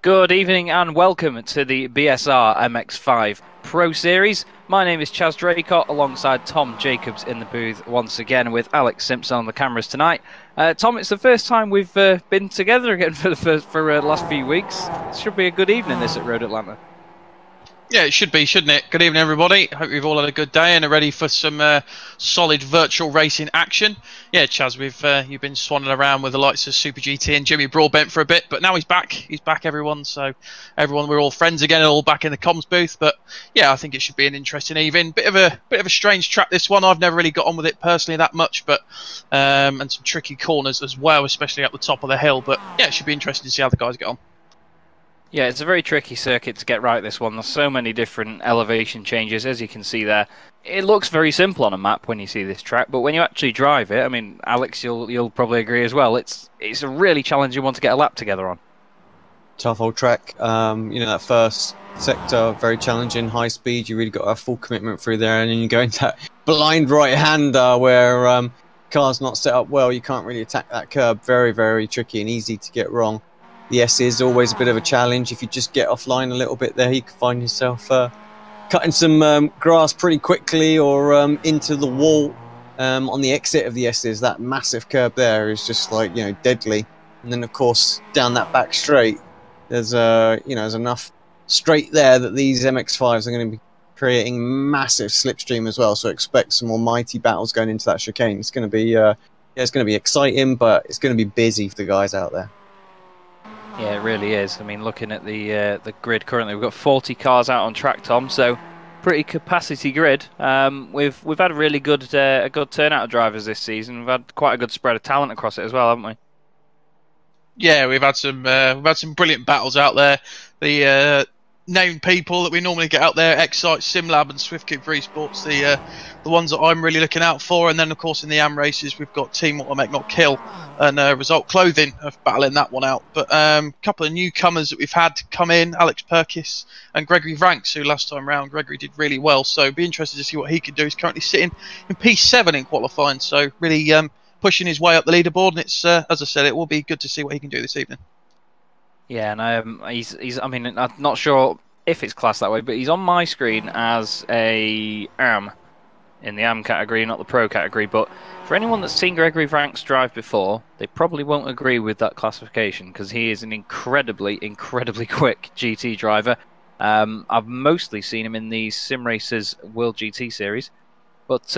Good evening and welcome to the BSR MX5 Pro Series. My name is Chaz Draycott alongside Tom Jacobs in the booth once again with Alex Simpson on the cameras tonight. Tom, it's the first time we've been together again for the last few weeks. It should be a good evening this at Road Atlanta. Yeah, it should be, shouldn't it? Good evening, everybody. Hope you've all had a good day and are ready for some solid virtual racing action. Yeah, Chaz, you've been swanning around with the likes of Super GT and Jimmy Broadbent for a bit, but now he's back. He's back, everyone. So, everyone, we're all friends again and all back in the comms booth. But yeah, I think it should be an interesting evening. Bit of a strange track, this one. I've never really got on with it personally that much, but and some tricky corners as well, especially up the top of the hill. But yeah, it should be interesting to see how the guys get on. Yeah, it's a very tricky circuit to get right, this one. There's so many different elevation changes, as you can see there. It looks very simple on a map when you see this track, but when you actually drive it, I mean, Alex, you'll probably agree as well, it's a really challenging one to get a lap together on. Tough old track. That first sector, very challenging, high speed. You really got to have full commitment through there, and then you go into that blind right-hander where car's not set up well. You can't really attack that curb. Very, very tricky and easy to get wrong. The S is always a bit of a challenge. If you just get offline a little bit there, you can find yourself cutting some grass pretty quickly or into the wall on the exit of the S's. That massive curb there is just like, deadly. And then, of course, down that back straight, there's enough straight there that these MX5s are going to be creating massive slipstream as well. So expect some more mighty battles going into that chicane. It's going to be it's going to be exciting, but it's going to be busy for the guys out there. Yeah, it really is. I mean, looking at the grid currently, we've got 40 cars out on track, Tom. So, pretty capacity grid. We've had a really good turnout of drivers this season. We've had quite a good spread of talent across it as well, haven't we? Yeah, we've had some brilliant battles out there. The named people that we normally get out there, Excite, SimLab, and Swift Cooper Esports, the ones that I'm really looking out for. And then, of course, in the AM races, we've got Team What Will Make Not Kill and Result Clothing of battling that one out. But a couple of newcomers that we've had come in, Alex Perkis and Gregory Vranks, who last time round Gregory did really well. So be interested to see what he can do. He's currently sitting in P7 in qualifying, so really pushing his way up the leaderboard. And it's, as I said, it will be good to see what he can do this evening. Yeah, and he's. I mean, I'm not sure if it's classed that way, but he's on my screen as a AM in the AM category, not the Pro category. But for anyone that's seen Gregory Vranks drive before, they probably won't agree with that classification because he is an incredibly quick GT driver. I've mostly seen him in the Sim Racers World GT series, but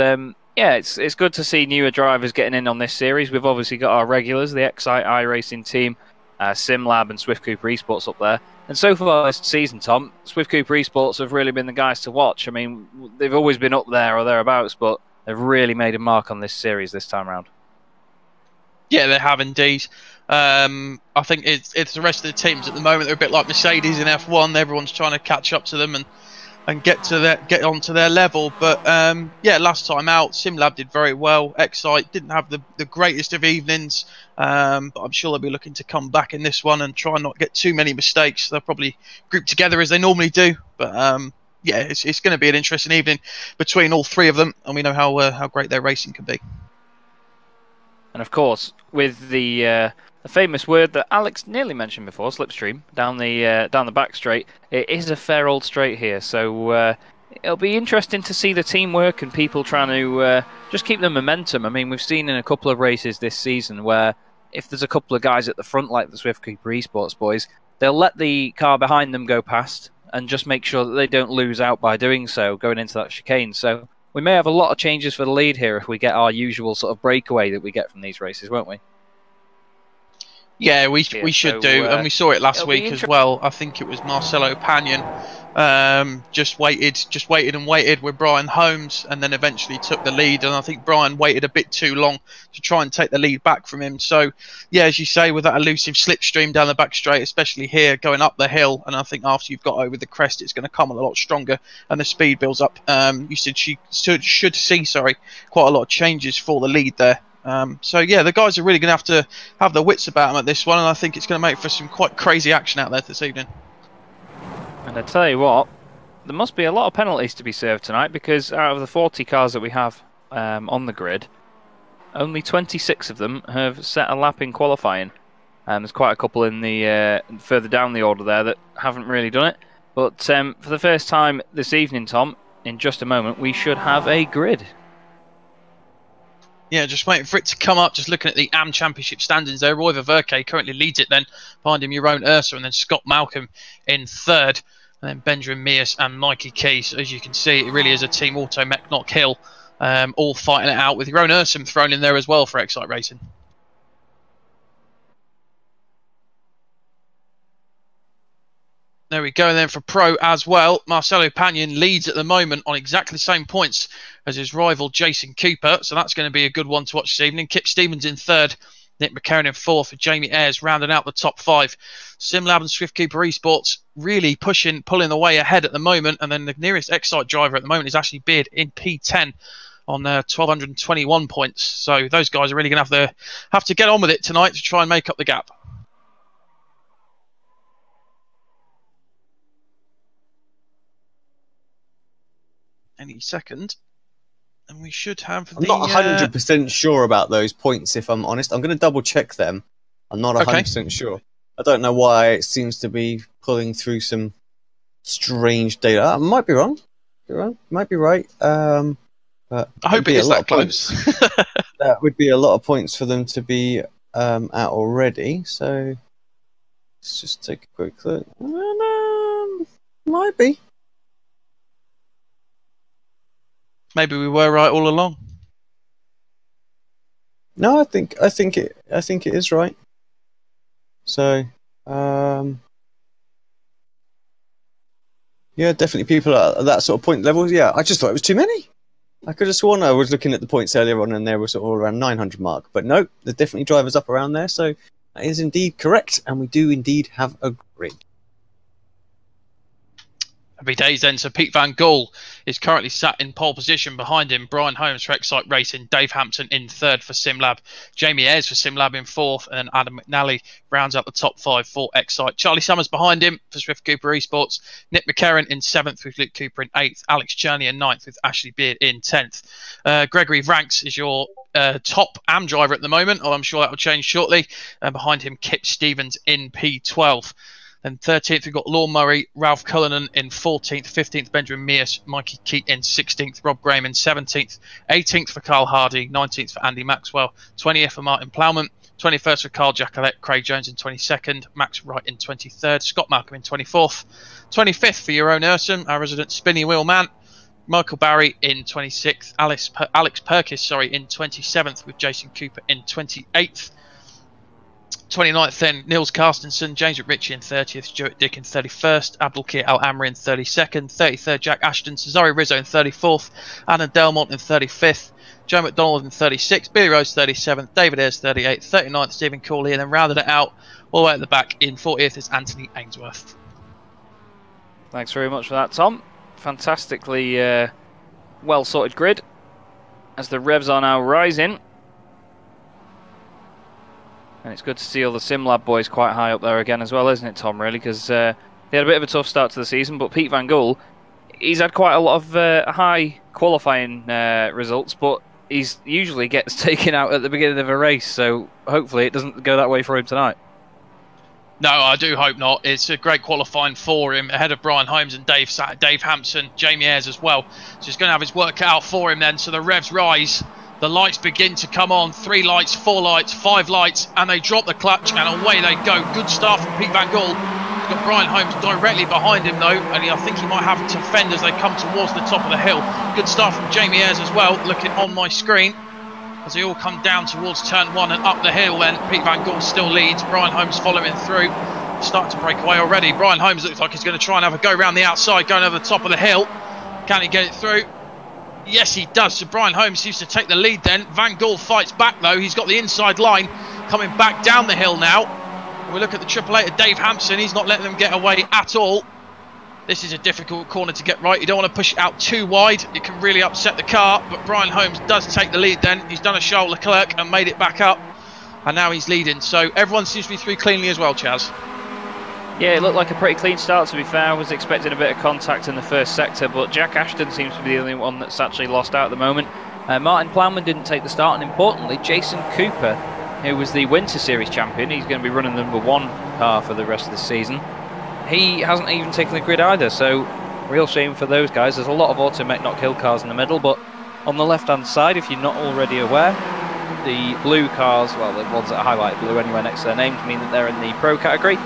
yeah, it's good to see newer drivers getting in on this series. We've obviously got our regulars, the Excite iRacing team, SimLab and Swift Cooper Esports up there. And so far this season, Tom, Swift Cooper Esports have really been the guys to watch. I mean, they've always been up there or thereabouts, but they've really made a mark on this series this time around. Yeah, they have indeed. I think it's the rest of the teams at the moment. They're a bit like Mercedes in F1. Everyone's trying to catch up to them and get onto their level. But yeah, last time out, SimLab did very well. Excite didn't have the greatest of evenings, but I'm sure they'll be looking to come back in this one and try and not get too many mistakes. They'll probably group together as they normally do. But yeah, it's going to be an interesting evening between all three of them, and we know how great their racing can be. And of course, with the famous word that Alex nearly mentioned before, slipstream, down the back straight, it is a fair old straight here. So it'll be interesting to see the teamwork and people trying to just keep the momentum. I mean, we've seen in a couple of races this season where if there's a couple of guys at the front, like the Swift Cooper Esports boys, they'll let the car behind them go past and just make sure that they don't lose out by doing so, going into that chicane. So we may have a lot of changes for the lead here if we get our usual sort of breakaway that we get from these races, won't we? Yeah, we should do, and we saw it last week as well. I think it was Marcelo Pagnon just waited and waited with Brian Holmes, and then eventually took the lead. And I think Brian waited a bit too long to try and take the lead back from him. So yeah, as you say, with that elusive slipstream down the back straight, especially here going up the hill, and I think after you've got over the crest, it's going to come a lot stronger, and the speed builds up. You should see quite a lot of changes for the lead there. So yeah, the guys are really going to have their wits about them at this one, and I think it's going to make for some quite crazy action out there this evening. And I tell you what, there must be a lot of penalties to be served tonight, because out of the 40 cars that we have on the grid, only 26 of them have set a lap in qualifying. And there's quite a couple in the further down the order there that haven't really done it. But for the first time this evening, Tom, in just a moment, we should have a grid. Yeah, just waiting for it to come up. Just looking at the AM Championship standings there. Roy Ververke currently leads it then. Behind him, Jeroen Ursa, and then Scott Malcolm in third. And then Benjamin Mears and Mikey Keys. As you can see, it really is a team auto mech not kill. All fighting it out with Jeroen Ursa thrown in there as well for Excite Racing. There we go, and then for Pro as well, Marcelo Pagnon leads at the moment on exactly the same points as his rival Jason Cooper, so that's going to be a good one to watch this evening. Kip Stevens in third, Nick McCarron in fourth, and Jamie Ayres rounding out the top five. SimLab and Swift Cooper Esports really pulling the way ahead at the moment, and then the nearest Excite driver at the moment is Ashley Beard in P10 on 1,221 points. So those guys are really going to have to get on with it tonight to try and make up the gap. Any second, and we should have I'm not 100% sure about those points, if I'm honest. I'm going to double check them. I'm not 100% sure. I don't know why it seems to be pulling through some strange data. I might be wrong. Might be right. But I hope it is that close. That would be a lot of points for them to be out already. So let's just take a quick look. Might be. Maybe we were right all along. No, I think it is right. So, yeah, definitely people at that sort of point level. Yeah, I just thought it was too many. I could have sworn I was looking at the points earlier on and they were sort of around 900 mark, but no, there's definitely drivers up around there. So, That is indeed correct, and we do indeed have a grid. Happy days then. So Pete Van Gool is currently sat in pole position. Behind him, Brian Holmes for Excite Racing, Dave Hampson in third for SimLab, Jamie Ayres for SimLab in fourth, and then Adam McNally rounds out the top 5 for Excite. Charlie Summers behind him for Swift Cooper Esports, Nick McCarron in 7th with Luke Cooper in 8th, Alex Cherney in 9th with Ashley Beard in 10th. Gregory Vranks is your top AM driver at the moment, although I'm sure that will change shortly. And behind him, Kip Stevens in P12. Then 13th, we've got Law Murray, Ralph Cullinan in 14th, 15th, Benjamin Mears, Mikey Keat in 16th, Rob Graham in 17th, 18th for Carl Hardy, 19th for Andy Maxwell, 20th for Martin Plowman, 21st for Carl Jackalette, Craig Jones in 22nd, Max Wright in 23rd, Scott Malcolm in 24th, 25th for Jeroen Urson, our resident spinny wheel man, Michael Barry in 26th, Alex Perkis, in 27th with Jason Cooper in 28th. 29th then Nils Carstensen, James McRitchie in 30th, Stuart Dick in 31st, Abdulkir Al Amri in 32nd, 33rd Jack Ashton, Cesare Rizzo in 34th, Anna Delmont in 35th, Joe McDonald in 36th, Billy Rose 37th, David Ayres 38th, 39th Stephen Cooley, and then rounded it out all the way at the back in 40th is Anthony Ainsworth. Thanks very much for that, Tom. Fantastically well sorted grid as the revs are now rising. And it's good to see all the SimLab boys quite high up there again as well, isn't it, Tom, really? Because they had a bit of a tough start to the season, but Pete Van Gool, he's had quite a lot of high qualifying results, but he's usually gets taken out at the beginning of a race, so hopefully it doesn't go that way for him tonight. No, I do hope not. It's a great qualifying for him, ahead of Brian Holmes and Dave Hampson, Jamie Ayres as well. So he's going to have his work cut out for him then, so the revs rise. The lights begin to come on, 3 lights, 4 lights, 5 lights, and they drop the clutch, and away they go. Good start from Pete Van Gool. He's got Brian Holmes directly behind him, though, and I think he might have to fend as they come towards the top of the hill. Good start from Jamie Ayres as well, looking on my screen. As they all come down towards turn 1 and up the hill, then Pete Van Gool still leads. Brian Holmes following through. Starting to break away already. Brian Holmes looks like he's going to try and have a go round the outside, going over the top of the hill. Can he get it through? Yes, he does. So Brian Holmes seems to take the lead then. Van Gool fights back though. He's got the inside line coming back down the hill now. And we look at the Triple Eight of Dave Hampson. He's not letting them get away at all. This is a difficult corner to get right. You don't want to push it out too wide. It can really upset the car. But Brian Holmes does take the lead then. He's done a Charles Leclerc and made it back up. And now he's leading. So everyone seems to be through cleanly as well, Chaz. Yeah, it looked like a pretty clean start, to be fair. I was expecting a bit of contact in the first sector, but Jack Ashton seems to be the only one that's actually lost out at the moment. Martin Plowman didn't take the start, and importantly, Jason Cooper, who was the Winter Series champion, he's going to be running the #1 car for the rest of the season. He hasn't even taken the grid either, so real shame for those guys. There's a lot of Automech Not Kill cars in the middle, but on the left-hand side, if you're not already aware, the blue cars, well, the ones that are highlighted blue anywhere next to their names, mean that they're in the Pro category,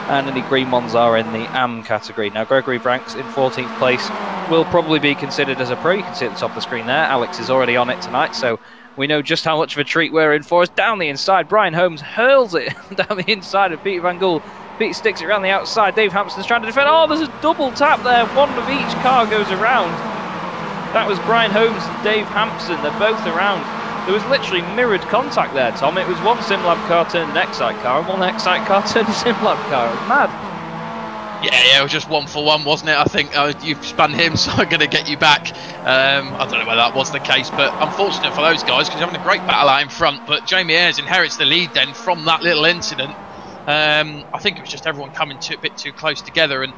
and the green ones are in the AM category. Now, Gregory Vranks in 14th place will probably be considered as a pro. You can see at the top of the screen there. Alex is already on it tonight, so we know just how much of a treat we're in for. Us down the inside, Brian Holmes hurls it down the inside of Peter Van Gool. Pete sticks it around the outside. Dave Hampson's trying to defend. Oh, there's a double tap there. One of each car goes around. That was Brian Holmes and Dave Hampson. They're both around. There was literally mirrored contact there, Tom. It was one SimLab car turned an Excite car, and one Excite car turned a SimLab car. It was mad. Yeah, it was just 1 for 1, wasn't it? I think you've spun him, so I'm going to get you back. I don't know whether that was the case, but unfortunate for those guys because they're having a great battle out in front. But Jamie Ayres inherits the lead then from that little incident. I think it was just everyone coming a bit too close together. And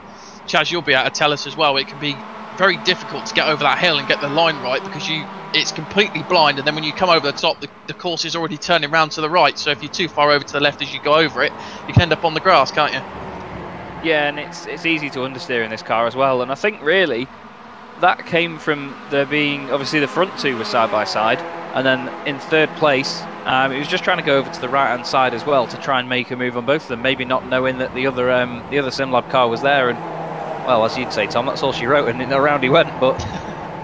Chaz, you'll be able to tell us as well. It can be very difficult to get over that hill and get the line right because it's completely blind, and then when you come over the top, the course is already turning round to the right. So if you're too far over to the left as you go over it, you can end up on the grass, can't you? Yeah, and it's easy to understeer in this car as well. And I think really that came from there being, obviously the front two were side by side, and then in third place, it was just trying to go over to the right hand side as well to try and make a move on both of them, maybe not knowing that the other SimLab car was there. And well, as you'd say, Tom, that's all she wrote, and around he went. But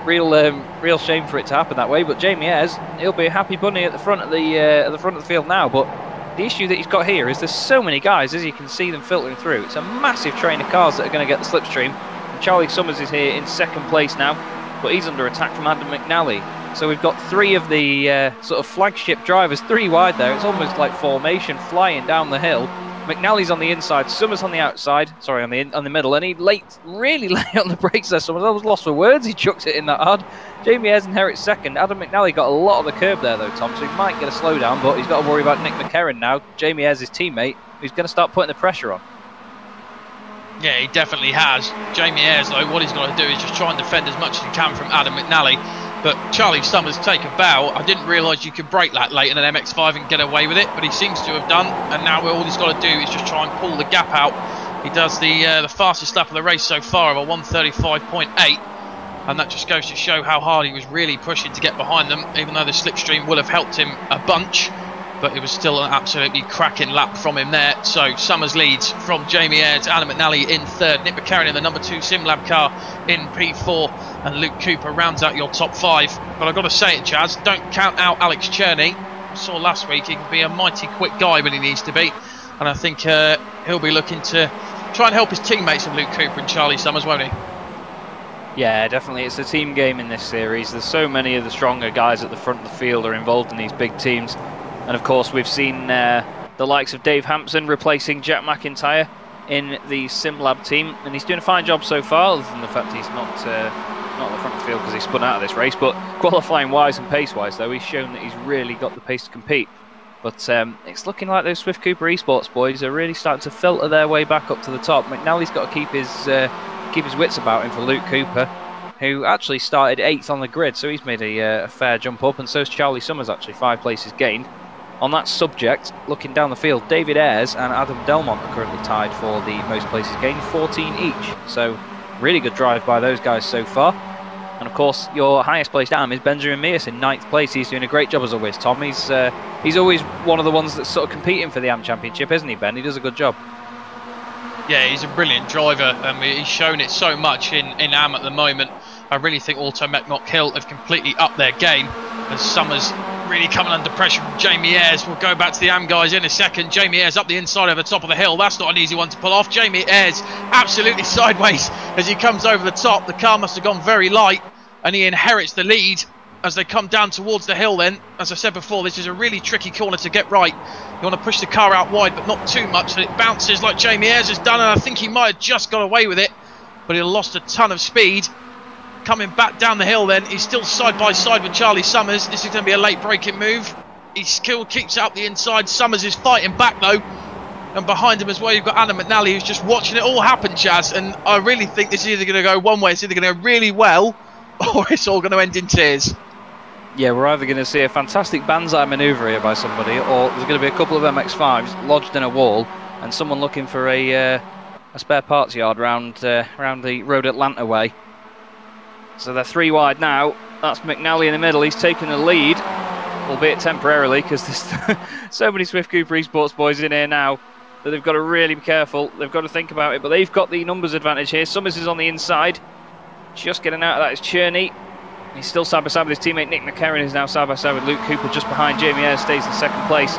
real shame for it to happen that way. But Jamie Ayres, he'll be a happy bunny at the front of the field now. But the issue that he's got here is there's so many guys, as you can see them filtering through. It's a massive train of cars that are going to get the slipstream. And Charlie Summers is here in second place now, but he's under attack from Adam McNally. So we've got three of the sort of flagship drivers, three wide there. It's almost like formation flying down the hill. McNally's on the inside, Summers on the outside, sorry, on the middle, and he really late on the brakes there. Summers, I was lost for words, he chucked it in that hard. Jamie Ayres inherits second. Adam McNally got a lot of the curb there though, Tom, so he might get a slowdown, but he's got to worry about Nick McCarron now, Jamie Ayres' his teammate, who's going to start putting the pressure on. Yeah, he definitely has. Jamie Ayres, though, what he's got to do is just try and defend as much as he can from Adam McNally. But Charlie Summers take a bow. I didn't realise you could brake that late in an MX5 and get away with it, but he seems to have done. And now all he's got to do is just try and pull the gap out. He does the fastest lap of the race so far of a 1:35.8, and that just goes to show how hard he was really pushing to get behind them. Even though the slipstream would have helped him a bunch, but it was still an absolutely cracking lap from him there. So Summers leads from Jamie Ayres, Adam McNally in third, Nick McCarron in the number 2 SimLab car in P4, and Luke Cooper rounds out your top 5. But I've got to say it, Chaz, don't count out Alex Cherney. I saw last week he can be a mighty quick guy when he needs to be, and I think he'll be looking to try and help his teammates of Luke Cooper and Charlie Summers, won't he? Yeah, definitely. It's a team game in this series. There's so many of the stronger guys at the front of the field are involved in these big teams. And of course, we've seen the likes of Dave Hampson replacing Jack McIntyre in the SimLab team, and he's doing a fine job so far, other than the fact he's not at the front of the field because he spun out of this race. But qualifying wise and pace wise, though, he's shown that he's really got the pace to compete. But it's looking like those Swift Cooper Esports boys are really starting to filter their way back up to the top. McNally's got to keep his wits about him for Luke Cooper, who actually started 8th on the grid, so he's made a fair jump up, and so's Charlie Summers, actually 5 places gained. On that subject, looking down the field, David Ayres and Adam Delmont are currently tied for the most places gained, 14 each. So really good drive by those guys so far. And of course, your highest placed AM is Benjamin Mears in 9th place. He's doing a great job as always, Tom. He's always one of the ones that's sort of competing for the AM Championship, isn't he, Ben? He does a good job. Yeah, he's a brilliant driver, and he's shown it so much in AM at the moment. I really think Auto Mech Hill have completely upped their game, as Summers really coming under pressure from Jamie Ayres. We'll go back to the AM guys in a second. Jamie Ayres up the inside of the top of the hill. That's not an easy one to pull off. Jamie Ayres absolutely sideways as he comes over the top. The car must have gone very light, and he inherits the lead as they come down towards the hill then. As I said before, this is a really tricky corner to get right. You want to push the car out wide, but not too much, so it bounces like Jamie Ayres has done, and I think he might have just got away with it, but he lost a ton of speed. Coming back down the hill then, he's still side by side with Charlie Summers. This is going to be a late braking move. He still keeps out the inside. Summers is fighting back though, and behind him as well you've got Adam McNally, who's just watching it all happen, Chaz, and I really think this is either going to go one way, it's either going to go really well, or it's all going to end in tears. Yeah, we're either going to see a fantastic banzai manoeuvre here by somebody, or there's going to be a couple of MX5s lodged in a wall and someone looking for a spare parts yard round the Road Atlanta way. So they're 3 wide now. That's McNally in the middle. He's taken the lead, albeit temporarily, because there's so many Swift Cooper Esports boys in here now that they've got to really be careful. They've got to think about it, but they've got the numbers advantage here. Summers is on the inside. Just getting out of that is Cherney. He's still side by side with his teammate Nick McCarron, who's now side by side with Luke Cooper, just behind Jamie Ayres, stays in 2nd place.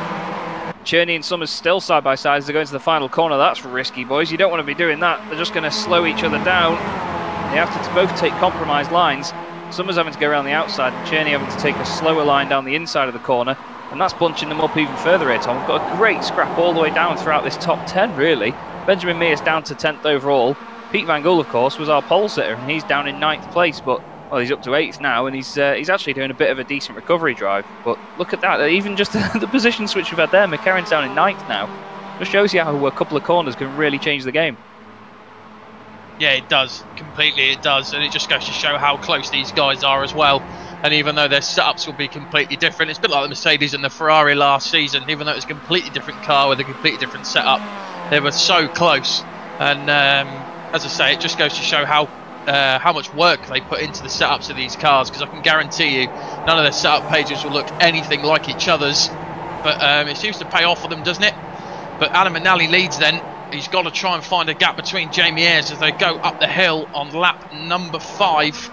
Cherney and Summers still side by side as they go into the final corner. That's risky, boys. You don't want to be doing that. They're just going to slow each other down. They have to both take compromised lines. Summers having to go around the outside, and Cherney having to take a slower line down the inside of the corner, and that's bunching them up even further here, Tom. We've got a great scrap all the way down throughout this top 10, really. Benjamin Mears down to 10th overall. Pete Van Gool, of course, was our pole sitter, and he's down in 9th place, but well, he's up to 8th now, and he's actually doing a bit of a decent recovery drive. But look at that, even just the position switch we've had there, McCarron's down in 9th now. Just shows you how a couple of corners can really change the game. Yeah, it does. Completely it does. And it just goes to show how close these guys are as well. And even though their setups will be completely different, it's a bit like the Mercedes and the Ferrari last season. Even though it's a completely different car with a completely different setup, they were so close. And as I say, it just goes to show how much work they put into the setups of these cars. Because I can guarantee you, none of their setup pages will look anything like each other's. But it seems to pay off for them, doesn't it? But Adam McNally leads then. He's got to try and find a gap between Jamie Ayres as they go up the hill on lap number 5.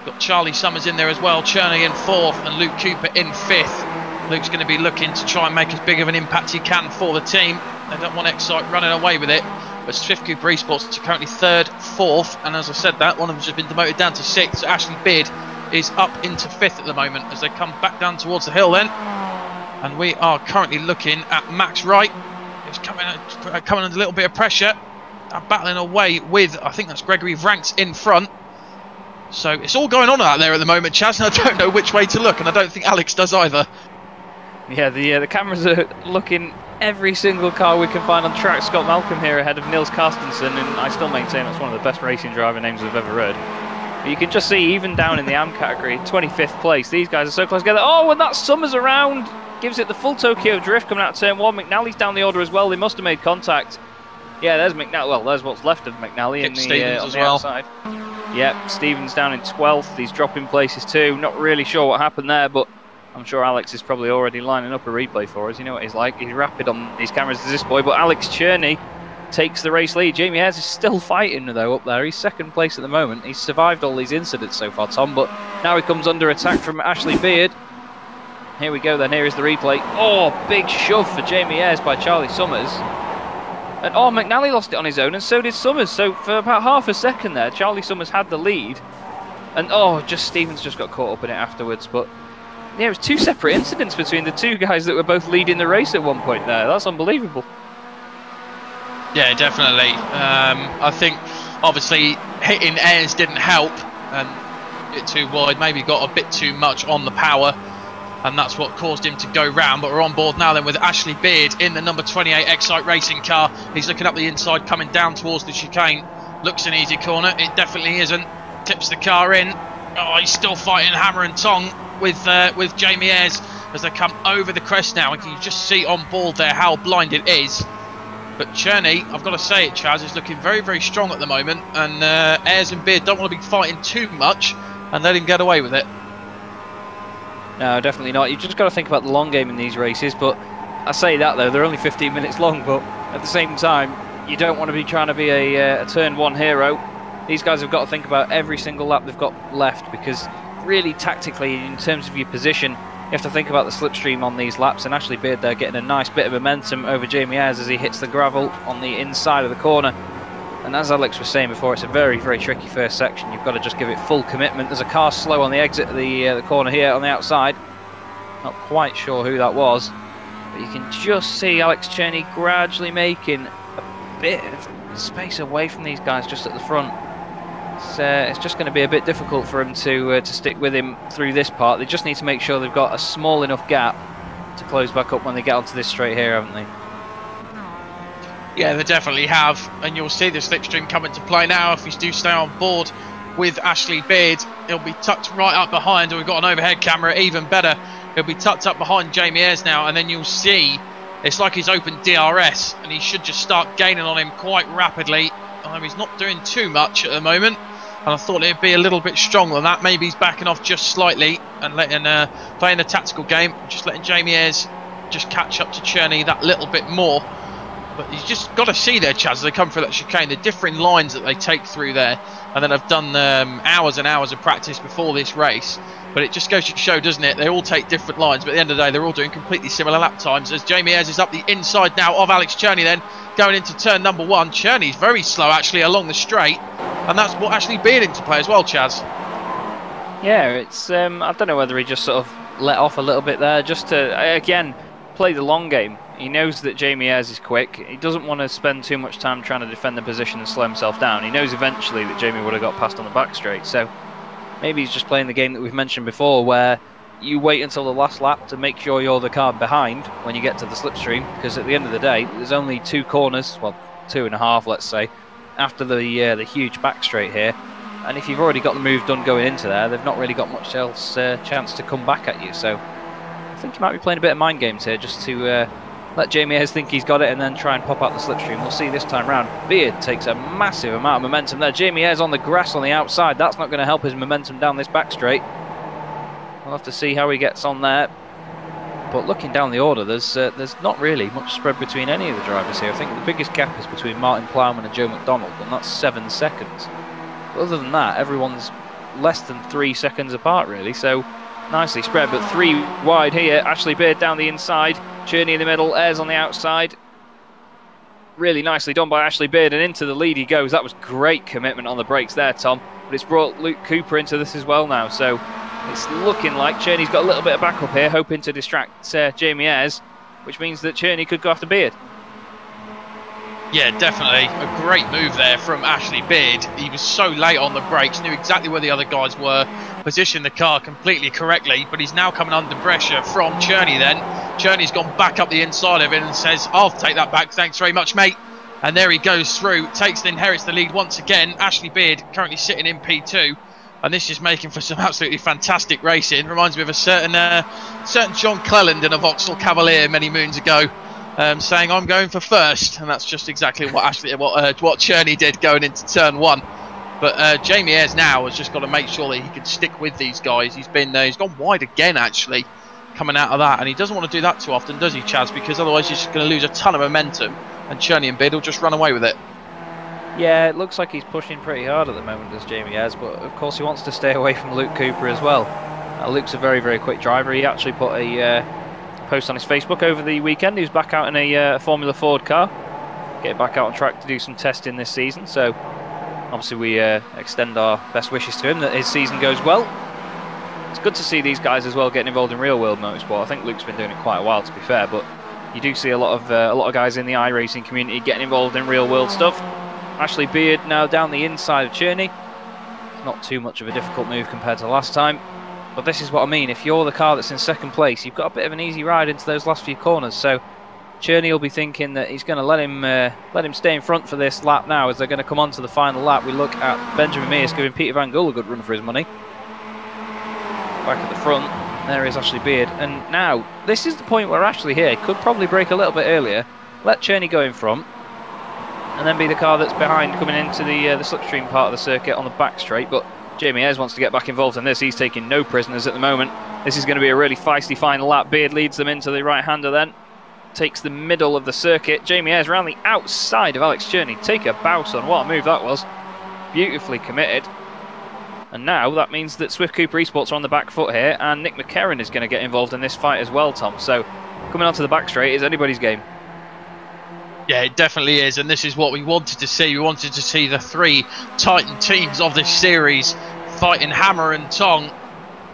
Got Charlie Summers in there as well, Cherney in 4th and Luke Cooper in 5th. Luke's going to be looking to try and make as big of an impact he can for the team. They don't want Excite running away with it. But Swift Cooper Esports are currently 3rd, 4th, and as I said that, one of them's just been demoted down to 6th. So Ashley Beard is up into 5th at the moment as they come back down towards the hill then. And we are currently looking at Max Wright. He's coming under a little bit of pressure. Battling away with, I think that's Gregory Vranks in front. So it's all going on out there at the moment, Chaz, and I don't know which way to look, and I don't think Alex does either. Yeah, the cameras are looking every single car we can find on track. Scott Malcolm here ahead of Nils Carstensen, and I still maintain that's one of the best racing driver names I've ever heard. But you can just see, even down in the AM category, 25th place, these guys are so close together. Oh, and that Summers around, gives it the full Tokyo drift coming out of turn 1. McNally's down the order as well. They must have made contact. Yeah, there's McNally. Well, there's what's left of McNally in the, on the outside. Yep, Stevens down in 12th. He's dropping places too. Not really sure what happened there, but I'm sure Alex is probably already lining up a replay for us. You know what he's like. He's rapid on these cameras as this boy. But Alex Cherney takes the race lead. Jamie Ayres is still fighting, though, up there. He's second place at the moment. He's survived all these incidents so far, Tom, but now he comes under attack from Ashley Beard. Here we go then. Here is the replay. Oh, big shove for Jamie Ayres by Charlie Summers. And oh, McNally lost it on his own, and so did Summers. So for about half a second there, Charlie Summers had the lead. And oh, Stevens just got caught up in it afterwards. But yeah, it was 2 separate incidents between the 2 guys that were both leading the race at one point there. That's unbelievable. Yeah, definitely. I think obviously hitting Ayres didn't help, and a bit too wide, maybe got a bit too much on the power. And that's what caused him to go round. But we're on board now then with Ashley Beard in the number 28 Excite Racing car. He's looking up the inside, coming down towards the chicane. Looks an easy corner. It definitely isn't. Tips the car in. Oh, he's still fighting hammer and tong with Jamie Ayres as they come over the crest now. And can you just see on board there how blind it is. But Cherney, I've got to say it, Chaz, is looking very, very strong at the moment. And Ayres and Beard don't want to be fighting too much and let him get away with it. No, definitely not. You've just got to think about the long game in these races. But I say that, though, they're only 15 minutes long. But at the same time, you don't want to be trying to be a turn 1 hero. These guys have got to think about every single lap they've got left, because really tactically, in terms of your position, you have to think about the slipstream on these laps. And Ashley Beard there getting a nice bit of momentum over Jamie Ayres as he hits the gravel on the inside of the corner. And as Alex was saying before, it's a very, very tricky first section. You've got to just give it full commitment. There's a car slow on the exit of the corner here on the outside. Not quite sure who that was, but you can just see Alex Cherney gradually making a bit of space away from these guys just at the front. It's just going to be a bit difficult for him to stick with him through this part. They just need to make sure they've got a small enough gap to close back up when they get onto this straight here, haven't they? Yeah, they definitely have, and you'll see the slipstream come into play now. If we do stay on board with Ashley Beard, he'll be tucked right up behind, and we've got an overhead camera, even better. He'll be tucked up behind Jamie Ayres now, and then you'll see it's like he's opened DRS, and he should just start gaining on him quite rapidly. He's not doing too much at the moment, and I thought it'd be a little bit stronger than that. Maybe he's backing off just slightly and letting playing the tactical game, just letting Jamie Ayres just catch up to Cherney that little bit more. But you've just got to see there, Chaz, as they come through that chicane, the different lines that they take through there. And then I've done hours and hours of practice before this race. But it just goes to show, doesn't it? They all take different lines, but at the end of the day, they're all doing completely similar lap times. As Jamie Ayres is up the inside now of Alex Cherney then, going into turn number 1. Cherney's very slow, actually, along the straight. And that's what Ashley Beard into play as well, Chaz. Yeah, it's I don't know whether he just sort of let off a little bit there, just to, again, play the long game. He knows that Jamie Ayres is quick. He doesn't want to spend too much time trying to defend the position and slow himself down. He knows eventually that Jamie would have got past on the back straight. So maybe he's just playing the game that we've mentioned before, where you wait until the last lap to make sure you're the car behind when you get to the slipstream. Because at the end of the day, there's only 2 corners, well, 2.5, let's say, after the huge back straight here. And if you've already got the move done going into there, they've not really got much else chance to come back at you. So I think he might be playing a bit of mind games here, just to let Jamie Ayres think he's got it and then try and pop out the slipstream. We'll see this time round. Beard takes a massive amount of momentum there. Jamie Ayres on the grass on the outside. That's not going to help his momentum down this back straight. We'll have to see how he gets on there. But looking down the order, there's not really much spread between any of the drivers here. I think the biggest gap is between Martin Plowman and Joe McDonald, and that's 7 seconds. But other than that, everyone's less than 3 seconds apart, really. So nicely spread, but 3 wide here. Ashley Beard down the inside, Cherney in the middle, Ayres on the outside. Really nicely done by Ashley Beard, and into the lead he goes. That was great commitment on the brakes there, Tom. But it's brought Luke Cooper into this as well now, so it's looking like Cherney's got a little bit of backup here, hoping to distract Jamie Ayres, which means that Cherney could go after Beard. Yeah, definitely a great move there from Ashley Beard. He was so late on the brakes, knew exactly where the other guys were, positioned the car completely correctly, but he's now coming under pressure from Cherney then. Cherney's gone back up the inside of it and says, I'll take that back, thanks very much, mate. And there he goes through, inherits the lead once again. Ashley Beard currently sitting in P2, and this is making for some absolutely fantastic racing. Reminds me of a certain John Cleland in a Vauxhall Cavalier many moons ago. Saying I'm going for first, and that's just exactly what Cherney did going into turn 1. But Jamie Ayres now has just got to make sure that he can stick with these guys. He's gone wide again actually, coming out of that, and he doesn't want to do that too often, does he, Chaz? Because otherwise he's just going to lose a ton of momentum, and Cherney and Beard will just run away with it. Yeah, it looks like he's pushing pretty hard at the moment, does Jamie Ayres, but of course he wants to stay away from Luke Cooper as well. Luke's a very, very quick driver. He actually put a post on his Facebook over the weekend. He was back out in a Formula Ford car, getting back out on track to do some testing this season, so obviously we extend our best wishes to him that his season goes well. It's good to see these guys as well getting involved in real world motorsport. I think Luke's been doing it quite a while, to be fair, but you do see a lot of guys in the iRacing community getting involved in real world stuff. Ashley Beard now down the inside of Cherney. It's not too much of a difficult move compared to last time. But this is what I mean, if you're the car that's in second place, you've got a bit of an easy ride into those last few corners, so Cherney will be thinking that he's going to let him stay in front for this lap now, as they're going to come on to the final lap. We look at Benjamin Mears giving Peter Van Gool a good run for his money. Back at the front, there is Ashley Beard, and now, this is the point where Ashley here could probably brake a little bit earlier, let Cherney go in front, and then be the car that's behind coming into the slipstream part of the circuit on the back straight, but Jamie Ayres wants to get back involved in this. He's taking no prisoners at the moment. This is going to be a really feisty final lap. Beard leads them into the right-hander then. Takes the middle of the circuit. Jamie Ayres around the outside of Alex Cherney. Take a bounce on. What a move that was. Beautifully committed. And now that means that Swift Cooper Esports are on the back foot here, and Nick McCarron is going to get involved in this fight as well, Tom. So coming onto the back straight is anybody's game. Yeah, it definitely is, and this is what we wanted to see. We wanted to see the three Titan teams of this series fighting hammer and tong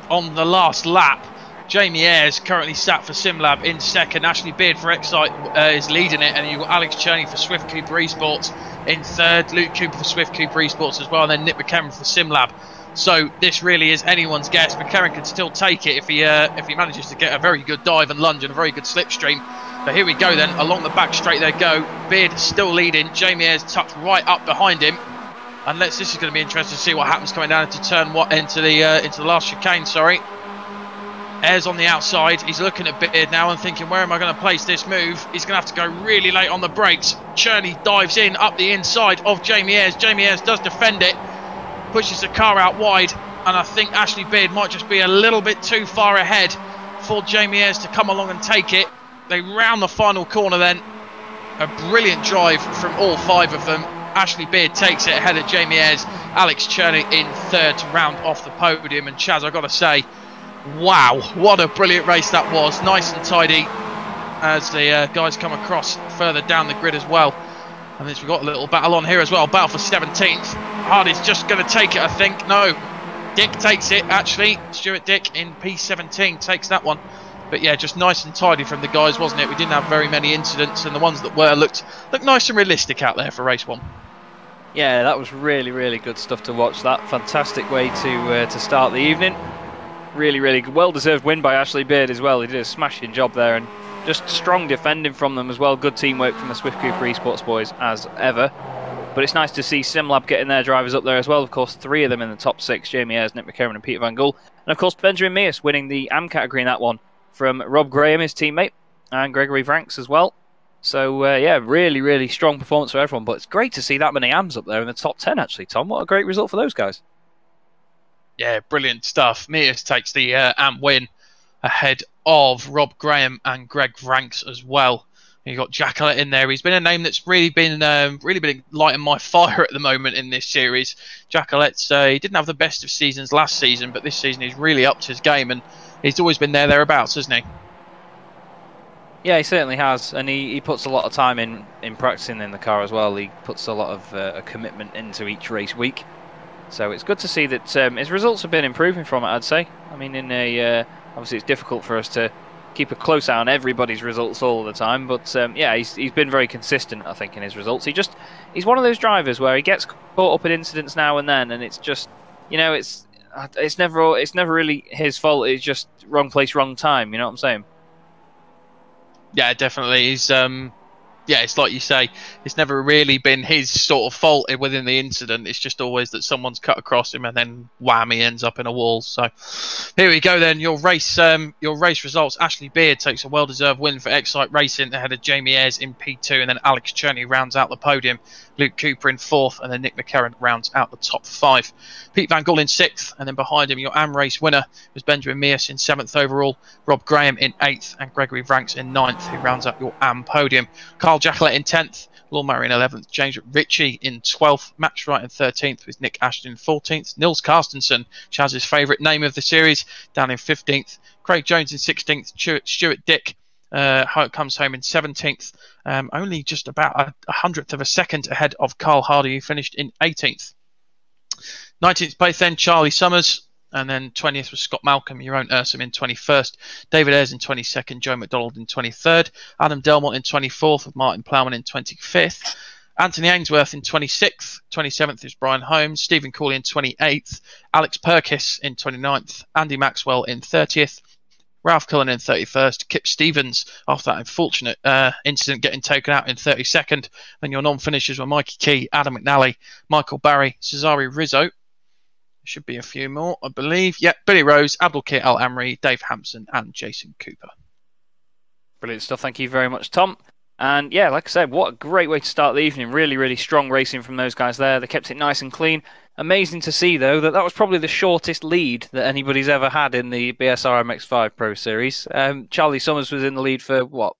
on the last lap. Jamie Ayres currently sat for SimLab in second. Ashley Beard for Excite is leading it, and you've got Alex Cherney for Swift Cooper Esports in third. Luke Cooper for Swift Cooper Esports as well, and then Nick McCarron for SimLab. So this really is anyone's guess. McCarron can still take it if he manages to get a very good dive and lunge and a very good slipstream. But here we go then, along the back straight they go. Beard still leading. Jamie Ayres tucked right up behind him. And this is going to be interesting to see what happens coming down into turn into the last chicane. Sorry. Ayres on the outside. He's looking at Beard now and thinking, where am I going to place this move? He's going to have to go really late on the brakes. Cherney dives in up the inside of Jamie Ayres. Jamie Ayres does defend it, pushes the car out wide, and I think Ashley Beard might just be a little bit too far ahead for Jamie Ayres to come along and take it. They round the final corner then. A brilliant drive from all five of them. Ashley Beard takes it ahead of Jamie Ayres. Alex Cherney in third to round off the podium. And Chaz, I've got to say, wow, what a brilliant race that was. Nice and tidy as the guys come across further down the grid as well. And we've got a little battle on here as well. Battle for 17th. Hardy's just going to take it, I think. No, Dick takes it, actually. Stuart Dick in P17 takes that one. But yeah, just nice and tidy from the guys, wasn't it? We didn't have very many incidents, and the ones that were looked nice and realistic out there for race one. Yeah, that was really, really good stuff to watch. That fantastic way to start the evening. Really, really well-deserved win by Ashley Beard as well. He did a smashing job there, and just strong defending from them as well. Good teamwork from the Swift Cooper Esports boys as ever. But it's nice to see SimLab getting their drivers up there as well. Of course, three of them in the top six: Jamie Ayres, Nick McCarron, and Peter Van Gool. And of course, Benjamin Mears winning the AM category in that one, from Rob Graham, his teammate, and Gregory Franks as well. So, yeah, really, really strong performance for everyone. But it's great to see that many AMs up there in the top 10, actually, Tom. What a great result for those guys. Yeah, brilliant stuff. Mears takes the AM win ahead of Rob Graham and Greg Franks as well. You've got Jackalette in there. He's been a name that's really been lighting my fire at the moment in this series. Jackalette's, he didn't have the best of seasons last season, but this season he's really upped his game, and he's always been thereabouts, hasn't he? Yeah, he certainly has, and he puts a lot of time in practicing in the car as well. He puts a lot of a commitment into each race week, so it's good to see that his results have been improving from it, I'd say. I mean, obviously it's difficult for us to keep a close eye on everybody's results all the time, but yeah, he's been very consistent, I think, in his results. He's one of those drivers where he gets caught up in incidents now and then, and it's just, it's never really his fault. It's just wrong place, wrong time. You know what I'm saying? Yeah, definitely. It's like you say, it's never really been his sort of fault within the incident. It's just always that someone's cut across him and then wham, he ends up in a wall. So here we go then. Your race results. Ashley Beard takes a well-deserved win for Excite Racing ahead of Jamie Ayres in P2, and then Alex Cherney rounds out the podium. Luke Cooper in 4th, and then Nick McCarron rounds out the top 5. Pete Van Gool in 6th, and then behind him your AM race winner was Benjamin Mears in 7th overall, Rob Graham in 8th, and Gregory Vranks in 9th, who rounds up your AM podium. Carl Jacquelet in 10th, Law Murray in 11th, James Ritchie in 12th, Max Wright in 13th, with Nick Ashton in 14th, Nils Carstensen, Chaz's favourite name of the series, down in 15th, Craig Jones in 16th, Stuart Dick comes home in 17th, only just about a 100th of a second ahead of Carl Hardy, who finished in 18th. 19th place then Charlie Summers, and then 20th was Scott Malcolm, your own Ursum in 21st, David Ayres in 22nd, Joe McDonald in 23rd, Adam Delmont in 24th, with Martin Plowman in 25th, Anthony Ainsworth in 26th, 27th is Brian Holmes, Stephen Cooley in 28th, Alex Perkis in 29th, Andy Maxwell in 30th, Ralph Cullen in 31st, Kip Stevens after that unfortunate incident getting taken out in 32nd, and your non-finishers were Mikey Key, Adam McNally, Michael Barry, Cesare Rizzo. There should be a few more, I believe. Yep, Billy Rose, Abdulkir Al Amri, Dave Hampson, and Jason Cooper. Brilliant stuff. Thank you very much, Tom. And yeah, like I said, what a great way to start the evening. Really, really strong racing from those guys there. They kept it nice and clean. Amazing to see, though, that was probably the shortest lead that anybody's ever had in the BSR MX5 Pro Series. Charlie Summers was in the lead for, what,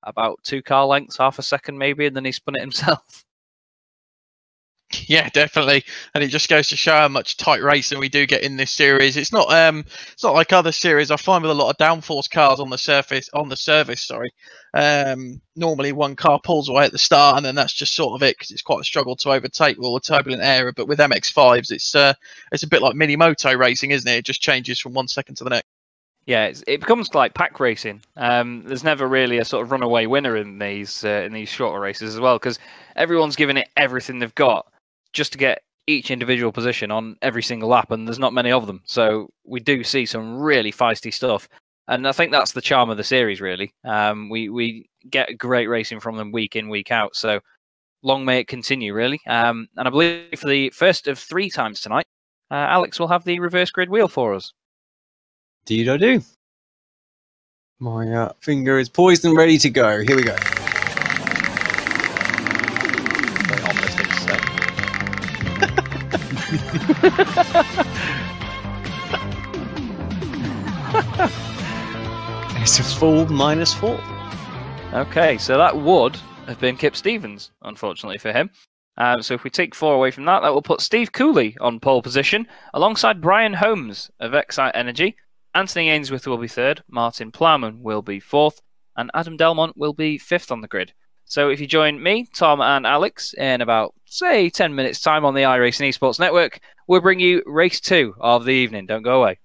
about 2 car lengths, half a second maybe, and then he spun it himself. Yeah, definitely, and it just goes to show how much tight racing we do get in this series. It's not like other series. I find with a lot of downforce cars on the service. Normally one car pulls away at the start, and then that's just sort of it, because it's quite a struggle to overtake with all the turbulent area. But with MX5s, it's a bit like mini moto racing, isn't it? It just changes from 1 second to the next. Yeah, it becomes like pack racing. There's never really a sort of runaway winner in these shorter races as well, because everyone's giving it everything they've got just to get each individual position on every single lap, and there's not many of them. So we do see some really feisty stuff, and I think that's the charm of the series, really. We get great racing from them week in, week out. So long may it continue, really. And I believe for the first of 3 times tonight, Alex will have the reverse grid wheel for us. Indeed I do. My finger is poised and ready to go. Here we go. Very ominous thing to say. It's a full -4. Okay, so that would have been Kip Stevens, unfortunately for him. So if we take 4 away from that, that will put Steve Cooley on pole position, alongside Brian Holmes of Excite Energy. Anthony Ainsworth will be 3rd, Martin Plowman will be 4th, and Adam Delmont will be 5th on the grid. So if you join me, Tom, and Alex in about, say, 10 minutes' time on the iRacing Esports Network, we'll bring you race 2 of the evening. Don't go away.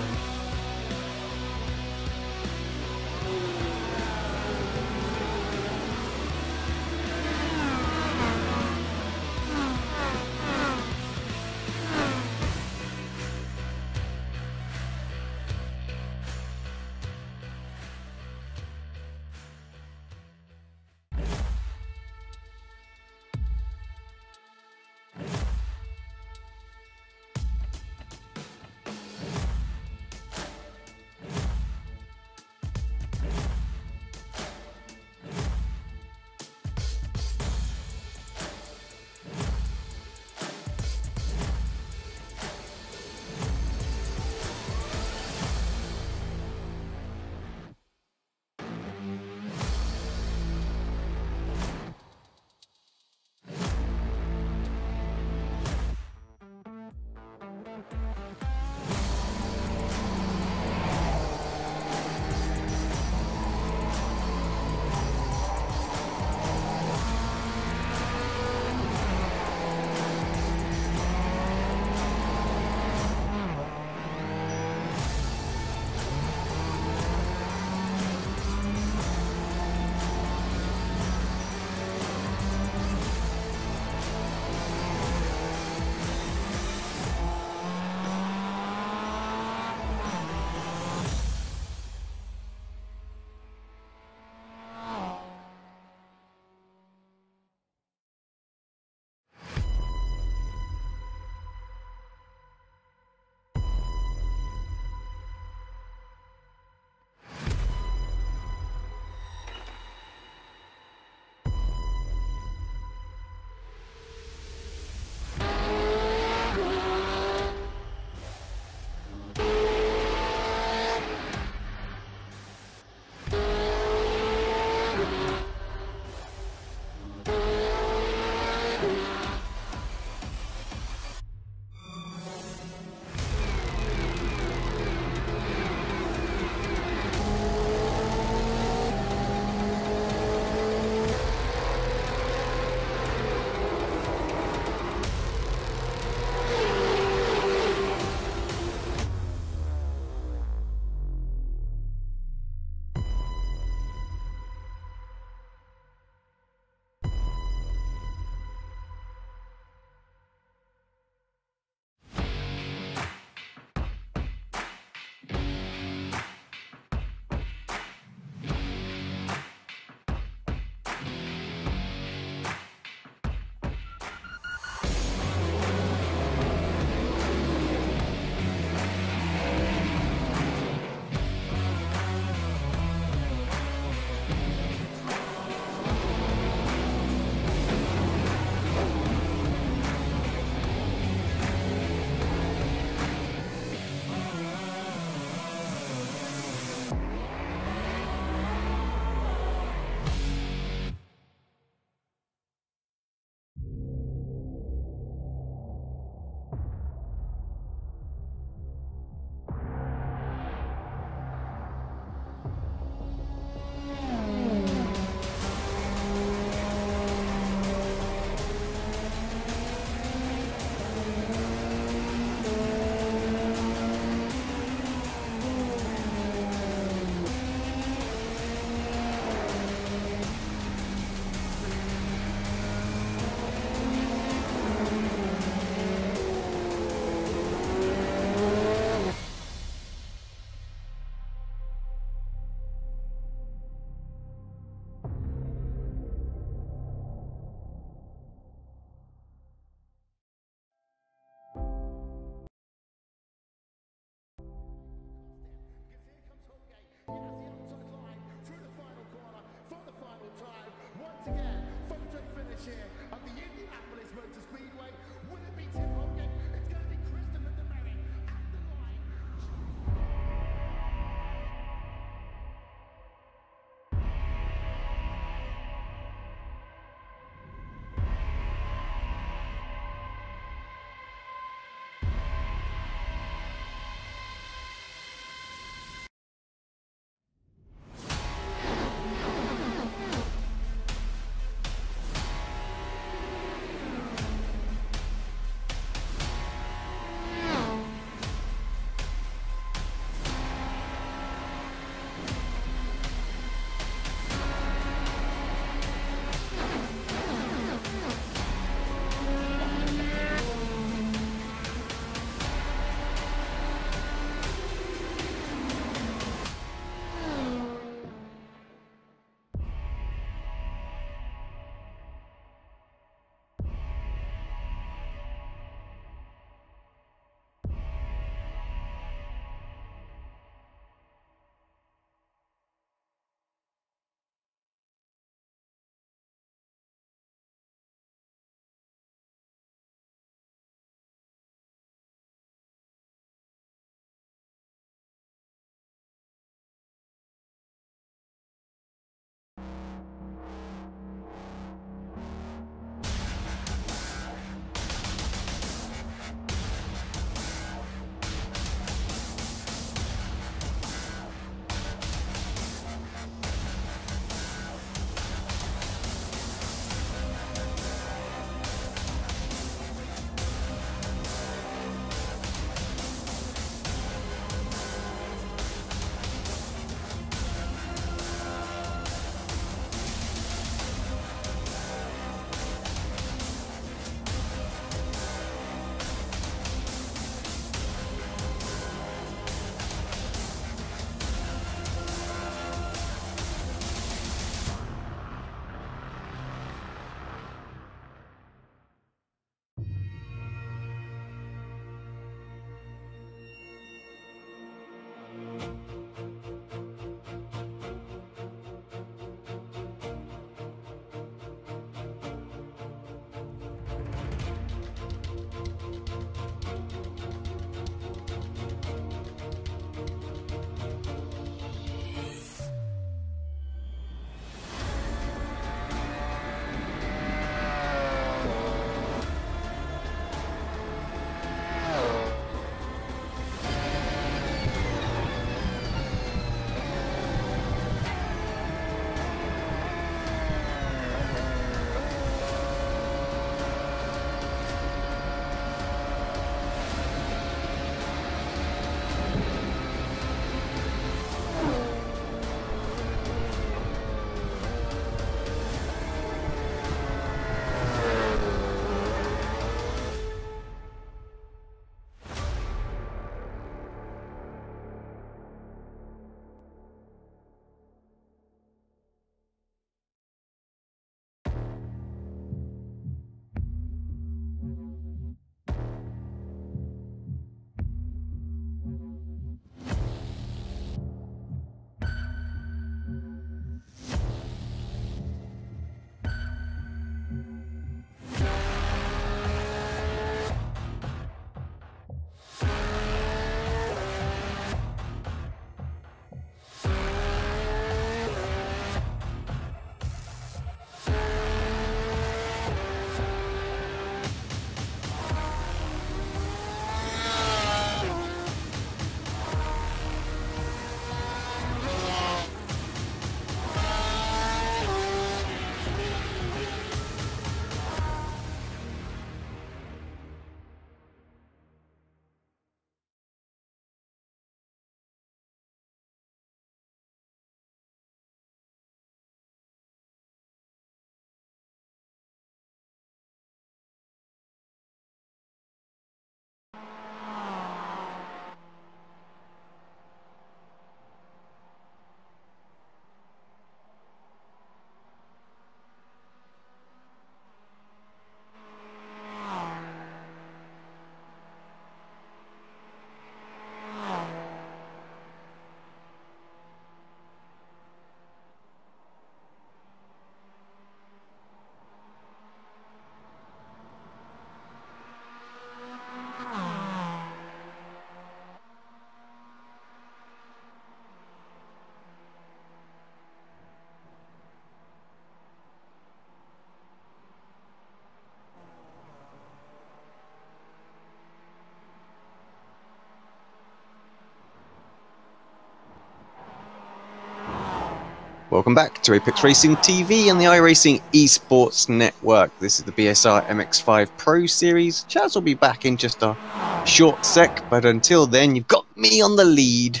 Welcome back to Apex Racing TV and the iRacing Esports Network. This is the BSR MX5 Pro Series. Chaz will be back in just a short sec, but until then, you've got me on the lead.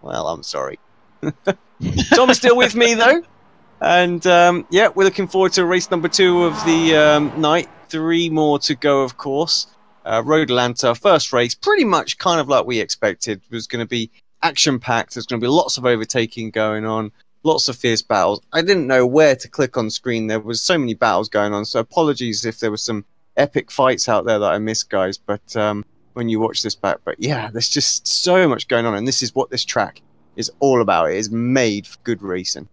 Well, I'm sorry. Tom is still with me, though. And, yeah, we're looking forward to race number 2 of the night. 3 more to go, of course. Road Atlanta, first race, pretty much kind of like we expected. It was going to be action-packed. There's going to be lots of overtaking going on. Lots of fierce battles. I didn't know where to click on screen. There was so many battles going on. So apologies if there were some epic fights out there that I missed, guys. But when you watch this back, but yeah, there's just so much going on, and this is what this track is all about. It is made for good racing.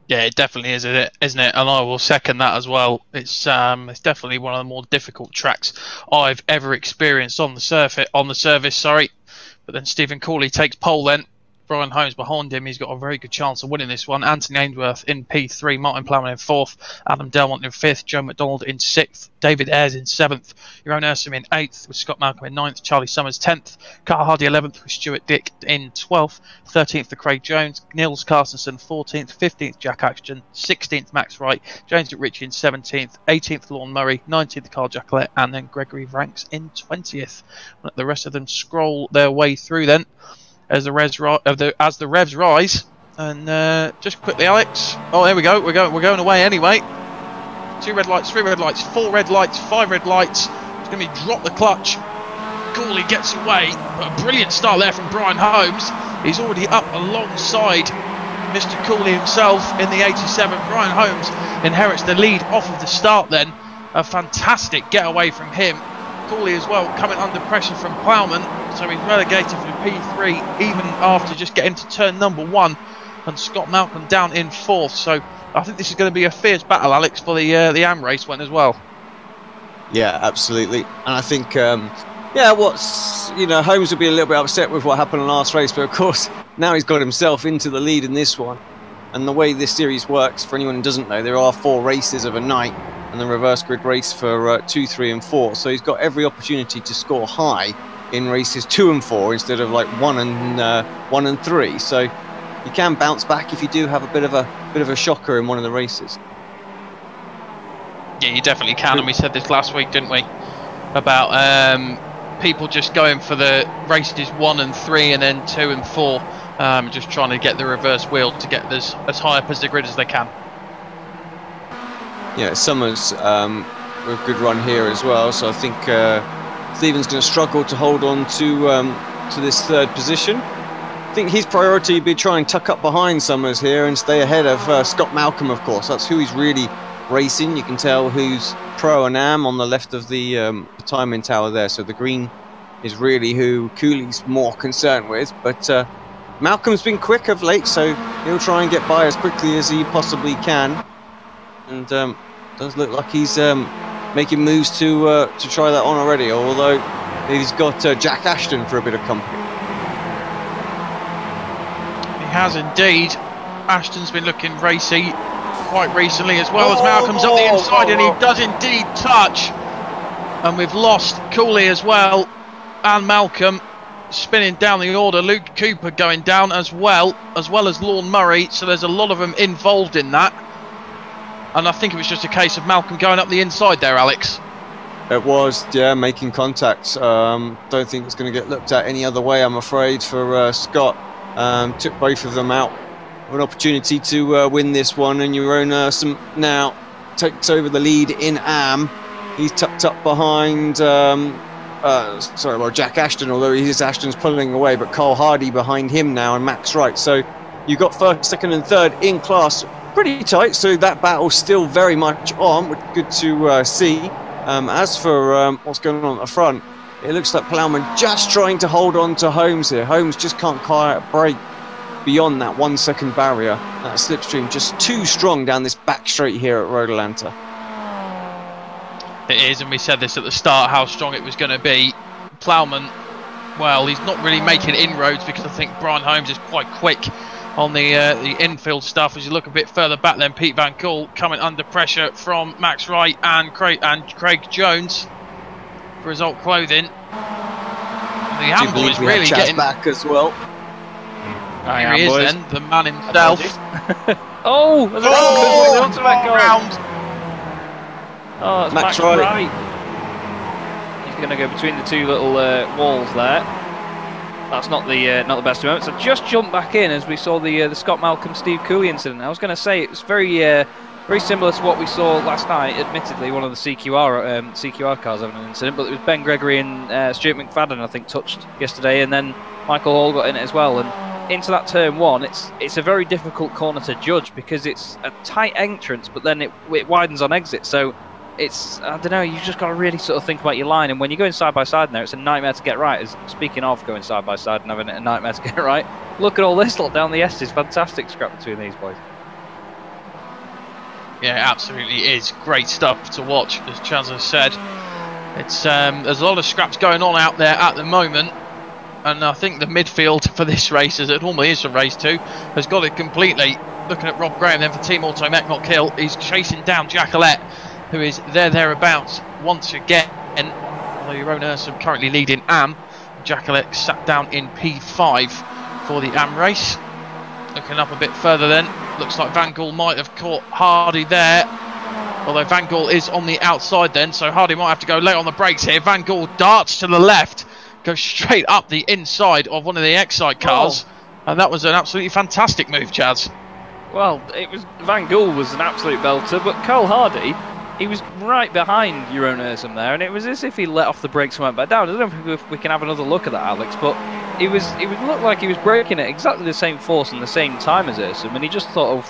Yeah, it definitely is, isn't it? And I will second that as well. It's definitely one of the more difficult tracks I've ever experienced on the service. Sorry, but then Stephen Cooley takes pole then. Brian Holmes behind him. He's got a very good chance of winning this one. Anthony Ainsworth in P3, Martin Plowman in 4th, Adam Delmont in 5th, Joe McDonald in 6th, David Ayres in 7th, Jeroen Ursum in 8th, with Scott Malcolm in 9th, Charlie Summers 10th, Carl Hardy 11th, with Stuart Dick in 12th, 13th for Craig Jones, Nils Carstensen 14th, 15th Jack Axton, 16th Max Wright, James Ritchie in 17th, 18th Lorne Murray, 19th Carl Jacquelet, and then Gregory Ranks in 20th. Let the rest of them scroll their way through then. As the revs rise, and just quickly, Alex. Oh, there we go. We're going away anyway. 2 red lights, 3 red lights, 4 red lights, 5 red lights. It's going to be drop the clutch. Cooley gets away, but a brilliant start there from Brian Holmes. He's already up alongside Mr. Cooley himself in the 87. Brian Holmes inherits the lead off of the start. Then a fantastic getaway from him. Cooley as well coming under pressure from Plowman, so he's relegated from P3 even after just getting to turn number 1, and Scott Malcolm down in 4th. So I think this is going to be a fierce battle, Alex, for the AM race one as well. Yeah, absolutely. And I think yeah, Holmes would be a little bit upset with what happened in the last race, but of course now he's got himself into the lead in this one. And the way this series works, for anyone who doesn't know, there are 4 races of a night and the reverse grid race for 2, 3 and 4. So he's got every opportunity to score high in races 2 and 4 instead of like 1 and 3. So you can bounce back if you do have a bit of a shocker in one of the races. Yeah, you definitely can, and we said this last week, didn't we, about people just going for the races 1 and 3 and then 2 and 4, just trying to get the reverse wheel to get as high up as the grid as they can. Yeah, Summers with a good run here as well, so I think Stephen's going to struggle to hold on to this 3rd position. I think his priority would be try and tuck up behind Summers here and stay ahead of Scott Malcolm, of course. That's who he's really racing. You can tell who's pro and am on the left of the timing tower there, so the green is really who Cooley's more concerned with. But Malcolm's been quick of late, so he'll try and get by as quickly as he possibly can. And does look like he's making moves to try that on already, although he's got Jack Ashton for a bit of company. He has indeed. Ashton's been looking racy quite recently, as well as Malcolm's up the inside, and he does indeed touch. And we've lost Cooley as well, and Malcolm spinning down the order. Luke Cooper going down as well as Lorne Murray, so there's a lot of them involved in that. And I think it was just a case of Malcolm going up the inside there, Alex. It was, yeah, making contact. Don't think it's going to get looked at any other way, I'm afraid, for Scott. Took both of them out. An opportunity to win this one, and Jeroen Ursum now takes over the lead in AM. He's tucked up behind, Jack Ashton, although Ashton's pulling away, but Carl Hardy behind him now and Max Wright. So you've got 1st, 2nd and 3rd in class. Pretty tight, so that battle's still very much on, but good to see. As for what's going on at the front, it looks like Plowman just trying to hold on to Holmes here. Holmes just can't quite break beyond that 1 second barrier. That slipstream just too strong down this back straight here at Road Atlanta. It is, and we said this at the start, how strong it was going to be. Plowman, well, he's not really making inroads because I think Brian Holmes is quite quick on the infield stuff. As you look a bit further back, then Pete Van Cool coming under pressure from Max Wright and Craig Jones for Result Clothing. The Ham boys really getting back as well. Here he is boys. then, the man himself. Oh, there's a round. Oh, that's Max Wright. He's going to go between the two little walls there. That's not the best of moments. I just jumped back in as we saw the Scott Malcolm Steve Cooley incident. I was going to say it was very similar to what we saw last night. Admittedly, one of the CQR cars having an incident, but it was Ben Gregory and Stuart McFadden I think touched yesterday, and then Michael Hall got in it as well. And into that turn one, it's a very difficult corner to judge because it's a tight entrance, but then it widens on exit. So it's, I don't know, you've just got to really sort of think about your line. And when you're going side by side in there, it's a nightmare to get right. Speaking of going side by side and having a nightmare to get right, look at all this lot down the S's. Fantastic scrap between these boys. Yeah, it absolutely is. Great stuff to watch, as Chaz has said. It's there's a lot of scraps going on out there at the moment. And I think the midfield for this race, as it normally is for race 2, has got it completely. Looking at Rob Graham then for Team Auto Mech Hill, he's chasing down Jacqueline, who is thereabouts once again. Although Jeroen Ursum currently leading AM, Jacqueline sat down in P5 for the AM race. Looking up a bit further then, looks like Van Gaal might have caught Hardy there. Although Van Gaal is on the outside then, so Hardy might have to go late on the brakes here. Van Gaal darts to the left, goes straight up the inside of one of the Excite cars. And that was an absolutely fantastic move, Chaz. Well, Van Gaal was an absolute belter, but Carl Hardy, he was right behind Jeroen Ursum there, and it was as if he let off the brakes and went back down. I don't know if we can have another look at that, Alex, but it looked like he was braking at exactly the same force and the same time as Ursum, and he just thought,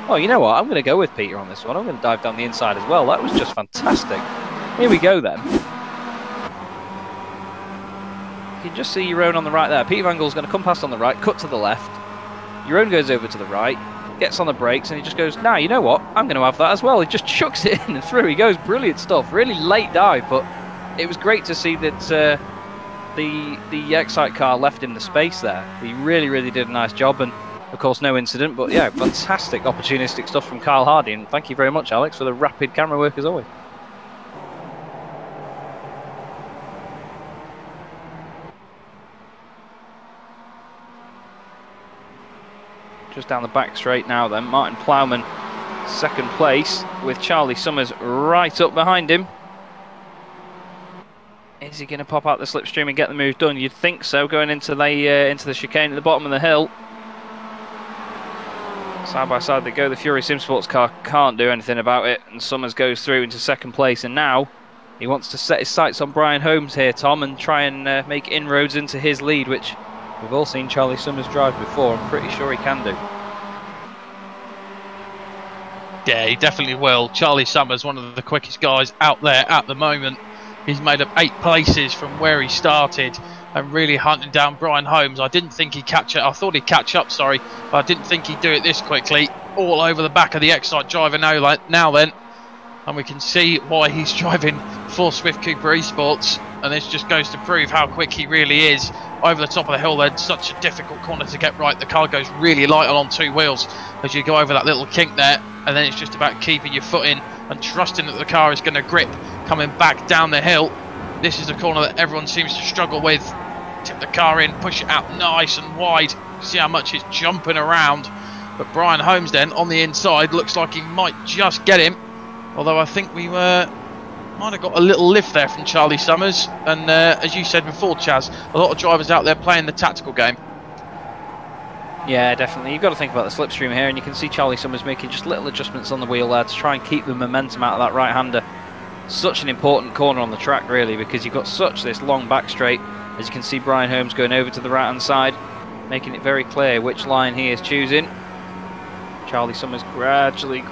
oh, you know what, I'm going to go with Peter on this one. I'm going to dive down the inside as well. That was just fantastic. Here we go then. You can just see Jeroen on the right there. Peter Van Gaal's going to come past on the right, cut to the left. Jeroen goes over to the right, gets on the brakes, and he just goes, nah, you know what, I'm going to have that as well. He just chucks it in and through. He goes, brilliant stuff. Really late dive, but it was great to see that the Excite car left in the space there. He really, really did a nice job, and of course no incident, but yeah, fantastic opportunistic stuff from Kyle Hardy, and thank you very much, Alex, for the rapid camera work as always. Just down the back straight now then, Martin Plowman second place with Charlie Summers right up behind him. Is he going to pop out the slipstream and get the move done? You'd think so, going into the chicane at the bottom of the hill. Side by side they go. The Fury Sim Sports car can't do anything about it, and Summers goes through into second place, and now he wants to set his sights on Brian Holmes here, Tom, and try and make inroads into his lead, which we've all seen Charlie Summers drive before. I'm pretty sure he can do. Yeah, he definitely will. Charlie Summers, one of the quickest guys out there at the moment. He's made up 8 places from where he started and really hunting down Brian Holmes. I didn't think he'd catch it. I thought he'd catch up, sorry, but I didn't think he'd do it this quickly. All over the back of the Excite driver now then. And we can see why he's driving for Swift Cooper Esports. And this just goes to prove how quick he really is. Over the top of the hill then, such a difficult corner to get right. The car goes really light on 2 wheels as you go over that little kink there. And then it's just about keeping your foot in and trusting that the car is going to grip coming back down the hill. This is the corner that everyone seems to struggle with. Tip the car in, push it out nice and wide. See how much it's jumping around. But Brian Holmes then on the inside looks like he might just get him. Although I think we might have got a little lift there from Charlie Summers. And as you said before, Chaz, a lot of drivers out there playing the tactical game. Yeah, definitely. You've got to think about the slipstream here, and you can see Charlie Summers making just little adjustments on the wheel there to try and keep the momentum out of that right-hander. Such an important corner on the track, really, because you've got such this long back straight. As you can see, Brian Holmes going over to the right-hand side, making it very clear which line he is choosing. Charlie Summers gradually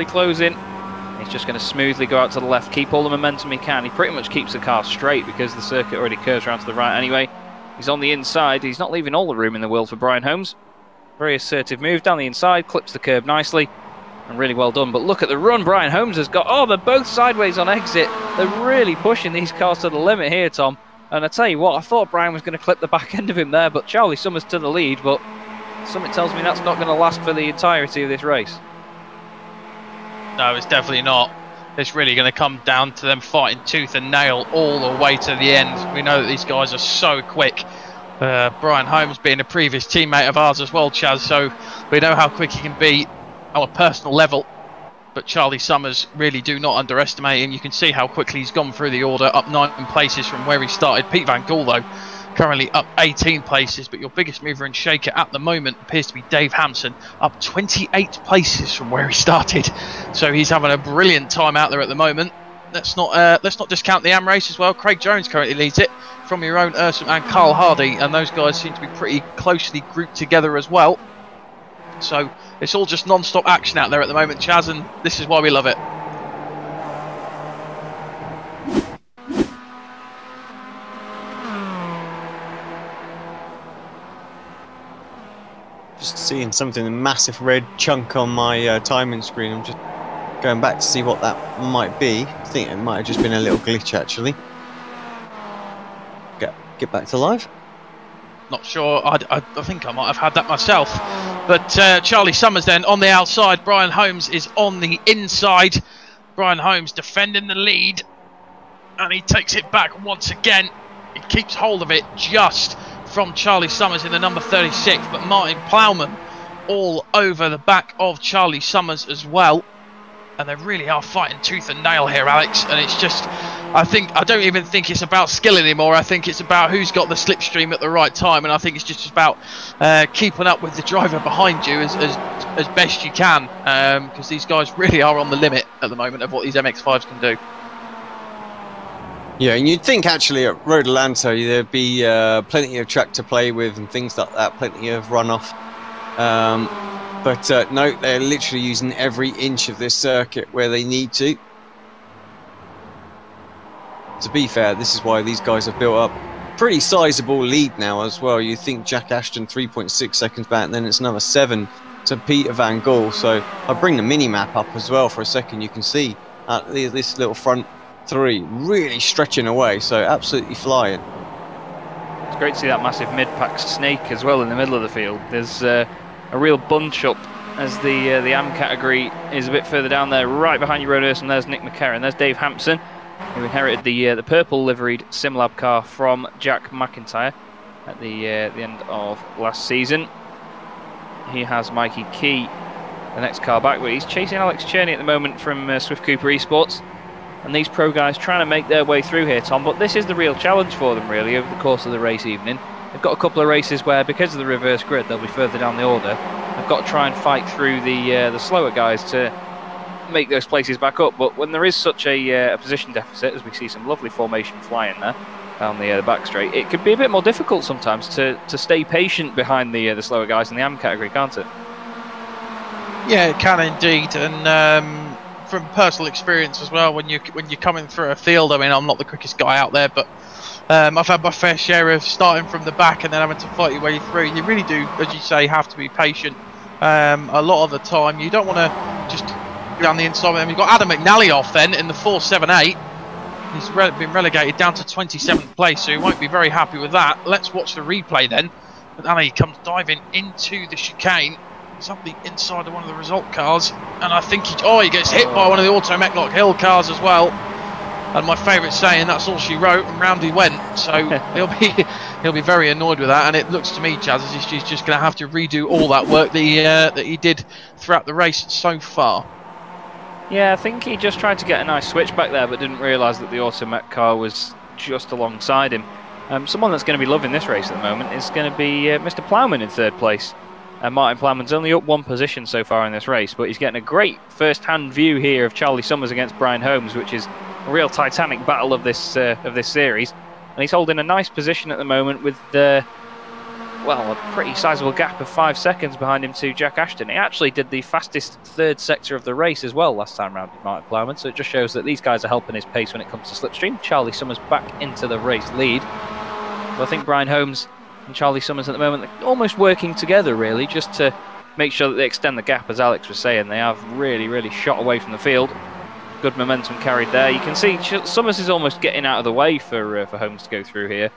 closing. He's just going to smoothly go out to the left, keep all the momentum he can. He pretty much keeps the car straight because the circuit already curves around to the right anyway. He's on the inside. He's not leaving all the room in the world for Brian Holmes. Very assertive move down the inside, clips the curb nicely, and really well done. But look at the run Brian Holmes has got. Oh, they're both sideways on exit. They're really pushing these cars to the limit here, Tom. And I tell you what, I thought Brian was going to clip the back end of him there, but Charlie Summers to the lead, but something tells me that's not going to last for the entirety of this race. No, it's definitely not. It's really going to come down to them fighting tooth and nail all the way to the end. We know that these guys are so quick. Brian Holmes being a previous teammate of ours as well, Chaz, so we know how quick he can be on a personal level. But Charlie Summers, really do not underestimate him. You can see how quickly he's gone through the order, up 9 places from where he started. Pete Van Gool, though, currently up 18 places, but your biggest mover and shaker at the moment appears to be Dave Hampson, up 28 places from where he started. So he's having a brilliant time out there at the moment. Let's not discount the AM race as well. Craig Jones currently leads it from your own Ursum and Carl Hardy, and those guys seem to be pretty closely grouped together as well. So it's all just non-stop action out there at the moment, Chaz, and this is why we love it. Just seeing something, a massive red chunk on my timing screen. I'm just going back to see what that might be. I think it might have just been a little glitch, actually. Get back to live. Not sure. I think I might have had that myself. But Charlie Summers then on the outside. Brian Holmes is on the inside. Brian Holmes defending the lead. And he takes it back once again. He keeps hold of it just from Charlie Summers in the number 36. But Martin Plowman all over the back of Charlie Summers as well. And they really are fighting tooth and nail here, Alex. And it's just, I don't even think it's about skill anymore. I think it's about who's got the slipstream at the right time. And I think it's just about keeping up with the driver behind you as best you can. Because these guys really are on the limit at the moment of what these MX5s can do. Yeah, and you'd think actually at Road Atlanta there'd be plenty of track to play with and things like that, plenty of runoff. But no, they're literally using every inch of this circuit where they need to. To be fair, this is why these guys have built up pretty sizable lead now as well. You think Jack Ashton 3.6 seconds back, and then it's another 7 to Peter Van Gool. So I'll bring the mini map up as well for a second. You can see this little front 3 really stretching away, so absolutely flying. It's great to see that massive mid-pack snake as well in the middle of the field. There's a real bunch up as the AM category is a bit further down there, right behind your own Ursum. There's Nick McCarron, there's Dave Hampson, who inherited the purple liveried Simlab car from Jack McIntyre at the end of last season. He has Mikey Key, the next car back, but he's chasing Alex Cherney at the moment from Swift Cooper Esports. And these pro guys trying to make their way through here, Tom, but this is the real challenge for them really over the course of the race evening. They've got a couple of races where, because of the reverse grid, they'll be further down the order. They've got to try and fight through the slower guys to make those places back up. But when there is such a position deficit, as we see some lovely formation flying there down the back straight, it can be a bit more difficult sometimes to stay patient behind the slower guys in the AM category, can't it? Yeah, it can indeed, and from personal experience as well, when you're coming through a field, I mean, I'm not the quickest guy out there, but I've had my fair share of starting from the back and then having to fight your way through. You really do, as you say, have to be patient. A lot of the time, you don't want to just go down the inside with them. You've got Adam McNally off then in the 478. He's been relegated down to 27th place, so he won't be very happy with that. Let's watch the replay then. But Ali comes diving into the chicane. He's up the inside of one of the result cars, and I think he gets hit by one of the Auto Metlock Hill cars as well. And my favourite saying, that's all she wrote, and round he went. So he'll be very annoyed with that. And it looks to me, Chaz, as he's just going to have to redo all that work that he did throughout the race so far. Yeah, I think he just tried to get a nice switch back there, but didn't realise that the Auto Met car was just alongside him. Someone that's going to be loving this race at the moment is going to be Mr. Plowman in third place. Martin Plowman's only up 1 position so far in this race, but he's getting a great first-hand view here of Charlie Summers against Brian Holmes, which is a real titanic battle of this series. And he's holding a nice position at the moment with a pretty sizable gap of 5 seconds behind him to Jack Ashton. He actually did the fastest third sector of the race as well last time round with Martin Plowman, so it just shows that these guys are helping his pace when it comes to slipstream. Charlie Summers back into the race lead. But I think Brian Holmes and Charlie Summers at the moment are almost working together really, just to make sure that they extend the gap. As Alex was saying, they have really shot away from the field. Good momentum carried there. You can see Summers is almost getting out of the way for Holmes to go through here.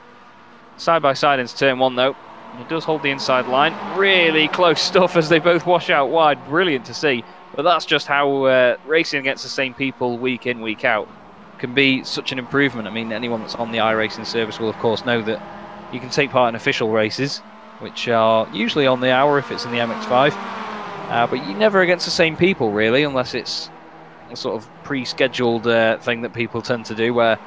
Side by side into turn 1 though. He does hold the inside line. Really close stuff as they both wash out wide. Brilliant to see. But that's just how racing against the same people week in, week out can be such an improvement. I mean, anyone that's on the iRacing service will of course know that You can take part in official races, which are usually on the hour if it's in the MX5, but you're never against the same people really, unless it's a sort of pre-scheduled thing that people tend to do, where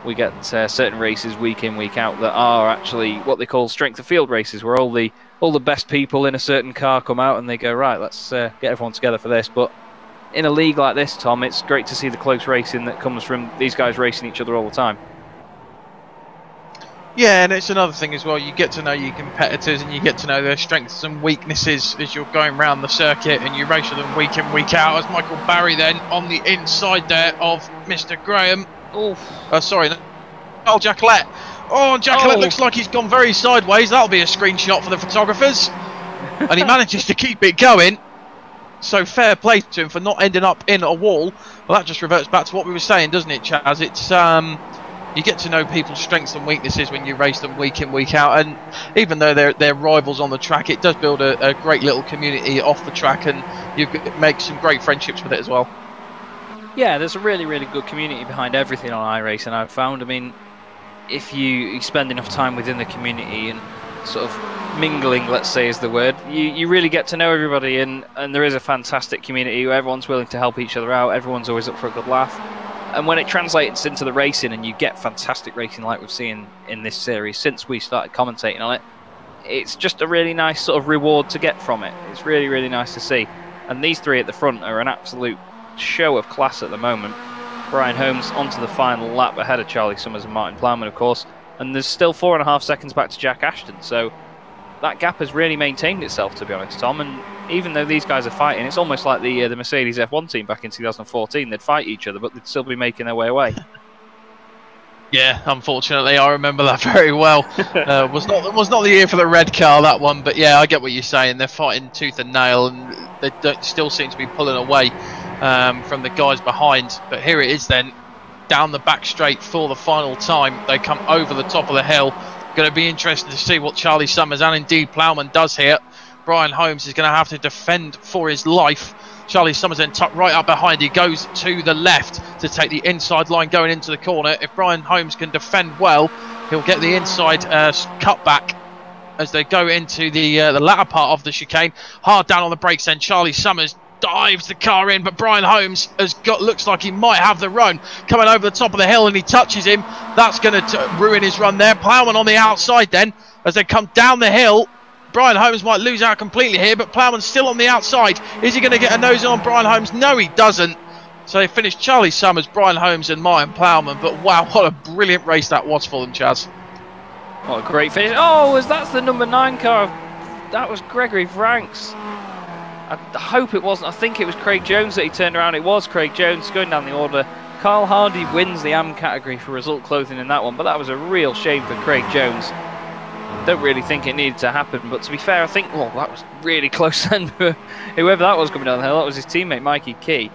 we get certain races week in, week out that are actually what they call strength of field races, where all the best people in a certain car come out and they go, right, let's get everyone together for this. But in a league like this, Tom, it's great to see the close racing that comes from these guys racing each other all the time. Yeah, and it's another thing as well. You get to know your competitors and you get to know their strengths and weaknesses as you're going around the circuit, and you race with them week in, week out. As Michael Barry then on the inside there of Mr. Graham. Sorry, oh, Jacqueline. Oh, Jacqueline looks like he's gone very sideways. That'll be a screenshot for the photographers. And he manages to keep it going. So fair play to him for not ending up in a wall. Well, that just reverts back to what we were saying, doesn't it, Chaz? It's you get to know people's strengths and weaknesses when you race them week in, week out. And even though they're rivals on the track, it does build a great little community off the track, and you make some great friendships with it as well. Yeah, there's a really, really good community behind everything on iRacing, I've found. I mean, if you spend enough time within the community and sort of mingling, let's say is the word, you really get to know everybody, and there is a fantastic community where everyone's willing to help each other out, everyone's always up for a good laugh. And when it translates into the racing and you get fantastic racing like we've seen in this series since we started commentating on it, it's just a really nice sort of reward to get from it. It's really, really nice to see. And these three at the front are an absolute show of class at the moment. Brian Holmes onto the final lap ahead of Charlie Summers and Martin Plowman, of course, and there's still 4.5 seconds back to Jack Ashton, so that gap has really maintained itself, to be honest, Tom. And even though these guys are fighting, it's almost like the Mercedes F1 team back in 2014. They'd fight each other, but they'd still be making their way away. Yeah, unfortunately, I remember that very well. Was not the year for the red car, that one, but yeah, I get what you're saying. They're fighting tooth and nail, and they still seem to be pulling away from the guys behind. But here it is then, down the back straight for the final time. They come over the top of the hill. Going to be interesting to see what Charlie Summers and indeed Plowman does here. Brian Holmes is going to have to defend for his life. Charlie Summers then tucked right up behind. He goes to the left to take the inside line going into the corner. If Brian Holmes can defend well, he'll get the inside cut back as they go into the latter part of the chicane. Hard down on the brakes then. Charlie Summers dives the car in, but Brian Holmes looks like he might have the run coming over the top of the hill, and he touches him. That's going to ruin his run there. Plowman on the outside then as they come down the hill. Brian Holmes might lose out completely here, but Plowman's still on the outside. Is he going to get a nose on Brian Holmes? No, he doesn't. So they finished Charlie Summers, Brian Holmes and Martin Plowman. But wow, what a brilliant race that was for them, Chaz. What a great finish. Oh, that's the number 9 car. That was Gregory Franks. I hope it wasn't. I think it was Craig Jones that he turned around. It was Craig Jones going down the order. Carl Hardy wins the AM category for result clothing in that one, but that was a real shame for Craig Jones. Don't really think it needed to happen, but to be fair, I think, well, that was really close then for whoever that was coming down the hill. That was his teammate Mikey Key.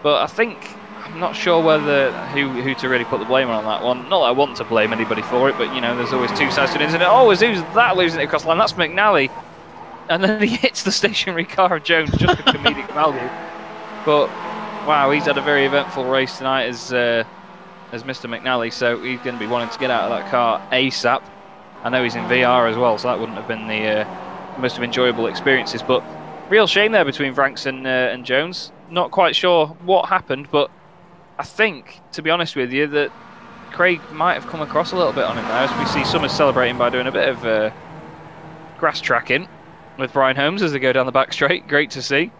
But I think, I'm not sure whether who to really put the blame on that one. Not that I want to blame anybody for it, but you know, there's always two sides to an incident. Oh, who's that losing it across the line? That's McNally. And then he hits the stationary car of Jones just for comedic value. But wow, he's had a very eventful race tonight as Mr. McNally, so he's going to be wanting to get out of that car ASAP. I know he's in VR as well, so that wouldn't have been the most enjoyable experiences. But real shame there between Franks and Jones. Not quite sure what happened, but I think, to be honest with you, that Craig might have come across a little bit on him there, as we see Summers celebrating by doing a bit of grass tracking with Brian Holmes as they go down the back straight. Great to see.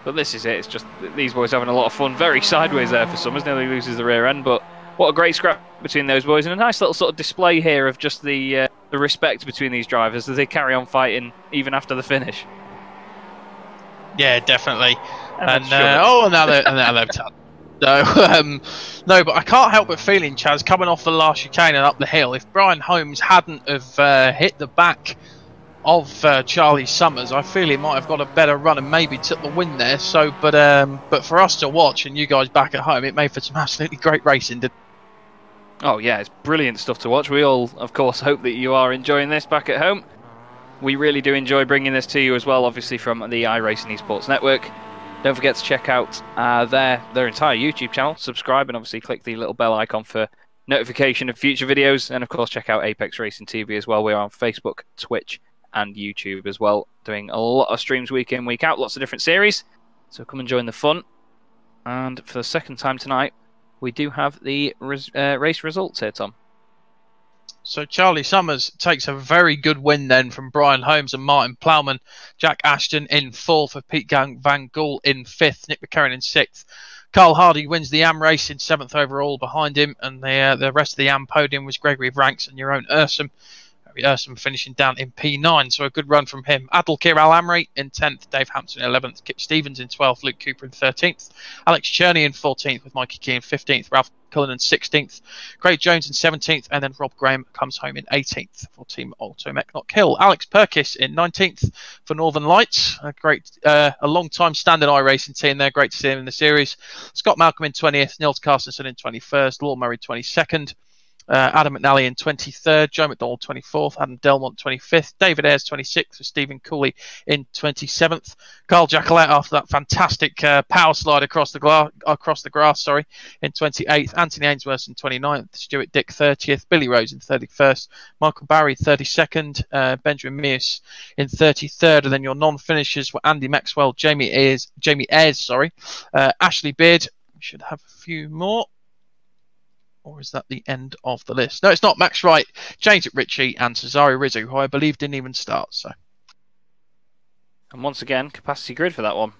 But this is it. It's just these boys having a lot of fun. Very sideways there for Summers. Nearly loses the rear end, but what a great scrap between those boys, and a nice little sort of display here of just the respect between these drivers as they carry on fighting even after the finish. Yeah, definitely. And now they've no, but I can't help but feeling, Chaz, coming off the last chicane and up the hill, if Brian Holmes hadn't have hit the back of Charlie Summers, I feel he might have got a better run and maybe took the win there. So, but for us to watch and you guys back at home, it made for some absolutely great racing. Oh yeah, it's brilliant stuff to watch. We all, of course, hope that you are enjoying this back at home. We really do enjoy bringing this to you as well, obviously from the iRacing Esports Network. Don't forget to check out their entire YouTube channel, subscribe, and obviously click the little bell icon for notification of future videos. And of course, check out Apex Racing TV as well. We are on Facebook, Twitch, and YouTube as well, doing a lot of streams week in, week out, lots of different series. So come and join the fun. And for the second time tonight, we do have the race results here, Tom. So Charlie Summers takes a very good win then from Brian Holmes and Martin Plowman. Jack Ashton in 4th, for Pete Van Gool in 5th, Nick McCarron in 6th. Carl Hardy wins the AM race in 7th overall behind him, and the rest of the AM podium was Gregory Ranks and your own Ursum. Ursum finishing down in P9, so a good run from him. Adalkir Al-Amri in 10th, Dave Hampson in 11th, Kip Stevens in 12th, Luke Cooper in 13th, Alex Cherney in 14th with Mikey Key in 15th, Ralph Cullen in 16th, Craig Jones in 17th, and then Rob Graham comes home in 18th for Team Automech Knock Hill. Alex Perkis in 19th for Northern Lights, a long-time standing iRacing team there, great to see him in the series. Scott Malcolm in 20th, Nils Carstensen in 21st, Law Murray 22nd, Adam McNally in 23rd, Joe McDonald 24th, Adam Delmont 25th, David Ayres 26th, with Stephen Cooley in 27th, Carl Jacquelet after that fantastic power slide across the grass, in 28th, Anthony Ainsworth in 29th, Stuart Dick 30th, Billy Rose in 31st, Michael Barry 32nd, Benjamin Mears in 33rd, and then your non-finishers were Andy Maxwell, Jamie Ayres, Ashley Beard. We should have a few more. Or is that the end of the list? No, it's not. Max Wright, James Ritchie, and Cesare Rizzo, who I believe didn't even start. So, and once again, capacity grid for that one.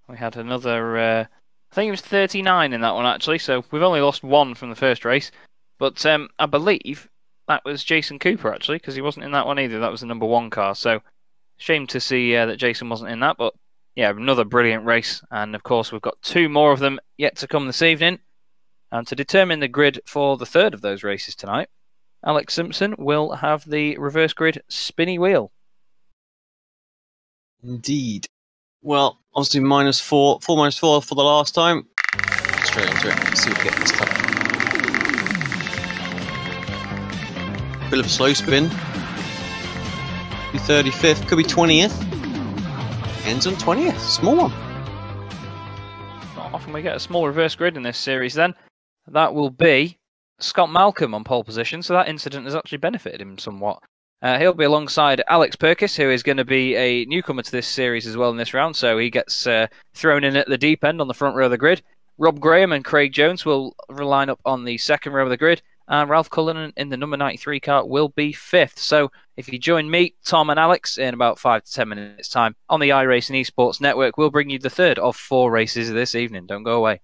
We had another, I think it was 39 in that one actually. So we've only lost one from the first race, but I believe that was Jason Cooper actually, because he wasn't in that one either. That was the number 1 car. So shame to see that Jason wasn't in that, but yeah, another brilliant race. And of course, we've got 2 more of them yet to come this evening. And to determine the grid for the third of those races tonight, Alex Simpson will have the reverse grid spinny wheel. Indeed. Well, obviously -4, 4 -4 for the last time. Straight into it. Let's see what we get this time. Bit of a slow spin. Could be 35th, could be 20th. Ends on 20th. Small one. Not often we get a small reverse grid in this series then. That will be Scott Malcolm on pole position, so that incident has actually benefited him somewhat. He'll be alongside Alex Perkis, who is going to be a newcomer to this series as well in this round, so he gets thrown in at the deep end on the front row of the grid. Rob Graham and Craig Jones will line up on the second row of the grid, and Ralph Cullen in the number 93 car will be 5th. So if you join me, Tom and Alex in about 5 to 10 minutes time on the iRacing Esports Network, we'll bring you the third of 4 races this evening. Don't go away.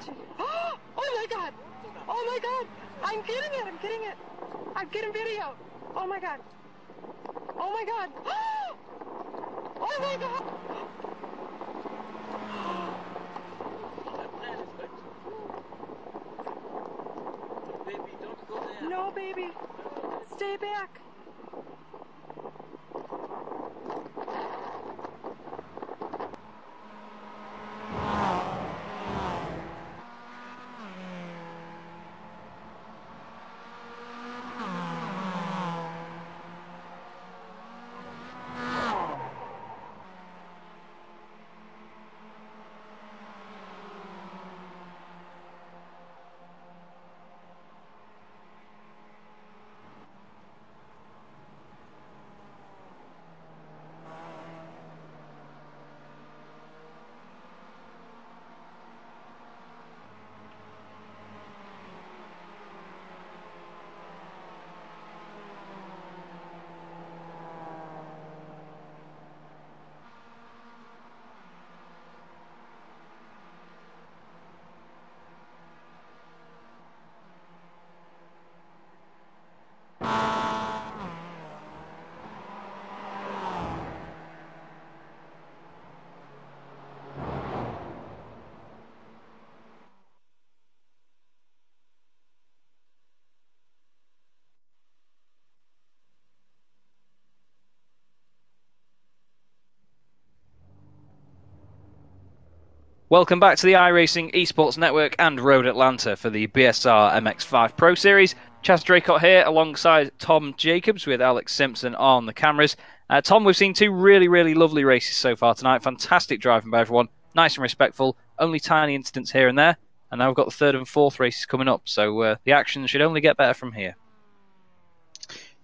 Oh my God! Oh my God! I'm getting it! I'm getting it! I'm getting video! Oh my God! Oh my God! Oh my God! Baby, don't go there. No, baby! Stay back! Welcome back to the iRacing Esports Network and Road Atlanta for the BSR MX5 Pro Series. Chaz Draycott here alongside Tom Jacobs with Alex Simpson on the cameras. Tom, we've seen two really lovely races so far tonight. Fantastic driving by everyone. Nice and respectful. Only tiny incidents here and there. And now we've got the third and fourth races coming up. So the action should only get better from here.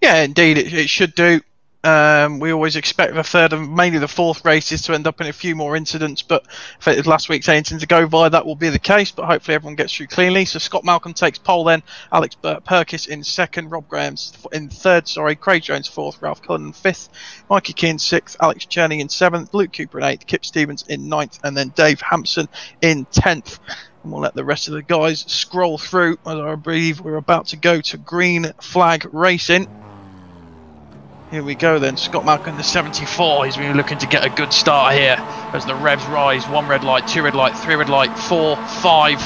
Yeah, indeed, it should do. We always expect the third and mainly the fourth races to end up in a few more incidents, but if it was last week's anything to go by, that will be the case, but hopefully everyone gets through cleanly. So Scott Malcolm takes pole then, Alex Perkis in second, Rob Graham's in third, Craig Jones fourth, Ralph Cullen in fifth, Mikey Key in sixth, Alex Cherney in seventh, Luke Cooper in eighth, Kip Stevens in ninth, and then Dave Hampson in 10th. And we'll let the rest of the guys scroll through, as I believe we're about to go to green flag racing. Here we go then, Scott Malcolm, the 74. He's really looking to get a good start here as the revs rise. 1 red light, 2 red light, 3 red light, 4, 5.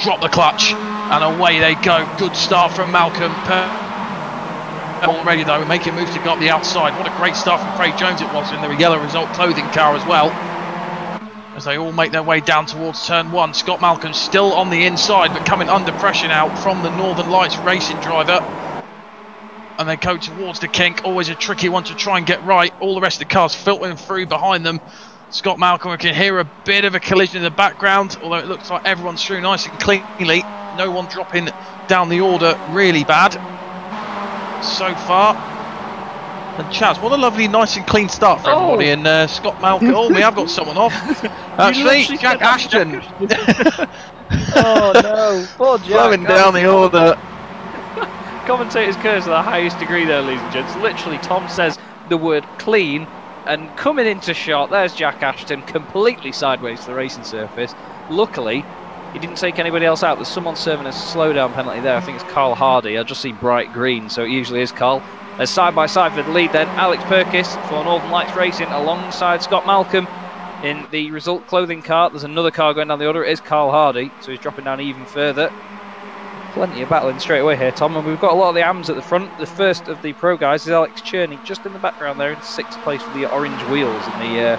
Drop the clutch and away they go. Good start from Malcolm. Already though, making moves to go up the outside. What a great start from Craig Jones it was in the yellow result clothing car as well. As they all make their way down towards turn 1. Scott Malcolm still on the inside but coming under pressure now from the Northern Lights racing driver. And they go towards the kink, always a tricky one to try and get right. All the rest of the cars filtering through behind them. Scott Malcolm, we can hear a bit of a collision in the background, although it looks like everyone's through nice and cleanly. No one dropping down the order really bad so far. And Chaz, what a lovely, nice and clean start for everybody. And Scott Malcolm, we have got someone off. Actually, Jack Ashton. Oh no, poor Jack. Slowing down the order. Commentators curse to the highest degree there, ladies and gents. Literally, Tom says the word clean, and coming into shot, there's Jack Ashton, completely sideways to the racing surface. Luckily, he didn't take anybody else out. There's someone serving a slowdown penalty there. I think it's Carl Hardy. I just see bright green, so it usually is Carl. They're side by side for the lead then. Alex Perkis for Northern Lights Racing alongside Scott Malcolm in the result clothing car. There's another car going down the order. It is Carl Hardy, so he's dropping down even further. Plenty of battling straight away here, Tom, and we've got a lot of the AMs at the front. The first of the pro guys is Alex Cherney, just in the background there in 6th place with the orange wheels in the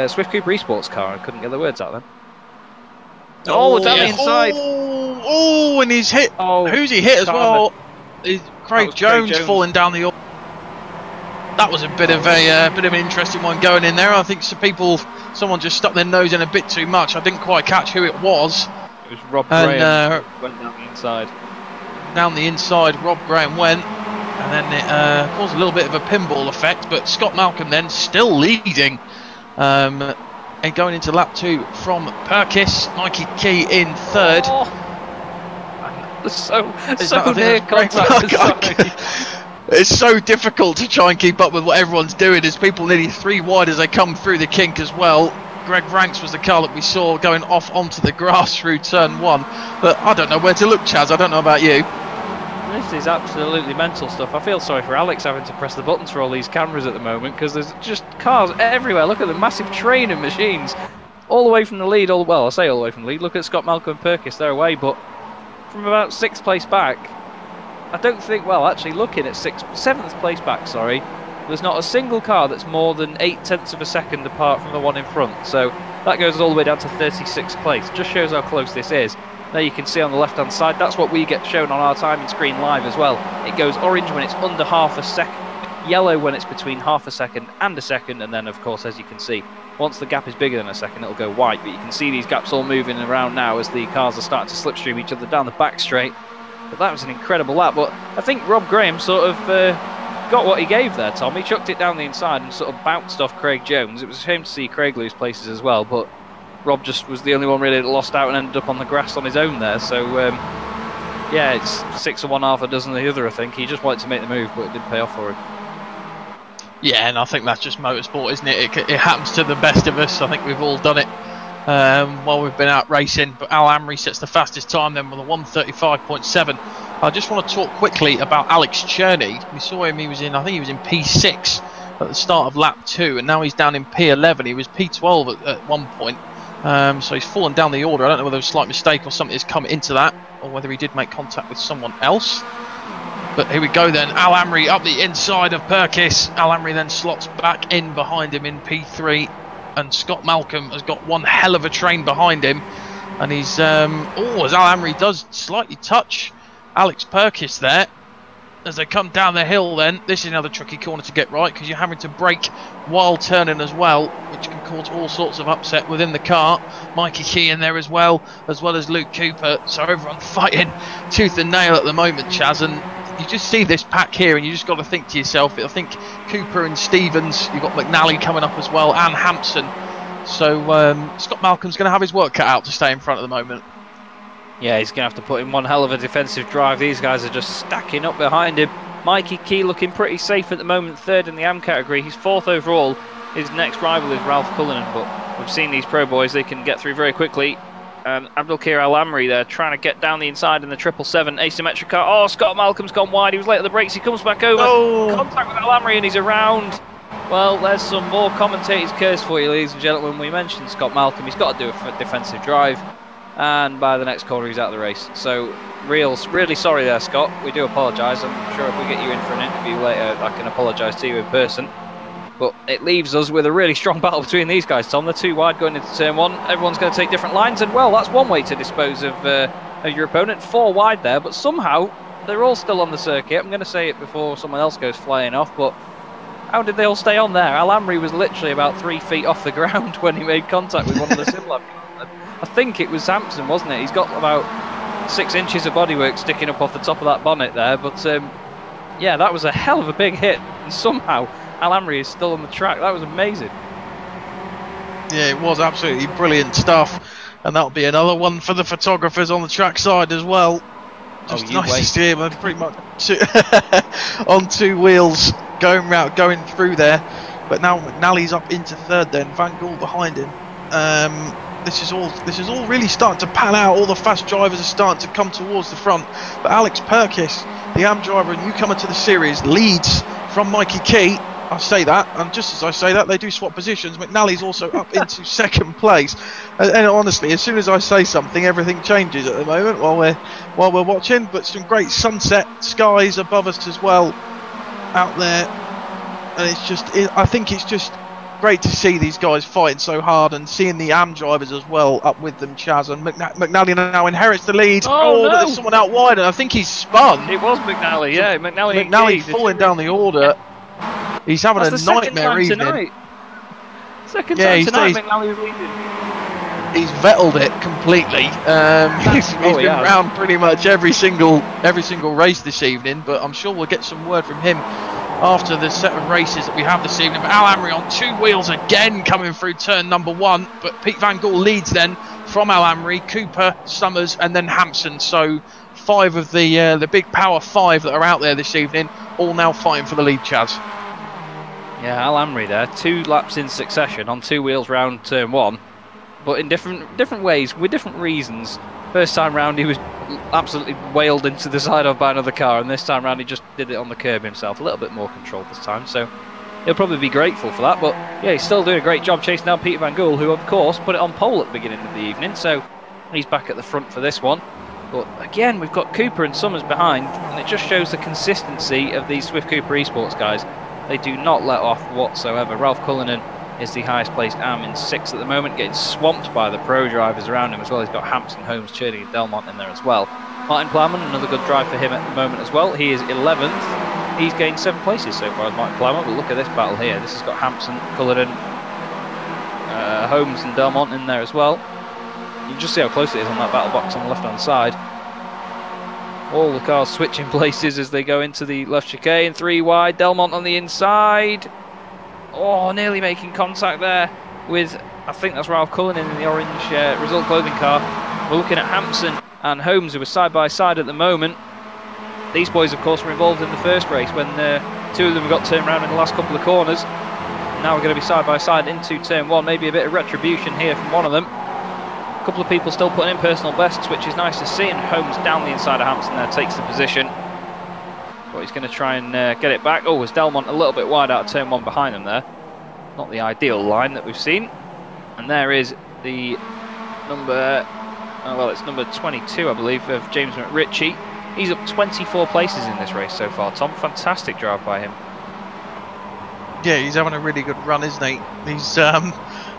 Swift Cooper Esports car. I couldn't get the words out then. Oh, down the inside. Oh, and he's hit. Oh, who's he hit as well? Craig Jones falling down the order. That was a bit of an interesting one going in there. I think someone just stuck their nose in a bit too much. I didn't quite catch who it was. It was Rob Graham went down the inside. Down the inside, Rob Graham went, and then it caused a little bit of a pinball effect. But Scott Malcolm then still leading, and going into lap 2 from Perkis. Mikey Key in 3rd. Oh. So near contact. It's so difficult to try and keep up with what everyone's doing. There's people nearly 3 wide as they come through the kink as well. Greg Ranks was the car that we saw going off onto the grass through turn 1. But I don't know where to look, Chaz. I don't know about you. This is absolutely mental stuff. I feel sorry for Alex having to press the buttons for all these cameras at the moment, because there's just cars everywhere. Look at the massive train of machines all the way from the lead. Well, I say all the way from the lead. Look at Scott, Malcolm and Perkis, they're away, but from about 6th place back, I don't think, well, actually looking at 7th place back, sorry, there's not a single car that's more than 0.8 of a second apart from the one in front. So that goes all the way down to 36th place. Just shows how close this is. There you can see on the left hand side, that's what we get shown on our timing screen live as well. It goes orange when it's under half a second, yellow when it's between half a second and a second, and then of course, as you can see, once the gap is bigger than a second, it'll go white. But you can see these gaps all moving around now as the cars are starting to slipstream each other down the back straight. But that was an incredible lap. But I think Rob Graham sort of got what he gave there, Tom. He chucked it down the inside and sort of bounced off Craig Jones. It was a shame to see Craig lose places as well, but Rob just was the only one really that lost out and ended up on the grass on his own there. So, yeah, it's 6 of one, half a dozen of the other, I think. He just wanted to make the move, but it didn't pay off for him. Yeah, and I think that's just motorsport, isn't it? It happens to the best of us. I think we've all done it while we've been out racing. But Al Amri sets the fastest time then with a 1:35.7. I just want to talk quickly about Alex Cherney. We saw him, I think he was in P6 at the start of lap 2, and now he's down in P11. He was P12 at one point. So he's fallen down the order. I don't know whether it was a slight mistake or something has come into that, or whether he did make contact with someone else. But here we go then. Al Amri up the inside of Perkis. Al Amri then slots back in behind him in P3. And Scott Malcolm has got one hell of a train behind him. And he's, as Al Amri does slightly touch Alex Perkis there. As they come down the hill then, this is another tricky corner to get right, because you're having to brake while turning as well, which can cause all sorts of upset within the car. Mikey Key in there as well as Luke Cooper. So everyone fighting tooth and nail at the moment, Chaz. And you just see this pack here and you just got to think to yourself, I think Cooper and Stevens, you've got McNally coming up as well, and Hampson. So Scott Malcolm's going to have his work cut out to stay in front at the moment. Yeah, he's going to have to put in one hell of a defensive drive. These guys are just stacking up behind him. Mikey Key looking pretty safe at the moment, 3rd in the AM category. He's 4th overall. His next rival is Ralph Cullinan, but we've seen these pro boys, they can get through very quickly. Abdelkir Al Amri there trying to get down the inside in the 777 asymmetric car. Oh, Scott Malcolm's gone wide. He was late at the brakes. He comes back over. Contact with Al Amri and he's around. Well, there's some more commentators' curse for you, ladies and gentlemen. We mentioned Scott Malcolm. He's got to do a defensive drive. And by the next corner, he's out of the race. So, really sorry there, Scott. We do apologise. I'm sure if we get you in for an interview later, I can apologise to you in person. But it leaves us with a really strong battle between these guys, Tom. They're too wide going into turn 1. Everyone's going to take different lines. And, well, that's one way to dispose of your opponent. 4 wide there. But somehow, they're all still on the circuit. I'm going to say it before someone else goes flying off. But how did they all stay on there? Al Amri was literally about 3 feet off the ground when he made contact with one of the Simlab. I think it was Sampson, wasn't it? He's got about 6 inches of bodywork sticking up off the top of that bonnet there. But, yeah, that was a hell of a big hit. And somehow Al Amri is still on the track. That was amazing. Yeah, it was absolutely brilliant stuff. And that'll be another one for the photographers on the track side as well. Just nice to see him pretty much on 2 wheels going through there. But now McNally's up into 3rd then. Van Gool behind him. This is all really starting to pan out. All the fast drivers are starting to come towards the front. But Alex Perkis, the AM driver and newcomer to the series, leads from Mikey Key. I say that, and just as I say that, they do swap positions. McNally's also up into 2nd place. And honestly, as soon as I say something, everything changes at the moment while we're watching. But some great sunset skies above us as well out there. And I think it's just great to see these guys fighting so hard and seeing the AM drivers as well up with them, Chaz. And McNally now inherits the lead. No. There's someone out wide, and I think he's spun. It was McNally, yeah. McNally falling down the order. He's having a nightmare evening. Second time tonight, McNally was leading. He's vettled it completely. He's been around pretty much every single race this evening, but I'm sure we'll get some word from him after the set of races that we have this evening. But Al Amri on 2 wheels again coming through turn number 1. But Pete Van Gool leads then from Al Amri, Cooper, Summers and then Hampson. So 5 of the big power 5 that are out there this evening, all now fighting for the lead, Chaz. Yeah, Al Amri there, 2 laps in succession on 2 wheels round turn 1, but in different ways, with different reasons. First time round he was absolutely wailed into the side of by another car, and this time round he just did it on the curb himself. A little bit more control this time, so he'll probably be grateful for that. But yeah, he's still doing a great job chasing down Peter Van Gool, who of course put it on pole at the beginning of the evening, so he's back at the front for this one. But again, we've got Cooper and Summers behind, and it just shows the consistency of these Swift Cooper Esports guys. They do not let off whatsoever. Ralph Cullinan is the highest placed AM in 6th at the moment, getting swamped by the pro drivers around him as well. He's got Hampson, Holmes, Cherney and Delmont in there as well. Martin Plowman, another good drive for him at the moment as well. He is 11th. He's gained 7 places so far as Martin Plowman, but look at this battle here. This has got Hampson, Cullinan, Holmes and Delmont in there as well. You can just see how close it is on that battle box on the left hand side. All the cars switching places as they go into the left chicane. 3 wide, Delmont on the inside. Oh, nearly making contact there with, I think that's Ralph Cullinan in the orange result clothing car. We're looking at Hampson and Holmes, who are side by side at the moment. These boys, of course, were involved in the first race when 2 of them got turned around in the last couple of corners. Now we're going to be side by side into turn 1. Maybe a bit of retribution here from one of them. A couple of people still putting in personal bests, which is nice to see. And Holmes down the inside of Hampson there takes the position. But he's going to try and get it back. Oh, was Delmont a little bit wide out of turn 1 behind him there. Not the ideal line that we've seen. And there is the number, well, it's number 22, I believe, of James McRitchie. He's up 24 places in this race so far, Tom. Fantastic drive by him. Yeah, he's having a really good run, isn't he?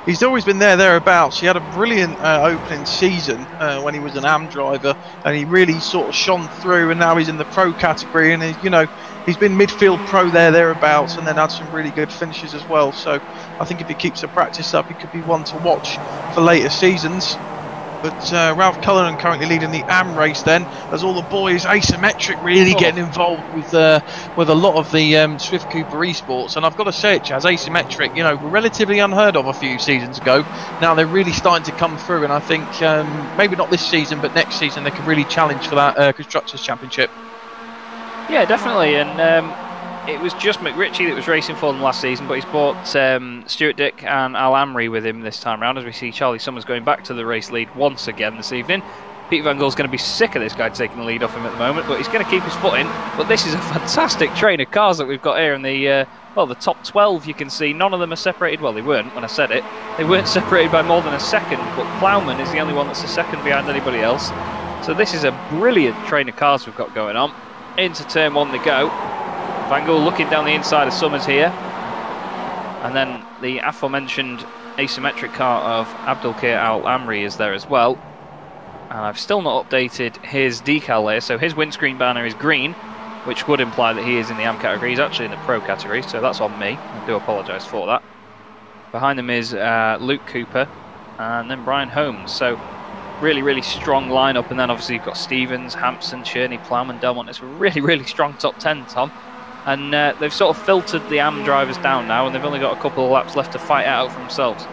He's always been thereabouts. He had a brilliant opening season when he was an AM driver, and he really sort of shone through. And now he's in the pro category, and he's been midfield pro thereabouts, and then had some really good finishes as well. So I think if he keeps the practice up, he could be one to watch for later seasons. But Ralph Cullinan currently leading the AM race then, as all the boys asymmetric really getting involved with a lot of the Swift Cooper Esports. And I've got to say it, Chaz, asymmetric, were relatively unheard of a few seasons ago. Now they're really starting to come through, and I think maybe not this season, but next season they could really challenge for that Constructors' Championship. Yeah, definitely, and it was just McRitchie that was racing for them last season, but he's brought Stuart Dick and Al Amri with him this time round, as we see Charlie Summers going back to the race lead once again this evening. Peter Van Gool's going to be sick of this guy taking the lead off him at the moment, but he's going to keep his foot in. But this is a fantastic train of cars that we've got here in the the top 12. You can see none of them are separated. Well, they weren't when I said it. They weren't separated by more than a second, but Plowman is the only one that's a second behind anybody else. So this is a brilliant train of cars we've got going on. Into turn 1 they go. Van Gool looking down the inside of Summers here. And then the aforementioned asymmetric car of Abdulkir Al Amri is there as well. And I've still not updated his decal layer, so his windscreen banner is green, which would imply that he is in the AM category. He's actually in the pro category, so that's on me. I do apologise for that. Behind them is Luke Cooper and then Brian Holmes. So really, really strong lineup. And then obviously you've got Stevens, Hampson, Cherney, Plowman, Delmont. It's a really, really strong top 10, Tom. And they've sort of filtered the AM drivers down now, and they've only got a couple of laps left to fight out for themselves.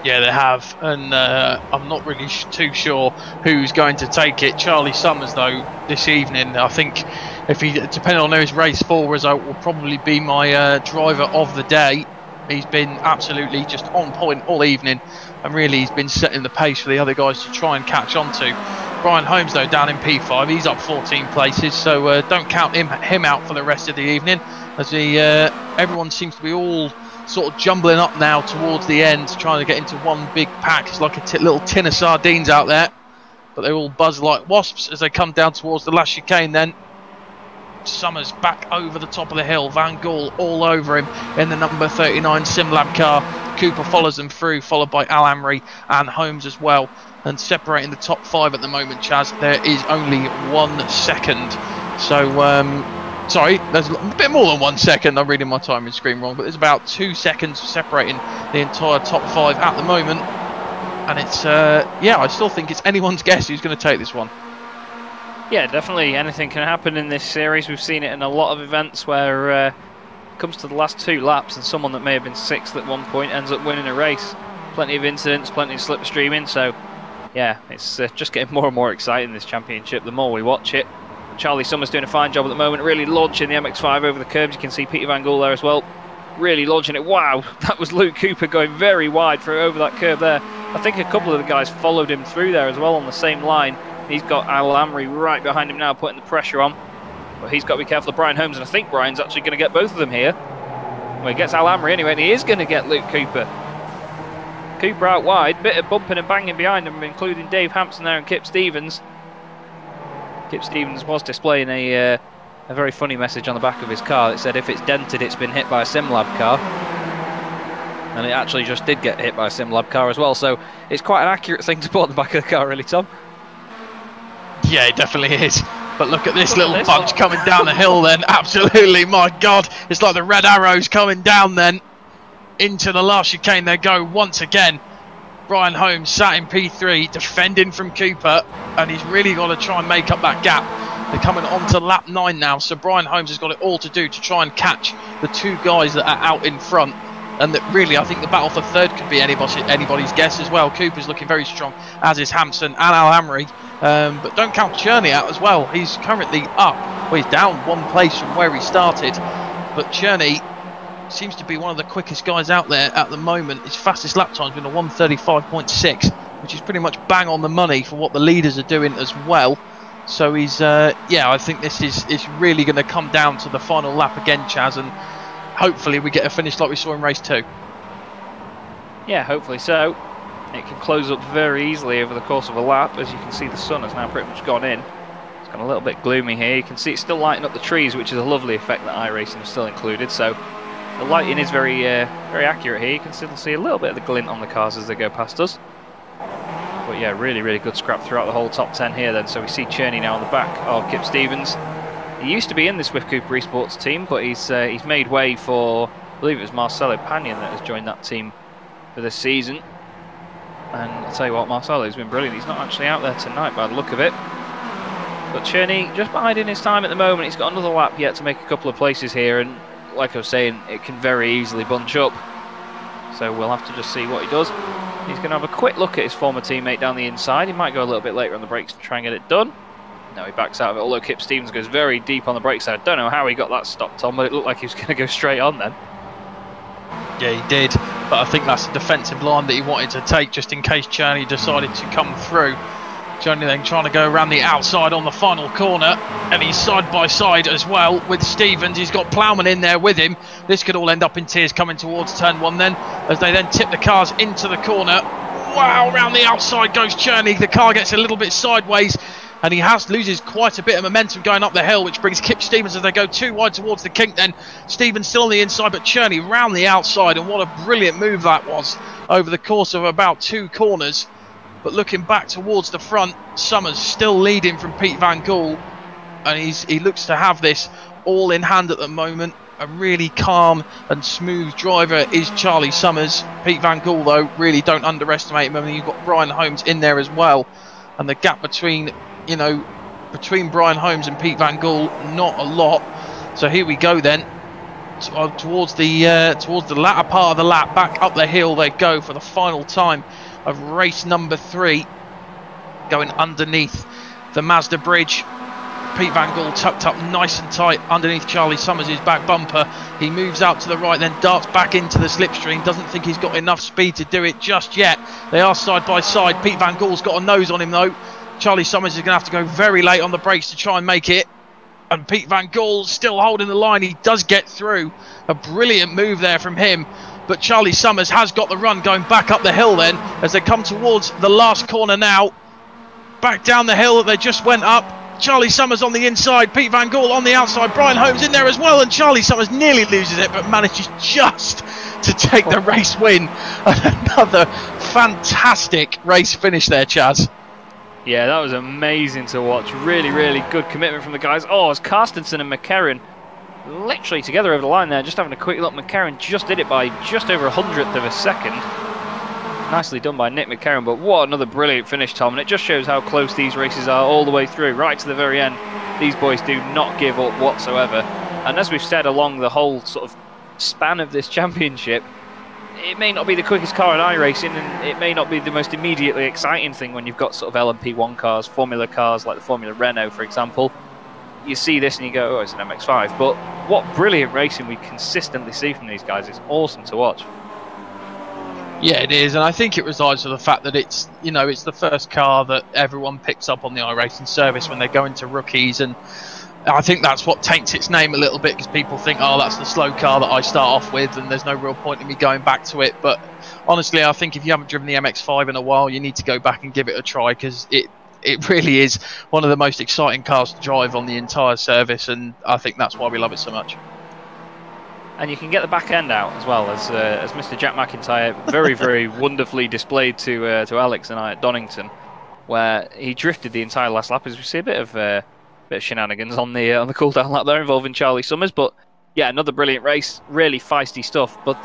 Yeah, they have, and I'm not really too sure who's going to take it. Charlie Summers, though, this evening, I think, if he, depending on who his race 4 result, will probably be my driver of the day. He's been absolutely just on point all evening, and really he's been setting the pace for the other guys to try and catch on to. Brian Holmes, though, down in P5, he's up 14 places, so don't count him out for the rest of the evening, as everyone seems to be all sort of jumbling up now towards the end, trying to get into one big pack. It's like a little tin of sardines out there, but they all buzz like wasps as they come down towards the last chicane then. Summers back over the top of the hill, Van Gool all over him in the number 39 SimLab car. Cooper follows them through, followed by Al Amri and Holmes as well. And separating the top 5 at the moment, Chaz, there is only 1 second. So, sorry, there's a bit more than 1 second. I'm reading my timing screen wrong, but there's about 2 seconds separating the entire top 5 at the moment. And it's, yeah, I still think it's anyone's guess who's going to take this one. Yeah, definitely anything can happen in this series. We've seen it in a lot of events where it comes to the last 2 laps and someone that may have been 6th at one point ends up winning a race. Plenty of incidents, plenty of slipstreaming, so yeah, it's just getting more and more exciting, this championship, the more we watch it. Charlie Summers doing a fine job at the moment, really launching the MX5 over the curbs. You can see Peter Van Gool there as well, really launching it. Wow, that was Luke Cooper going very wide through over that curb there. I think a couple of the guys followed him through there as well on the same line. He's got Al Amri right behind him now, putting the pressure on. But he's got to be careful of Brian Holmes, and I think Brian's actually going to get both of them here. Well, he gets Al Amri anyway, and he is going to get Luke Cooper. Cooper out wide, bit of bumping and banging behind him, including Dave Hampson there and Kip Stevens. Kip Stevens was displaying a very funny message on the back of his car that said if it's dented, it's been hit by a SimLab car. And it actually just did get hit by a SimLab car as well, so it's quite an accurate thing to put on the back of the car, really, Tom. Yeah, it definitely is. But look at this little bunch coming down the hill then. Absolutely, my God. It's like the red arrows coming down then. Into the last chicane they go once again. Brian Holmes sat in P3, defending from Cooper. And he's really got to try and make up that gap. They're coming on to lap 9 now. So Brian Holmes has got it all to do to try and catch the two guys that are out in front. And that really, I think the battle for third could be anybody's guess as well. Cooper's looking very strong, as is Hampson and Al Amri. But don't count Cherney out as well. He's currently up. Well, he's down 1 place from where he started. But Cherney seems to be one of the quickest guys out there at the moment. His fastest lap time's been a 1:35.6, which is pretty much bang on the money for what the leaders are doing as well. So he's, yeah, I think this is really going to come down to the final lap again, Chaz, and hopefully we get a finish like we saw in race 2. Yeah, hopefully so. It can close up very easily over the course of a lap. As you can see, the sun has now pretty much gone in. It's gone a little bit gloomy here. You can see it's still lighting up the trees, which is a lovely effect that iRacing is still included. So the lighting is very accurate here. You can still see a little bit of the glint on the cars as they go past us. But yeah, really, really good scrap throughout the whole top 10 here then. So we see Cherney now on the back of Kip Stevens. He used to be in the Swift Cooper Esports team, but he's made way for, I believe it was Marcelo Panion that has joined that team for this season. And I'll tell you what, Marcelo's been brilliant. He's not actually out there tonight by the look of it. But Cherney just biding his time at the moment. He's got another lap yet to make a couple of places here, and like I was saying, it can very easily bunch up. So we'll have to just see what he does. He's going to have a quick look at his former teammate down the inside. He might go a little bit later on the brakes to try and get it done. No, he backs out of it, although Kip Stevens goes very deep on the brakes. I don't know how he got that stopped on, but it looked like he was going to go straight on then. Yeah, he did, but I think that's a defensive line that he wanted to take just in case Cherney decided to come through. Cherney then trying to go around the outside on the final corner, and he's side by side as well with Stevens. He's got Plowman in there with him. This could all end up in tears coming towards turn 1 then, as they then tip the cars into the corner. Wow, around the outside goes Cherney. The car gets a little bit sideways, and he loses quite a bit of momentum going up the hill, which brings Kip Stevens as they go too wide towards the kink then. Stevens still on the inside, but Cherney round the outside, and what a brilliant move that was over the course of about 2 corners. But looking back towards the front, Summers still leading from Pete Van Gool, and he looks to have this all in hand at the moment. A really calm and smooth driver is Charlie Summers. Pete Van Gool, though, really don't underestimate him. I mean, you've got Brian Holmes in there as well, and the gap between Brian Holmes and Pete Van Gool, not a lot. So here we go then, towards the latter part of the lap, back up the hill they go for the final time of race number 3, going underneath the Mazda bridge. Pete Van Gool tucked up nice and tight underneath Charlie Summers' back bumper. He moves out to the right, then darts back into the slipstream. Doesn't think he's got enough speed to do it just yet. They are side by side. Pete Van Gool's got a nose on him though. Charlie Summers is going to have to go very late on the brakes to try and make it. And Pete Van Gool still holding the line. He does get through. A brilliant move there from him. But Charlie Summers has got the run going back up the hill then, as they come towards the last corner now. Back down the hill that they just went up. Charlie Summers on the inside, Pete Van Gool on the outside, Brian Holmes in there as well, and Charlie Summers nearly loses it but manages just to take the race win. And another fantastic race finish there, Chaz. Yeah, that was amazing to watch. Really, really good commitment from the guys. Oh, it's Carstensen and McCarron literally together over the line there. Just having a quick look, McCarron just did it by just over 100th of a second. Nicely done by Nick McCarron, but what another brilliant finish, Tom. And it just shows how close these races are all the way through, right to the very end. These boys do not give up whatsoever. And as we've said along the whole sort of span of this championship, it may not be the quickest car in iRacing, and it may not be the most immediately exciting thing when you've got sort of LMP1 cars, Formula cars like the Formula Renault, for example. you see this and you go, oh, it's an MX5. But what brilliant racing we consistently see from these guys. It's awesome to watch. Yeah, it is, and I think it resides with the fact that it's, you know, it's the first car that everyone picks up on the iRacing service when they go into rookies, and I think that's what taints its name a little bit, because people think, oh, that's the slow car that I start off with, and there's no real point in me going back to it. But honestly, I think if you haven't driven the MX5 in a while, you need to go back and give it a try, because it really is one of the most exciting cars to drive on the entire service, and I think that's why we love it so much. And you can get the back end out as well, as Mr. Jack McIntyre very, very wonderfully displayed to Alex and I at Donington, where he drifted the entire last lap. As we see a bit of shenanigans on the cool down lap there involving Charlie Summers. But yeah, another brilliant race, really feisty stuff. But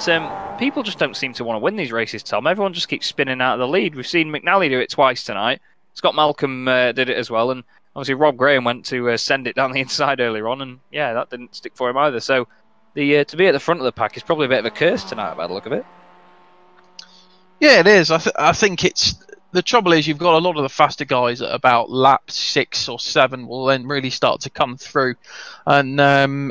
people just don't seem to want to win these races, Tom. Everyone just keeps spinning out of the lead. We've seen McNally do it twice tonight. Scott Malcolm did it as well, and obviously Rob Graham went to send it down the inside earlier on, and yeah, that didn't stick for him either. So to be at the front of the pack is probably a bit of a curse tonight by the look of it. Yeah, it is. I think it's... The trouble is, you've got a lot of the faster guys at about lap 6 or 7 will then really start to come through, and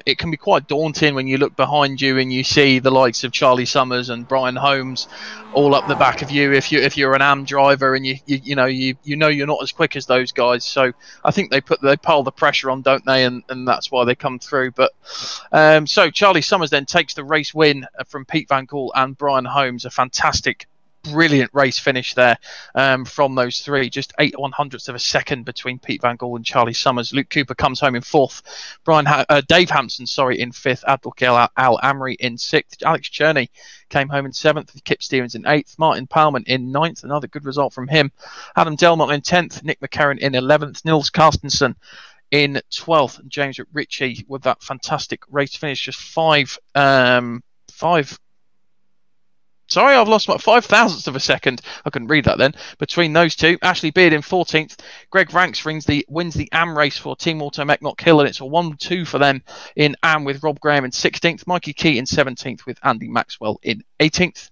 it can be quite daunting when you look behind you and you see the likes of Charlie Summers and Brian Holmes all up the back of you. If you're an AM driver and you know you're not as quick as those guys, so I think they pile the pressure on, don't they? And that's why they come through. But so Charlie Summers then takes the race win from Pete Van Gool and Brian Holmes. A fantastic, brilliant race finish there from those three. Just 8/100ths of a second between Pete Van Gool and Charlie Summers. Luke Cooper comes home in 4th. Dave Hampson, in 5th. Abdul Al Amri in 6th. Alex Cherney came home in 7th. Kip Stevens in 8th. Martin Palman in 9th. Another good result from him. Adam Delmont in 10th. Nick McCarron in 11th. Nils Carstensen in 12th. And James Ritchie with that fantastic race finish. Just 5 thousandths of a second. I couldn't read that then. Between those two, Ashley Beard in 14th. Greg Ranks wins the AM race for Team Auto Mech Knock Hill, and it's a 1-2 for them in AM with Rob Graham in 16th. Mikey Key in 17th with Andy Maxwell in 18th.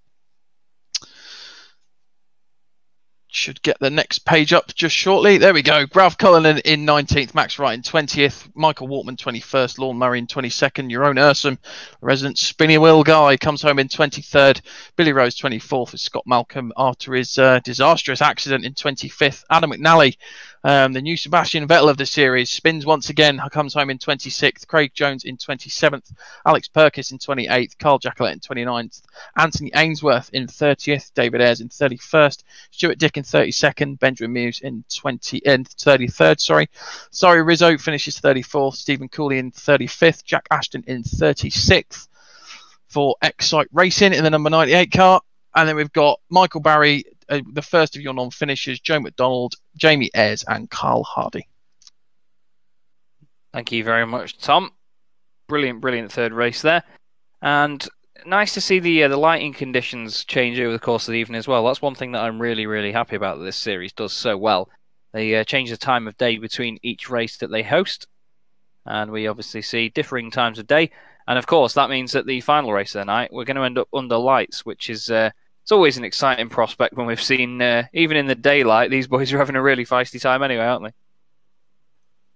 Should get the next page up just shortly. There we go. Ralph Cullinan in 19th, Max Wright in 20th, Michael Waltman 21st, Lorne Murray in 22nd, Jeroen Ursum, resident spinny wheel guy, comes home in 23rd, Billy Rose 24th with Scott Malcolm after his disastrous accident in 25th, Adam McNally, the new Sebastian Vettel of the series, spins once again, comes home in 26th, Craig Jones in 27th, Alex Perkis in 28th, Carl Jacquelet in 29th, Anthony Ainsworth in 30th, David Ayres in 31st, Stuart Dick in 32nd, Benjamin Muse in 33rd. Sorry, Rizzo finishes 34th, Stephen Cooley in 35th, Jack Ashton in 36th for Excite Racing in the number 98 car. And then we've got Michael Barry, the first of your non-finishers, Joe McDonald, Jamie Ayres, and Carl Hardy. Thank you very much, Tom. Brilliant third race there. And nice to see the lighting conditions change over the course of the evening as well. That's one thing that I'm really happy about that this series does so well. They change the time of day between each race that they host, and we obviously see differing times of day. And of course, that means that the final race of the night, we're going to end up under lights, which is it's always an exciting prospect when we've seen, even in the daylight, these boys are having a really feisty time anyway, aren't they?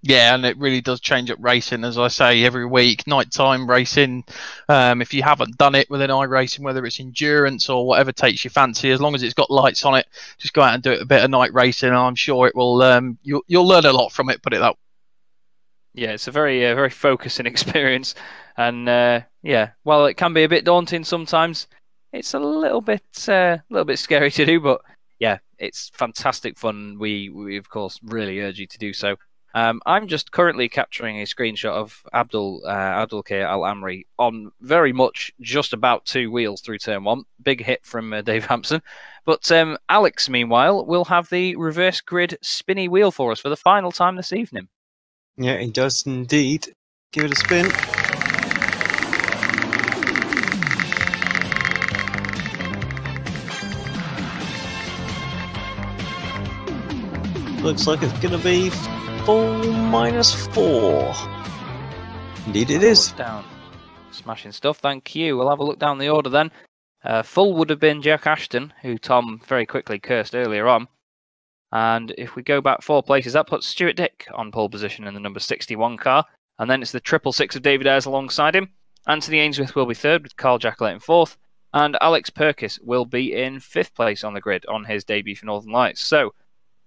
Yeah, and it really does change up racing, as I say, every week. Nighttime racing, if you haven't done it within iRacing, whether it's endurance or whatever takes your fancy, as long as it's got lights on it, just go out and do it a bit of night racing, and I'm sure it will. You'll learn a lot from it, put it that way. Yeah, it's a very focusing experience, and while it can be a bit daunting sometimes, it's a little bit scary to do, but yeah, it's fantastic fun. We of course really urge you to do so. I'm just currently capturing a screenshot of Abdulkair Al Amri on very much just about 2 wheels through turn 1. Big hit from Dave Hampson. But Alex, meanwhile, will have the reverse grid spinny wheel for us for the final time this evening. Yeah, he does indeed. Give it a spin. Looks like it's going to be full -4. Indeed it is. Down. Smashing stuff, thank you. We'll have a look down the order then. Full would have been Jack Ashton, who Tom very quickly cursed earlier on. And if we go back 4 places, that puts Stuart Dick on pole position in the number 61 car. And then it's the 666 of David Ayres alongside him. Anthony Ainsworth will be 3rd with Carl Jackalette in 4th. And Alex Perkis will be in 5th place on the grid on his debut for Northern Lights. So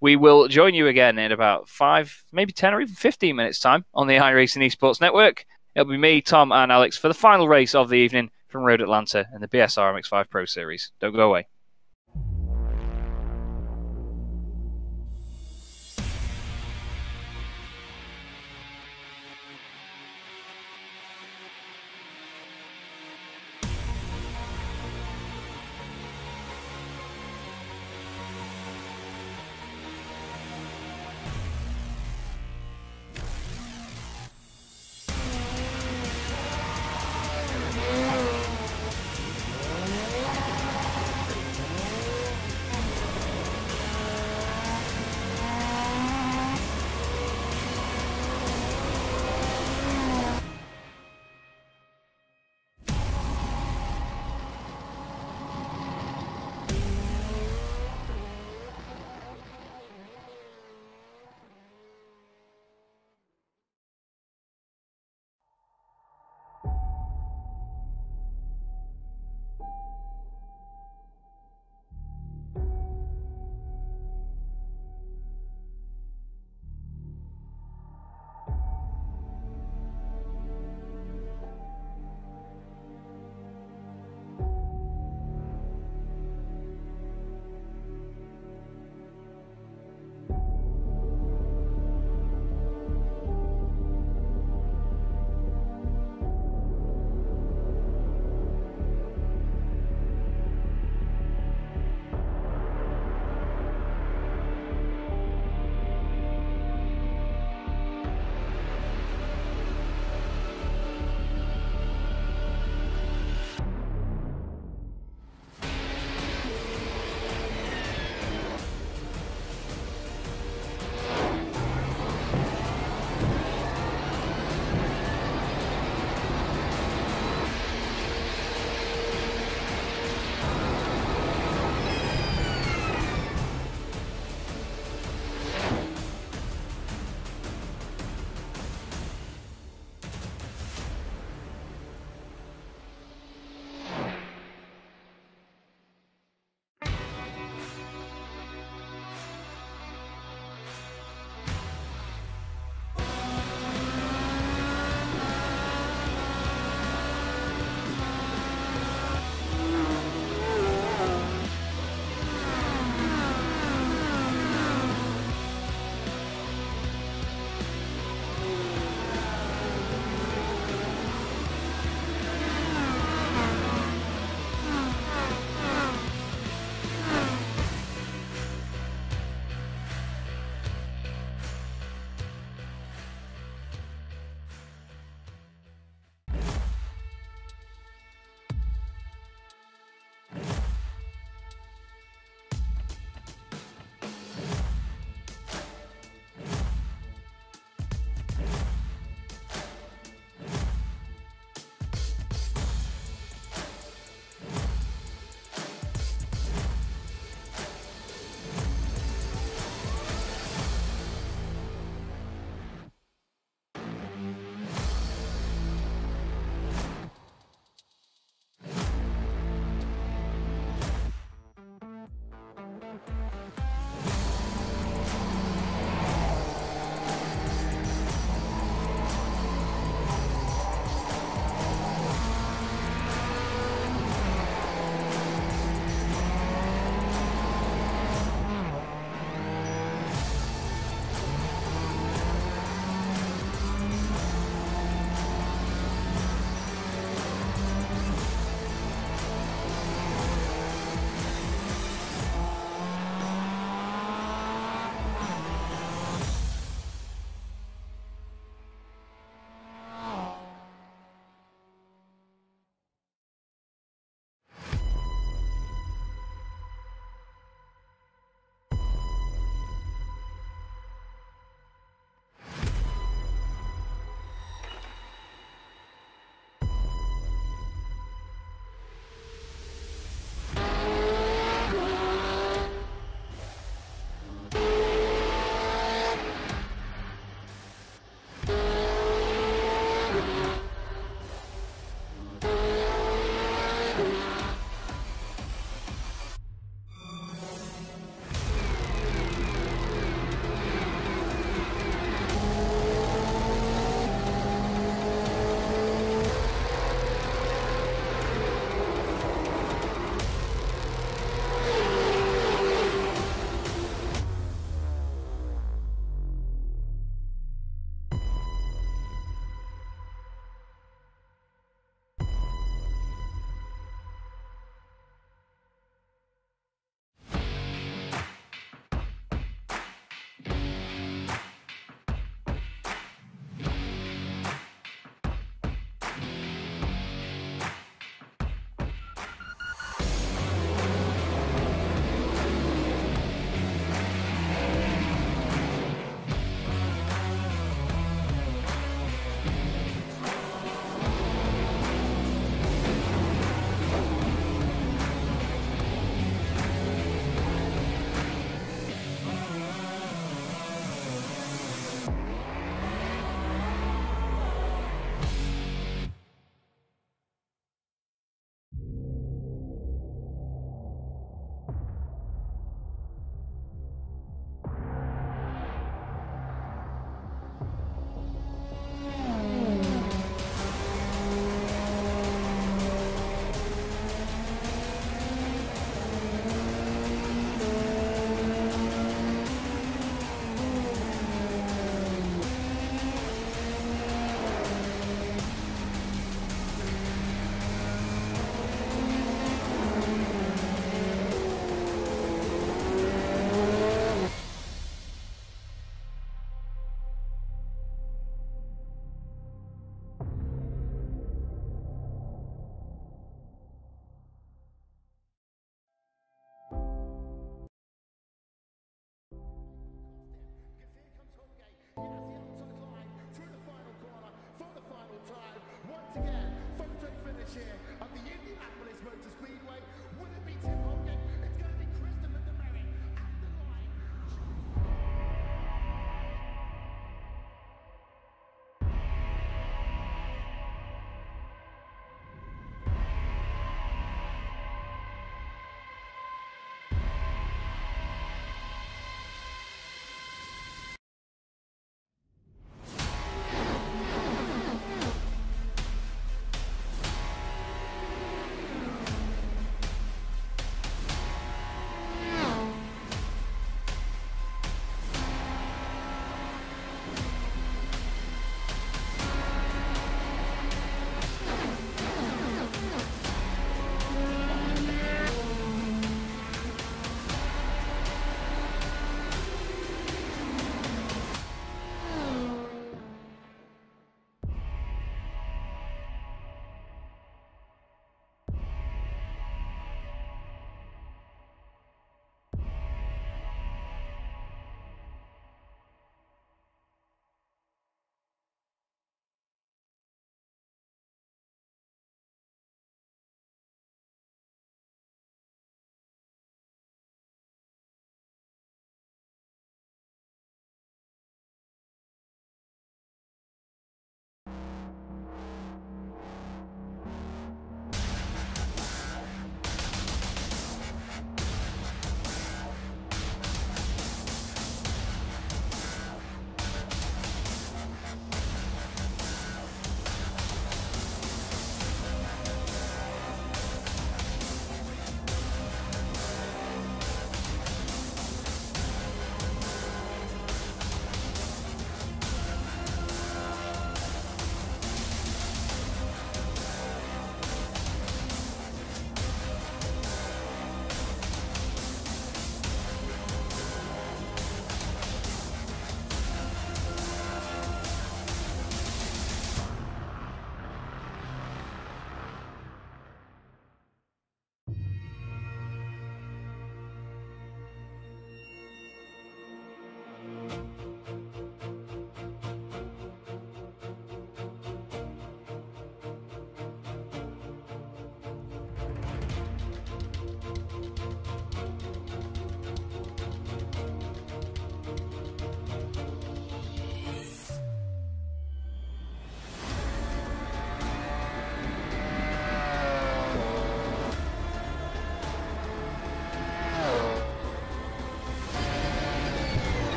we will join you again in about 5, maybe 10 or even 15 minutes' time on the iRacing Esports Network. It'll be me, Tom, and Alex for the final race of the evening from Road Atlanta in the BSR MX5 Pro Series. Don't go away.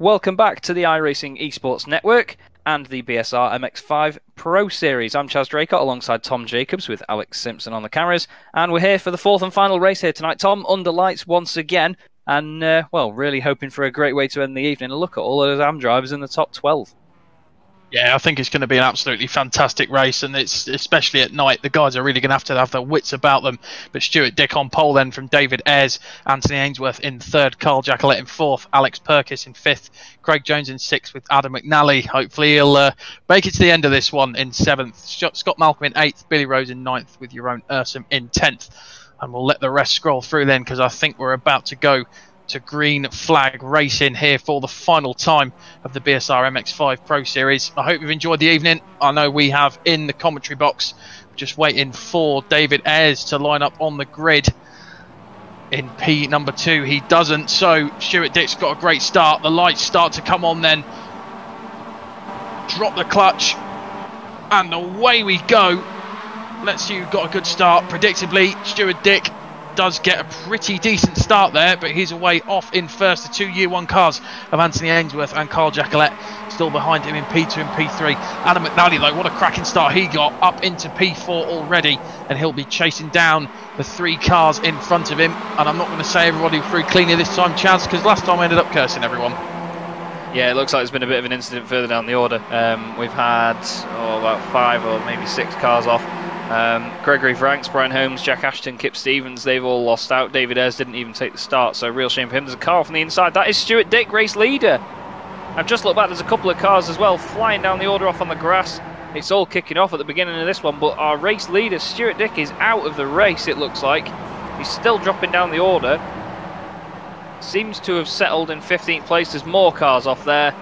Welcome back to the iRacing Esports Network and the BSR MX5 Pro Series. I'm Chaz Draycott alongside Tom Jacobs with Alex Simpson on the cameras, and we're here for the fourth and final race here tonight. Tom, under lights once again, and well, really hoping for a great way to end the evening. A look at all of those AM drivers in the top 12. Yeah, I think it's going to be an absolutely fantastic race, and it's especially at night. The guys are really going to have their wits about them. But Stuart Dick on pole then from David Ayres, Anthony Ainsworth in third, Carl Jackalette in fourth, Alex Perkis in fifth, Craig Jones in sixth with Adam McNally. Hopefully he'll make it to the end of this one in seventh. Scott Malcolm in eighth, Billy Rose in ninth with Jeroen Ursum in 10th. And we'll let the rest scroll through then, because I think we're about to go to green flag racing here for the final time of the BSR MX5 Pro Series. I hope you've enjoyed the evening. I know we have in the commentary box. Just waiting for David Ayres to line up on the grid in P number 2. He doesn't, so Stuart Dick's got a great start. The lights start to come on then. Drop the clutch and away we go. Let's see who got a good start. Predictably, Stuart Dick does get a pretty decent start there, but he's away off in first. The 2 Year 1 cars of Anthony Ainsworth and Carl Jackalette still behind him in P2 and P3. Adam McNally, though, what a cracking start he got, up into P4 already, and he'll be chasing down the 3 cars in front of him. And I'm not going to say everybody through cleanly this time, Chaz, because last time I ended up cursing everyone. Yeah, it looks like there's been a bit of an incident further down the order. We've had about 5 or maybe 6 cars off. Gregory Franks, Brian Holmes, Jack Ashton, Kip Stevens, they've all lost out. David Ayres didn't even take the start, so real shame for him. There's a car from the inside. That is Stuart Dick, race leader. I've just looked back, there's a couple of cars as well flying down the order off on the grass. It's all kicking off at the beginning of this one, but our race leader, Stuart Dick, is out of the race, it looks like. He's still dropping down the order. Seems to have settled in 15th place. There's more cars off there.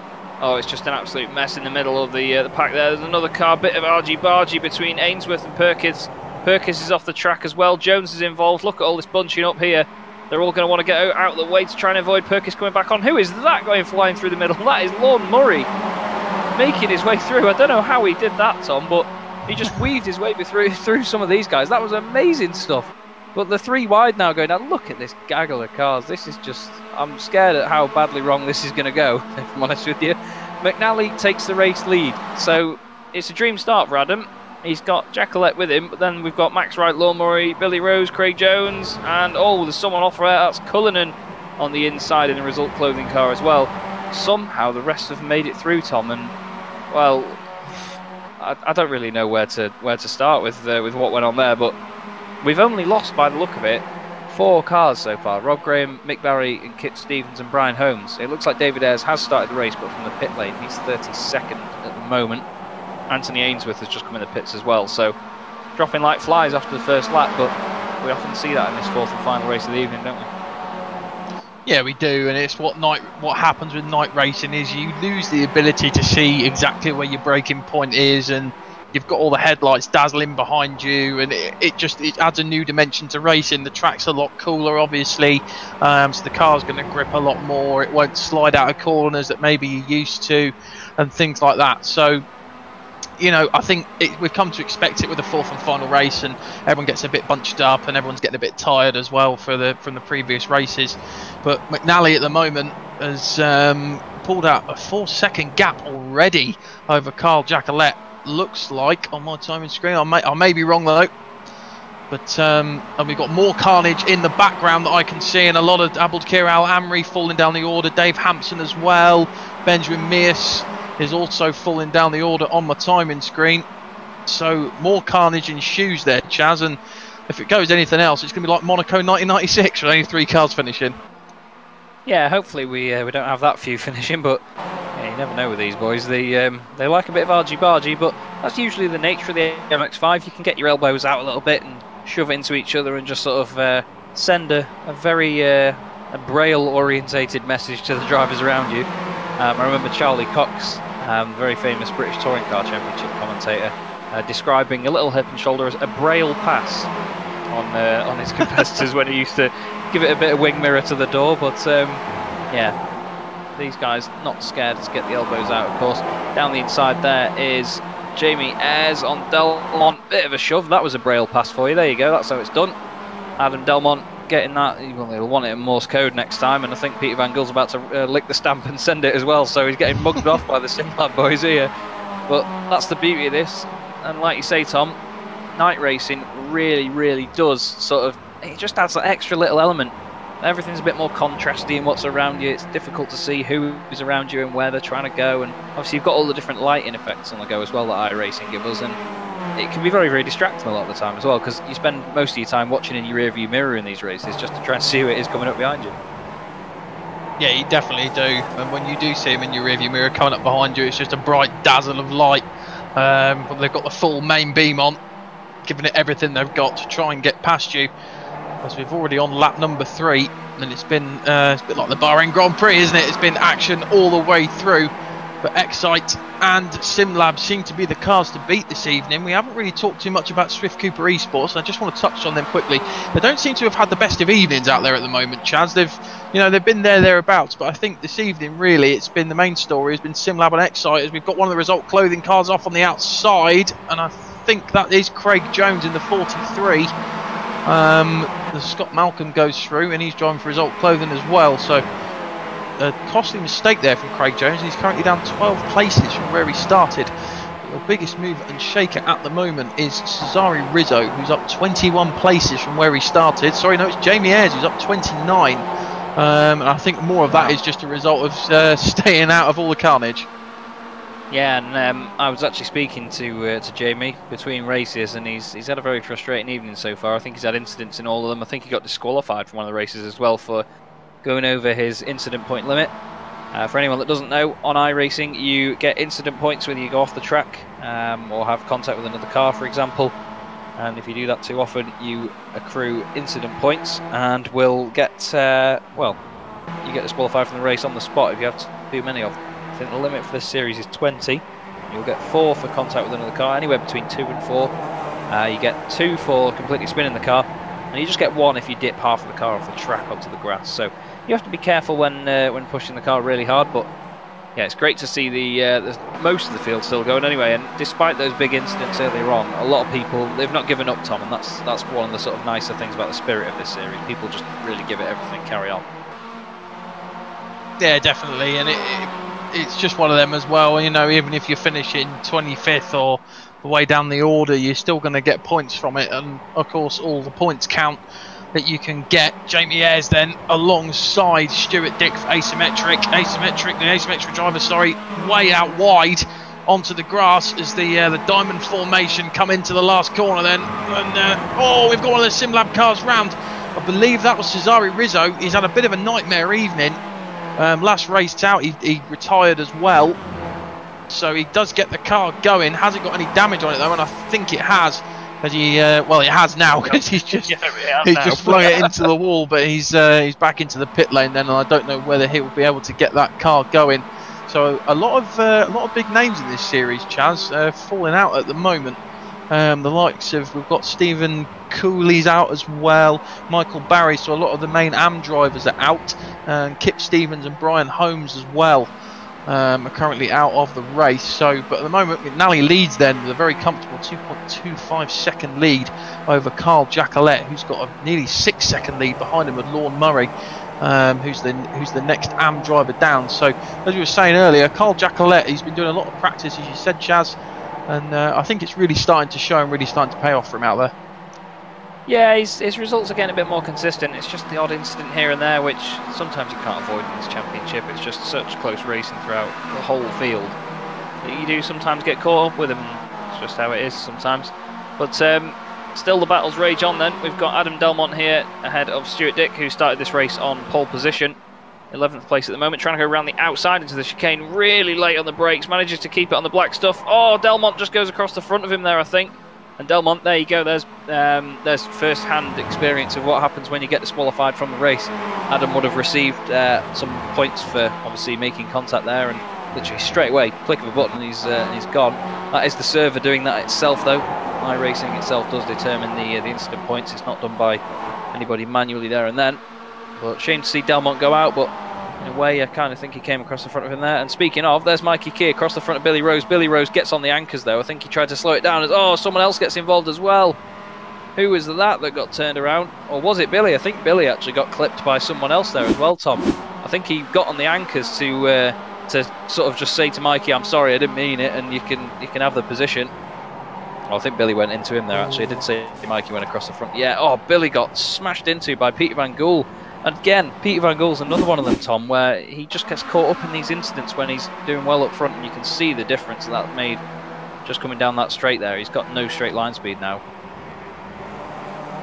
Oh, it's just an absolute mess in the middle of the pack there. There's another car, bit of argy-bargy between Ainsworth and Perkins. Perkins is off the track as well. Jones is involved. Look at all this bunching up here. They're all going to want to get out of the way to try and avoid Perkins coming back on. Who is that going flying through the middle? That is Lorne Murray making his way through. I don't know how he did that, Tom, but he just weaved his way through some of these guys. That was amazing stuff. But the 3 wide now going down. Look at this gaggle of cars. This is just... I'm scared at how badly wrong this is going to go, if I'm honest with you. McNally takes the race lead. So it's a dream start for Adam. He's got Jackalette with him, but then we've got Max Wright, Lorne Murray, Billy Rose, Craig Jones, and there's someone off there. That's Cullinan on the inside in the result clothing car as well. Somehow the rest have made it through, Tom, and well, I don't really know where to start with what went on there, but we've only lost, by the look of it, 4 cars so far. Rob Graham, Mick Barry and Kit Stevens and Brian Holmes. It looks like David Ayres has started the race, but from the pit lane. He's 32nd at the moment. Anthony Ainsworth has just come in the pits as well, so dropping like flies after the first lap, but we often see that in this fourth and final race of the evening, don't we? Yeah, we do, and it's what happens with night racing is you lose the ability to see exactly where your braking point is, and you've got all the headlights dazzling behind you, and it adds a new dimension to racing. The track's a lot cooler, obviously, so the car's going to grip a lot more. It won't slide out of corners that maybe you're used to, and things like that. So, you know, I think we've come to expect it with the fourth and final race, and everyone gets a bit bunched up, and everyone's getting a bit tired as well from the previous races. But McNally at the moment has pulled out a 4-second gap already over Carl Jackalette. Looks like on my timing screen. I may be wrong though, but and we've got more carnage in the background that I can see, and a lot of Abdulkir Al Amri falling down the order. Dave Hampson as well. Benjamin Mears is also falling down the order on my timing screen. So more carnage ensues there, Chaz, and if it goes anything else, it's going to be like Monaco 1996 with only 3 cars finishing. Yeah, hopefully we don't have that few finishing, but yeah, you never know with these boys. They like a bit of argy-bargy, but that's usually the nature of the MX5. You can get your elbows out a little bit and shove it into each other and just sort of send a very a braille-orientated message to the drivers around you. I remember Charlie Cox, very famous British Touring Car Championship commentator, describing a little head and shoulder as a braille pass on his competitors when he used to give it a bit of wing mirror to the door. But yeah, these guys not scared to get the elbows out, of course. Down the inside there is Jamie Ayres on Delmont. Bit of a shove. That was a braille pass for you. There you go. That's how it's done. Adam Delmont getting that. Well, he'll want it in Morse code next time, and I think Peter Van Gul's about to lick the stamp and send it as well, so he's getting mugged off by the SimLab boys here. But that's the beauty of this, and like you say, Tom, night racing really does sort of, it just adds that extra little element. Everything's a bit more contrasty in what's around you. It's difficult to see who's around you and where they're trying to go, and obviously you've got all the different lighting effects on the go as well that iRacing gives us, and it can be very distracting a lot of the time as well, because you spend most of your time watching in your rear view mirror in these races just to try and see who it is coming up behind you. Yeah, you definitely do, and when you do see him in your rear view mirror coming up behind you, it's just a bright dazzle of light. But they've got the full main beam on, giving it everything they've got to try and get past you. As we've already on lap number 3, and it's been a bit like the Bahrain Grand Prix, isn't it? It's been action all the way through. But Excite and SimLab seem to be the cars to beat this evening. We haven't really talked too much about Swift Cooper Esports. I just want to touch on them quickly. They don't seem to have had the best of evenings out there at the moment, Chaz. They've been thereabouts, but I think this evening really it's been the main story has been SimLab and Excite, as we've got one of the Result Clothing cars off on the outside, and I think that is Craig Jones in the 43. The Scott Malcolm goes through, and he's driving for Result Clothing as well. So a costly mistake there from Craig Jones. He's currently down 12 places from where he started. The biggest mover and shaker at the moment is Cesare Rizzo, who's up 21 places from where he started. Sorry, no, it's Jamie Ayres who's up 29. And I think more of that is just a result of staying out of all the carnage. Yeah, and I was actually speaking to Jamie between races, and he's had a very frustrating evening so far. I think he's had incidents in all of them. I think he got disqualified from one of the races as well for going over his incident point limit. For anyone that doesn't know, on iRacing you get incident points whether you go off the track or have contact with another car, for example. And if you do that too often, you accrue incident points and will get, you get disqualified from the race on the spot if you have too many of them. I think the limit for this series is 20. You'll get 4 for contact with another car, anywhere between 2 and 4. You get 2 for completely spinning the car, and you just get 1 if you dip half of the car off the track onto the grass. So you have to be careful when pushing the car really hard, but yeah, it's great to see the most of the field still going anyway. And despite those big incidents earlier on, a lot of people, they've not given up, Tom, and that's one of the sort of nicer things about the spirit of this series. People just really give it everything, carry on. Yeah, definitely, and it's just one of them as well. You know, even if you're finishing 25th or the way down the order, you're still going to get points from it, and of course all the points count that you can get. Jamie Ayres then alongside Stuart Dick for the asymmetric driver, sorry, way out wide onto the grass as the diamond formation come into the last corner then, and we've got one of the SimLab cars round. I believe that was Cesare Rizzo. He's had a bit of a nightmare evening. Last race out he retired as well, so he does get the car going. Hasn't got any damage on it though, and I think it has, as he it has now, because he's just flung it into the wall. But he's back into the pit lane then, and I don't know whether he will be able to get that car going. So a lot of big names in this series, Chaz, falling out at the moment. The likes of, we've got Stephen Cooley's out as well, Michael Barry, so a lot of the main AM drivers are out, and Kip Stevens and Brian Holmes as well are currently out of the race. So, but at the moment, McNally leads then with a very comfortable 2.25 second lead over Carl Jacquelet, who's got a nearly 6 second lead behind him with Lorne Murray, who's the next AM driver down. So, as you were saying earlier, Carl Jacquelet, he's been doing a lot of practice, as you said, Chaz. And I think it's really starting to show and really starting to pay off for him out there. Yeah, his results are getting a bit more consistent. It's just the odd incident here and there, which sometimes you can't avoid in this championship. It's just such close racing throughout the whole field. You do sometimes get caught up with him. It's just how it is sometimes. But still the battles rage on then. We've got Adam Delmont here ahead of Stuart Dick, who started this race on pole position. 11th place at the moment, trying to go around the outside into the chicane, really late on the brakes, manages to keep it on the black stuff. Oh, Delmont just goes across the front of him there, I think. And Delmont, there you go, there's first-hand experience of what happens when you get disqualified from the race. Adam would have received some points for obviously making contact there, and literally straight away, click of a button, and he's gone. That is the server doing that itself, though. iRacing itself does determine the incident points. It's not done by anybody manually there and then. But shame to see Delmont go out, but in a way I kind of think he came across the front of him there. And speaking of, there's Mikey Key across the front of Billy Rose. Billy Rose gets on the anchors though. I think he tried to slow it down as, oh, someone else gets involved as well. Who was that got turned around? Or was it Billy? I think Billy actually got clipped by someone else there as well, Tom. I think he got on the anchors to sort of just say to Mikey, "I'm sorry, I didn't mean it," and you can have the position. Well, I think Billy went into him there, actually. I did say Mikey went across the front. Yeah, oh, Billy got smashed into by Peter Van Gool. And again, Peter Van Gool's another one of them, Tom, where he just gets caught up in these incidents when he's doing well up front, and you can see the difference that made just coming down that straight there. He's got no straight line speed now.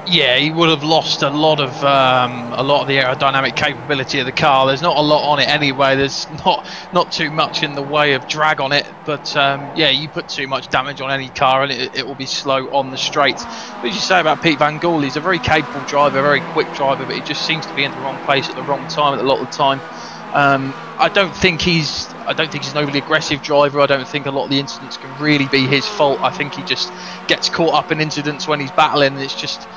Yeah, he would have lost a lot of the aerodynamic capability of the car. There's not a lot on it anyway. There's not too much in the way of drag on it. But yeah, you put too much damage on any car and it will be slow on the straights. What did you say about Pete Van Gool? He's a very capable driver, a very quick driver, but he just seems to be in the wrong place at the wrong time a lot of the time. I don't think he's an overly aggressive driver. I don't think a lot of the incidents can really be his fault. I think he just gets caught up in incidents when he's battling, and it's just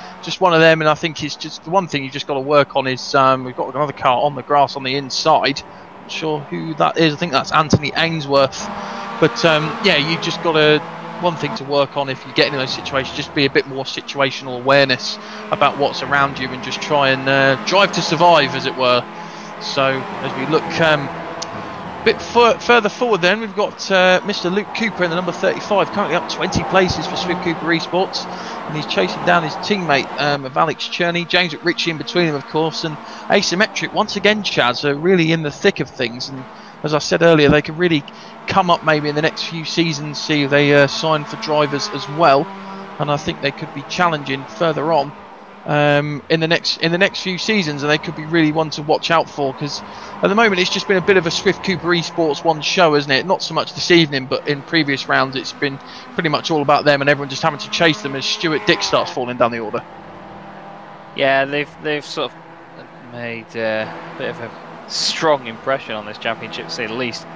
one of them. And I think it's just the one thing you've just got to work on is we've got another car on the grass on the inside. Not sure who that is. I think that's Anthony Ainsworth. But yeah, you just got to, one thing to work on if you get in those situations, just be a bit more situational awareness about what's around you and just try and drive to survive, as it were. So as we look a bit further forward, then we've got Mr. Luke Cooper in the number 35, currently up 20 places for Swift Cooper Esports, and he's chasing down his teammate of Alex Cherney, James McRitchie in between him, of course, and Asymmetric once again, Chaz, are really in the thick of things. And as I said earlier, they could really come up maybe in the next few seasons, see if they sign for drivers as well, and I think they could be challenging further on in the next few seasons, and they could be really one to watch out for, because at the moment it's just been a bit of a Swift Cooper Esports one show, isn't it? Not so much this evening, but in previous rounds it's been pretty much all about them and everyone just having to chase them as Stuart Dick starts falling down the order. Yeah, they've sort of made a bit of a strong impression on this championship, to say the least.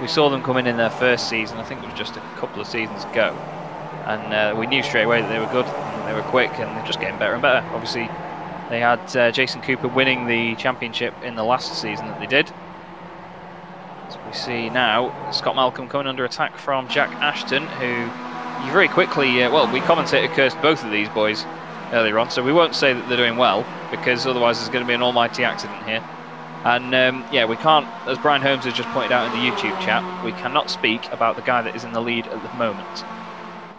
We saw them come in their first season, I think it was just a couple of seasons ago, and we knew straight away that they were good, and they were quick, and they're just getting better and better. Obviously, they had Jason Cooper winning the championship in the last season that they did. As we see now, Scott Malcolm coming under attack from Jack Ashton, who you very quickly, well, we commentator cursed both of these boys earlier on, so we won't say that they're doing well, because otherwise there's going to be an almighty accident here. And yeah, we can't, as Brian Holmes has just pointed out in the YouTube chat, we cannot speak about the guy that is in the lead at the moment,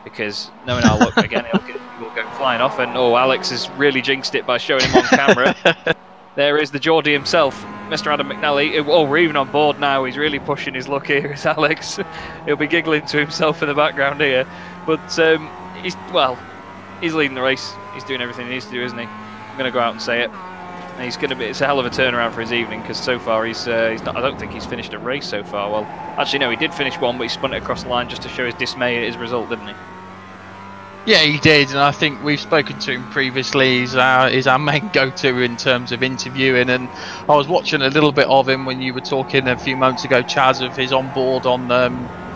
because knowing our luck again, he'll go flying off, and oh, Alex has really jinxed it by showing him on camera. There is the Geordie himself, Mr. Adam McNally. Oh, we're even on board now. He's really pushing his luck here, is Alex. He'll be giggling to himself in the background here. But he's leading the race. He's doing everything he needs to do, isn't he? I'm going to go out and say it. And he's going to be. It's a hell of a turnaround for his evening, because so far he's not. I don't think he's finished a race so far. Well, actually no, he did finish one, but he spun it across the line just to show his dismay at his result, didn't he? Yeah, he did, and I think we've spoken to him previously. He's our main go-to in terms of interviewing, and I was watching a little bit of him when you were talking a few moments ago, Chaz, of his onboard on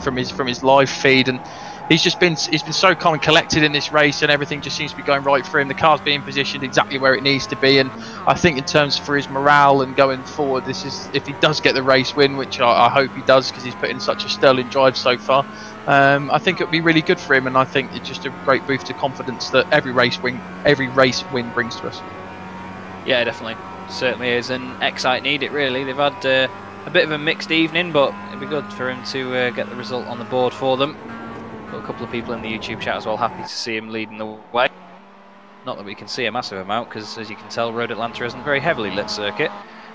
from his live feed, and he's been so calm and collected in this race, and everything just seems to be going right for him. The car's being positioned exactly where it needs to be, and I think in terms for his morale and going forward, this is, if he does get the race win, which I hope he does, because he's put in such a sterling drive so far. I think it would be really good for him, and I think it's just a great boost to confidence that every race win brings to us. Yeah, definitely, certainly is, and Excite need it really. They've had a bit of a mixed evening, but it'd be good for him to get the result on the board for them. Got a couple of people in the YouTube chat as well, happy to see him leading the way. Not that we can see a massive amount, because as you can tell, Road Atlanta isn't a very heavily lit circuit.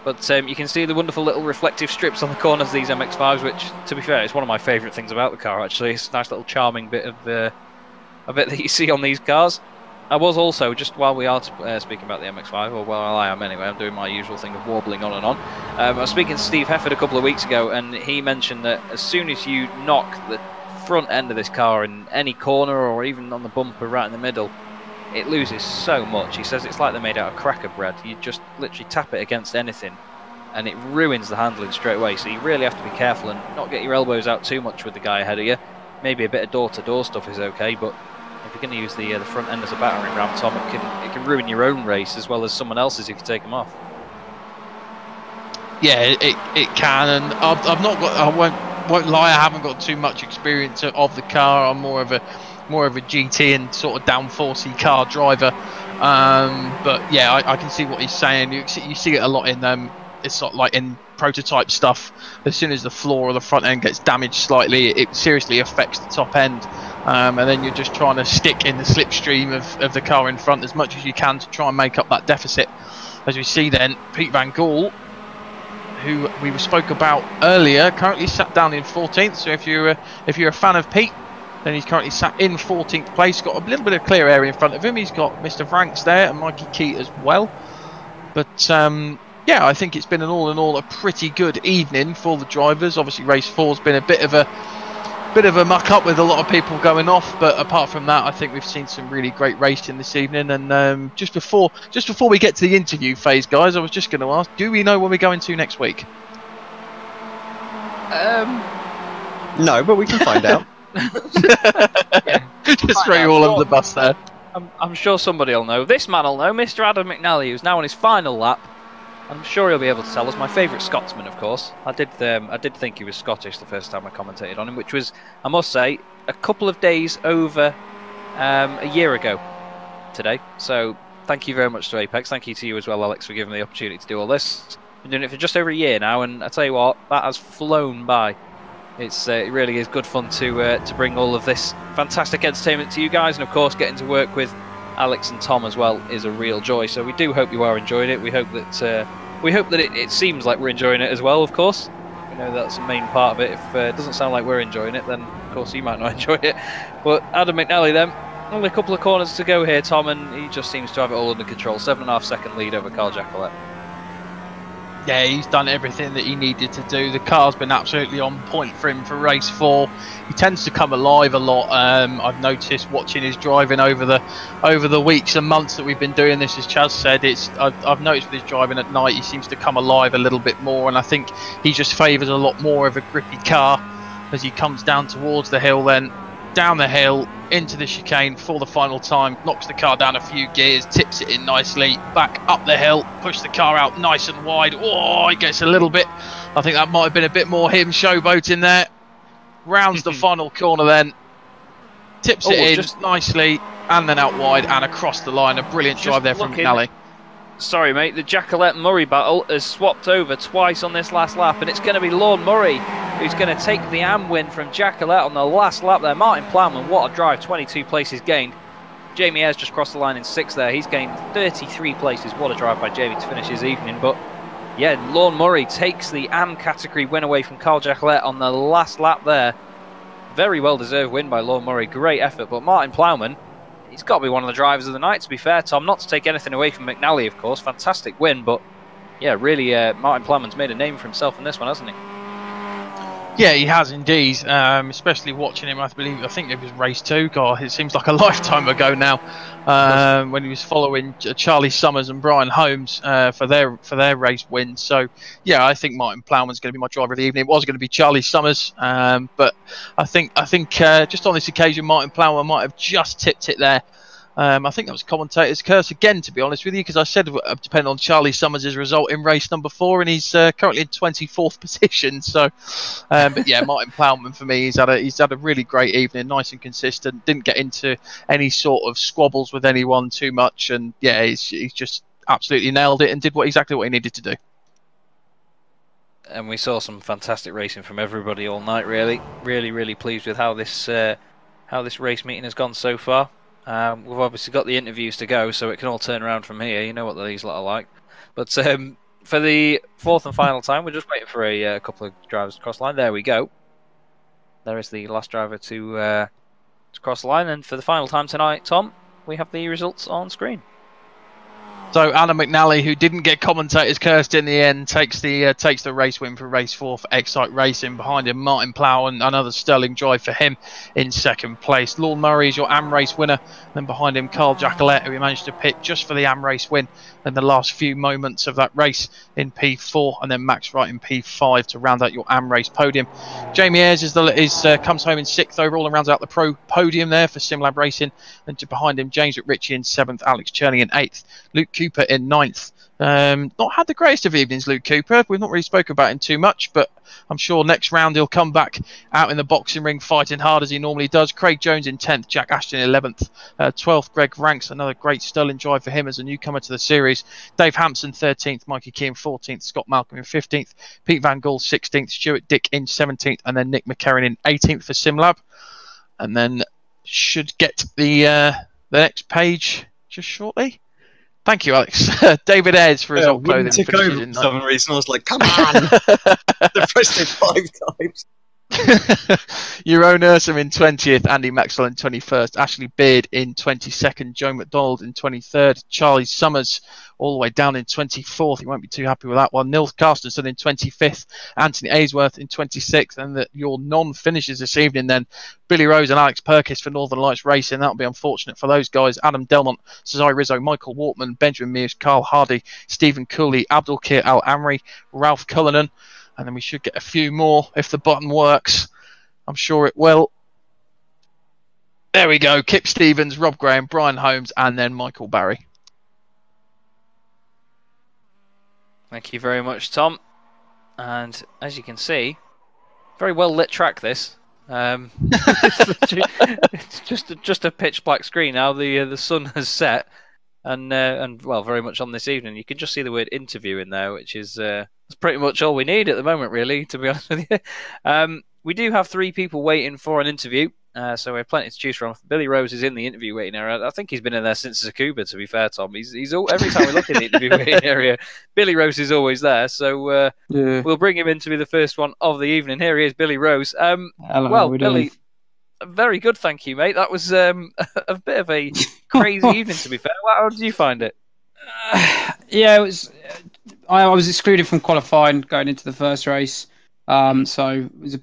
But you can see the wonderful little reflective strips on the corners of these MX5s, which, to be fair, is one of my favourite things about the car, actually. It's a nice little charming bit of that you see on these cars. I was also, just while we are speaking about the MX5, or while I am anyway, I'm doing my usual thing of warbling on and on. I was speaking to Steve Hefford a couple of weeks ago, and he mentioned that as soon as you knock the front end of this car in any corner, or even on the bumper right in the middle, it loses so much. He says it's like they're made out of cracker bread. You just literally tap it against anything and it ruins the handling straight away, so you really have to be careful and not get your elbows out too much with the guy ahead of you. Maybe a bit of door-to-door stuff is okay, but if you're going to use the front end as a battering ram, Tom, it can ruin your own race as well as someone else's if you take them off. Yeah, it can, and I won't lie, I haven't got too much experience of the car. I'm more of a GT and sort of downforcey car driver. But yeah, I can see what he's saying. You see it a lot in it's not like in prototype stuff. As soon as the floor or the front end gets damaged slightly, it seriously affects the top end. And then you're just trying to stick in the slipstream of the car in front as much as you can to try and make up that deficit. As we see then, Pete Van Gool, who we spoke about earlier, currently sat down in 14th. So if you're a fan of Pete, then he's currently sat in 14th place. Got a little bit of clear area in front of him. He's got Mr. Franks there and Mikey Keat as well. But yeah, I think it's been all in all a pretty good evening for the drivers. Obviously, race 4's been a bit of a muck up with a lot of people going off, but apart from that, I think we've seen some really great racing this evening. And just before we get to the interview phase, guys, I was just going to ask: do we know where we're going to next week? No, but we can find out. Yeah. Just throw you all under the bus there. I'm sure somebody will know. This man will know, Mr. Adam McNally, who's now on his final lap. I'm sure he'll be able to tell us. My favourite Scotsman, of course. I did think he was Scottish the first time I commentated on him, which was, I must say, a couple of days over a year ago today. So thank you very much to Apex. Thank you to you as well, Alex, for giving me the opportunity to do all this. Been doing it for just over a year now, and I tell you what, that has flown by. It really is good fun to bring all of this fantastic entertainment to you guys, and of course getting to work with Alex and Tom as well is a real joy. So we do hope you are enjoying it. We hope that it seems like we're enjoying it as well. Of course, we know that's the main part of it. If it doesn't sound like we're enjoying it, then of course you might not enjoy it. But Adam McNally, then only a couple of corners to go here, Tom, and he just seems to have it all under control. 7.5 second lead over Carl Jacqueline. Yeah, he's done everything that he needed to do. The car's been absolutely on point for him for race 4. He tends to come alive a lot. I've noticed watching his driving over the weeks and months that we've been doing this, as Chaz said, I've noticed with his driving at night, he seems to come alive a little bit more, and I think he just favours a lot more of a grippy car as he comes down towards the hill, then down the hill into the chicane for the final time, knocks the car down a few gears, tips it in nicely, back up the hill, push the car out nice and wide. Oh, he gets a little bit, I think that might have been a bit more him showboating there. Rounds the final corner then, tips it in nicely, and then out wide and across the line. A brilliant drive there from McNally. Sorry, mate, the Jacqueline-Murray battle has swapped over twice on this last lap, and it's going to be Lorne Murray who's going to take the AM win from Jacqueline on the last lap there. Martin Plowman, what a drive, 22 places gained. Jamie Ayres just crossed the line in 6th there. He's gained 33 places. What a drive by Jamie to finish his evening. But yeah, Lorne Murray takes the AM category win away from Carl Jacqueline on the last lap there. Very well-deserved win by Lorne Murray. Great effort. But Martin Plowman, he's got to be one of the drivers of the night, to be fair, Tom. Not to take anything away from McNally, of course. Fantastic win. But yeah, really, Martin Plowman's made a name for himself in this one, hasn't he? Yeah, he has indeed, especially watching him. I think it was race 2. God, it seems like a lifetime ago now, when he was following Charlie Summers and Brian Holmes for their race wins. So yeah, I think Martin Plowman's going to be my driver of the evening. It was going to be Charlie Summers, but I think just on this occasion, Martin Plowman might have just tipped it there. I think that was commentator's curse again, to be honest with you, because I said depending on Charlie Summers' result in race number 4, and he's currently in 24th position. So, but yeah, Martin Plowman for me, he's had a really great evening, nice and consistent. Didn't get into any sort of squabbles with anyone too much, and yeah, he's just absolutely nailed it and did exactly what he needed to do. And we saw some fantastic racing from everybody all night. Really pleased with how this race meeting has gone so far. We've obviously got the interviews to go, so it can all turn around from here. You know what these lot are like. But for the 4th and final time, we're just waiting for a couple of drivers to cross the line. There we go. There is the last driver to cross the line. And for the final time tonight, Tom, we have the results on screen. So Adam McNally, who didn't get commentators cursed in the end, takes the race win for race 4 for Excite Racing. Behind him, Martin Plow, and another sterling drive for him in 2nd place. Lorne Murray is your AM race winner. Then behind him, Carl Jacqueline, who he managed to pit just for the AM race win in the last few moments of that race in P4, and then Max Wright in P5 to round out your AM race podium. Jamie Ayres comes home in 6th overall and rounds out the pro podium there for SimLab Racing. And behind him, James McRitchie in 7th, Alex Cherney in 8th. Luke Cooper in ninth. Not had the greatest of evenings, Luke Cooper. We've not really spoken about him too much, but I'm sure next round he'll come back out in the boxing ring fighting hard as he normally does. Craig Jones in 10th, Jack Ashton 11th, 12th Greg Ranks, another great sterling drive for him as a newcomer to the series. Dave Hampson 13th, Mikey Keane 14th, Scott Malcolm in 15th, Pete Van Gool 16th, Stuart Dick in 17th, and then Nick McCarran in 18th for SimLab. And then should get the next page just shortly. Thank you, Alex. David Ayres for his old clothing. Took over for some reason. I was like, come on! They pressed it 5 times. Jeroen Ursum in 20th, Andy Maxwell in 21st, Ashley Beard in 22nd, Joe McDonald in 23rd, Charlie Summers all the way down in 24th. He won't be too happy with that one. Nils Carstensen in 25th, Anthony Ainsworth in 26th, and your non-finishers this evening then, Billy Rose and Alex Perkis for Northern Lights Racing. That'll be unfortunate for those guys. Adam Delmont, Cesare Rizzo, Michael Wortman, Benjamin Mears, Carl Hardy, Stephen Cooley, Abdulkir Al Amri, Ralph Cullinan, and then we should get a few more if the button works. I'm sure it will. There we go. Kip Stevens, Rob Graham, Brian Holmes, and then Michael Barry. Thank you very much, Tom. And as you can see, very well lit track this. It's just a pitch black screen now. The sun has set, and well, very much on this evening. You can just see the word interview in there, which is that's pretty much all we need at the moment, really, to be honest with you. We do have 3 people waiting for an interview, so we have plenty to choose from. Billy Rose is in the interview waiting area. I think he's been in there since Zakuba, to be fair, Tom. He's every time we look in the interview waiting area, Billy Rose is always there. So we'll bring him in to be the first one of the evening. Here he is, Billy Rose. Hello, well, Billy, very good, thank you, mate. That was a bit of a crazy evening, to be fair. How did you find it? Yeah, it was. I was excluded from qualifying going into the first race. So it was a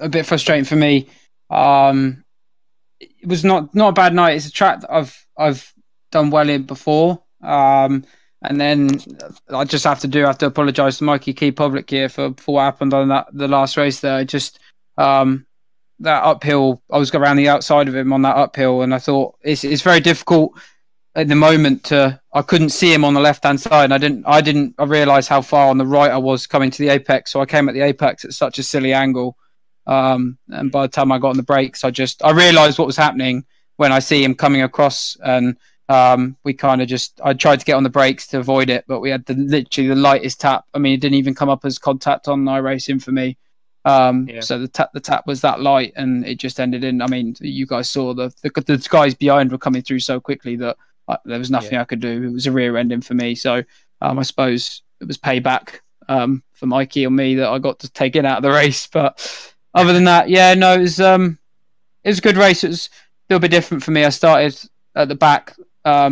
bit frustrating for me. It was not a bad night. It's a track that I've done well in before. And then I just have to apologise to Mikey Key public here for what happened on the last race there. Just that uphill, I was around the outside of him on that uphill, and I thought it's very difficult at the moment I couldn't see him on the left hand side. I realised how far on the right I was coming to the apex, so I came at the apex at such a silly angle. And by the time I got on the brakes, I realised what was happening when I see him coming across, and I tried to get on the brakes to avoid it, but we had literally the lightest tap. I mean, it didn't even come up as contact on iRacing for me. So the tap was that light, and it just ended in. I mean, you guys saw the guys behind were coming through so quickly that there was nothing I could do. It was a rear ending for me. So I suppose it was payback for Mikey and me that I got to take it out of the race. But other than that, it was a good race. It was a little bit different for me. I started at the back. I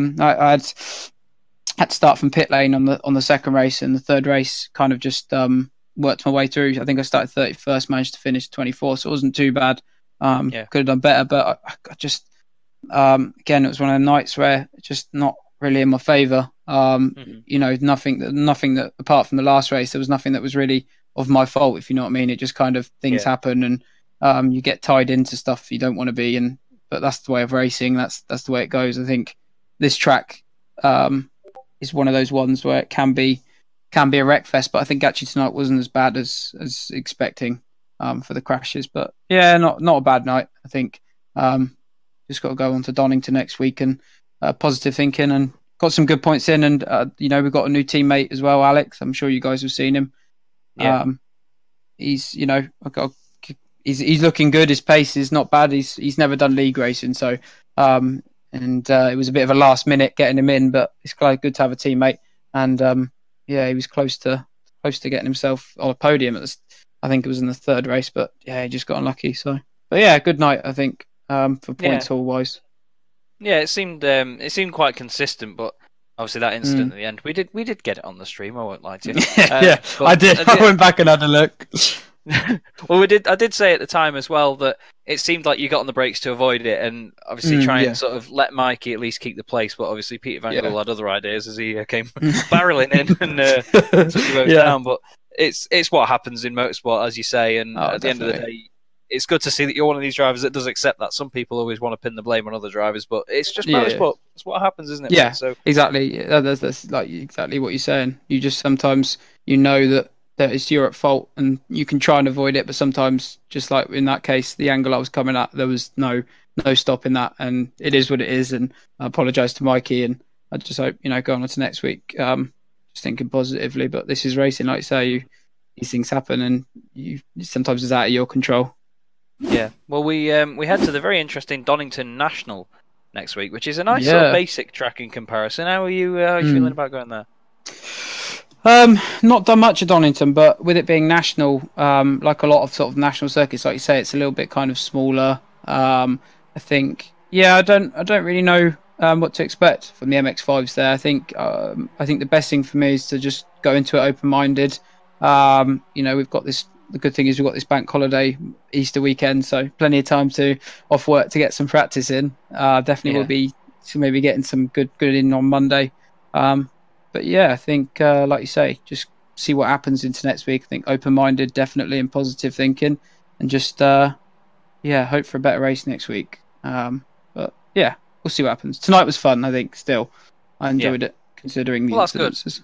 had to start from pit lane on the second race, and the third race kind of just worked my way through. I think I started 31st, managed to finish 24th, so it wasn't too bad. Could have done better, but I just again, it was one of the nights where it's just not really in my favour. Nothing that apart from the last race, there was nothing that was really of my fault, if you know what I mean. It just kind of things happen, and you get tied into stuff you don't want to be in. But that's the way of racing. That's the way it goes. I think this track is one of those ones where it can be a wreck fest. But I think actually tonight wasn't as bad as expecting for the crashes. But yeah, not a bad night. I think just got to go on to Donington next week and positive thinking, and got some good points in. And we've got a new teammate as well, Alex. I'm sure you guys have seen him. Yeah. He's he's looking good. His pace is not bad. He's never done league racing, so it was a bit of a last minute getting him in, but it's quite good to have a teammate. And he was close to getting himself on a podium. I think it was in the third race, but he just got unlucky. So, but yeah, good night, I think, for points all wise. Yeah, it seemed quite consistent, but obviously that incident at the end, we did get it on the stream. I won't lie to you. I did. I went back and had a look. Well, I did say at the time as well that it seemed like you got on the brakes to avoid it, and obviously try and sort of let Mikey at least keep the place. But obviously Peter Van Gool had other ideas as he came barreling in and took you both down. But it's what happens in motorsport, as you say. And at the end of the day, it's good to see that you're one of these drivers that does accept that. Some people always want to pin the blame on other drivers, but it's just motorsport. It's what happens, isn't it? Yeah, mate? So exactly. That's like exactly what you're saying. You just sometimes you know that it's you're at fault, and you can try and avoid it, but sometimes, just like in that case, the angle I was coming at, there was no stopping that, and it is what it is. And I apologise to Mikey, and I just hope going on to next week, just thinking positively. But this is racing, like you say. These things happen, and sometimes it's out of your control. Yeah, well, we head to the very interesting Donington National next week, which is a nice sort of basic track in comparison. How are you feeling about going there? Not done much at Donington, but with it being national, like a lot of sort of national circuits, like you say, it's a little bit kind of smaller. I think, I don't really know what to expect from the MX5s there. I think the best thing for me is to just go into it open-minded. We've got this. The good thing is we've got this bank holiday Easter weekend, so plenty of time off work to get some practice in. Definitely will be maybe getting some good in on Monday. But yeah, I think like you say, just see what happens into next week. I think open-minded, definitely, and positive thinking, and just hope for a better race next week. But yeah, we'll see what happens. Tonight was fun. I think still, I enjoyed it considering the incidences.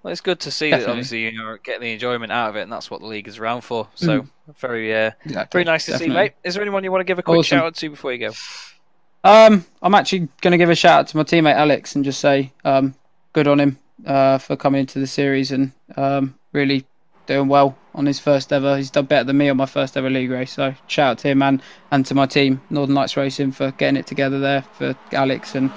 Well, it's good to see that obviously you're getting the enjoyment out of it, and that's what the league is around for. So very nice to see, mate. Is there anyone you want to give a quick shout out to before you go? I'm actually going to give a shout out to my teammate Alex and just say good on him for coming into the series and really doing well on his first ever. He's done better than me on my first ever league race. So shout out to him and to my team, Northern Lights Racing, for getting it together there, for Alex and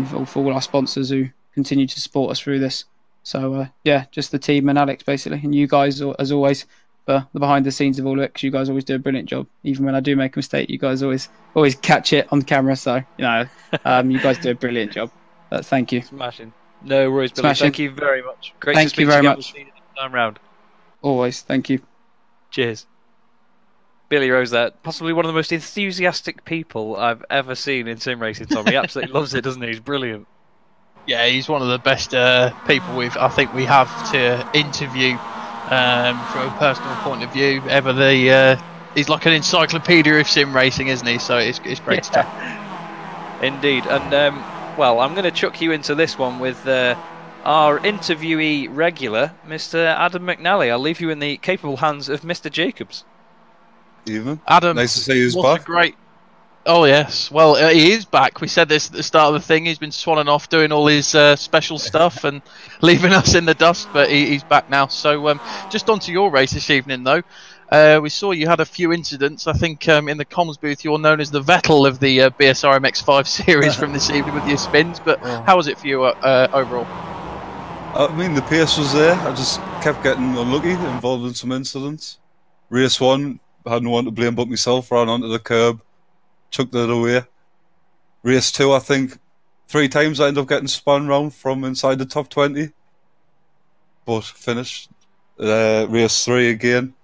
for all our sponsors who continue to support us through this. So just the team and Alex basically, and you guys as always for the behind the scenes of all of it, because you guys always do a brilliant job. Even when I do make a mistake, you guys always catch it on camera. So you guys do a brilliant job. Thank you. Smashing. No worries, Billy. Thank you very much. Great to speak to you very much. Time round. Always. Thank you. Cheers. Billy Rose there, possibly one of the most enthusiastic people I've ever seen in sim racing, Tom. He absolutely loves it, doesn't he? He's brilliant. Yeah, he's one of the best people I think we have to interview from a personal point of view. He's like an encyclopedia of sim racing, isn't he? So it's great to chat. Indeed. And I'm going to chuck you into this one with our interviewee regular, Mr. Adam McNally. I'll leave you in the capable hands of Mr. Jacobs. Evening. Adam, nice to see you back. Oh yes, well he is back. We said this at the start of the thing. He's been swanning off doing all his special stuff and leaving us in the dust, but he's back now. So just onto your race this evening though. We saw you had a few incidents. I think in the comms booth you're known as the Vettel of the BSR MX5 series from this evening with your spins, but how was it for you overall? I mean, the pace was there. I just kept getting unlucky, involved in some incidents. Race 1, I had no one to blame but myself, ran onto the curb, chucked it away. Race 2, I think 3 times I ended up getting spun round from inside the top 20, but finished. Race 3 again,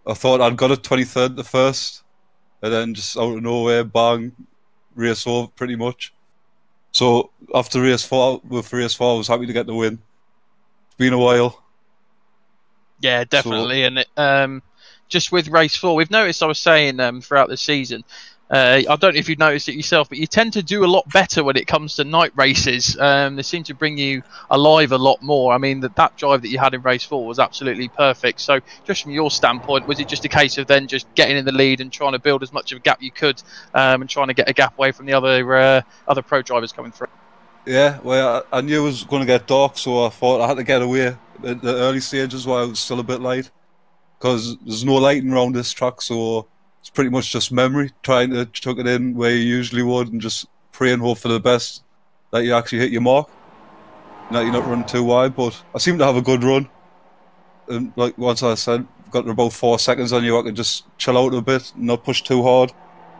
I thought I'd got it 23rd to first, and then just out of nowhere, bang, race over pretty much. So after race 4, I was happy to get the win. It's been a while. Yeah, definitely. So, and just with race 4, we've noticed, I was saying throughout the season, I don't know if you've noticed it yourself, but you tend to do a lot better when it comes to night races. They seem to bring you alive a lot more. I mean, that drive that you had in race 4 was absolutely perfect. So just from your standpoint, was it just a case of then just getting in the lead and trying to build as much of a gap you could and trying to get a gap away from the other pro drivers coming through? Yeah, well, I knew it was going to get dark, so I thought I had to get away at the early stages while it was still a bit light, because there's no lighting around this track, so it's pretty much just memory, trying to chuck it in where you usually would and just pray and hope for the best that you actually hit your mark and that you're not running too wide. But I seem to have a good run, and like once I said, got about 4 seconds on you, I could just chill out a bit, not push too hard,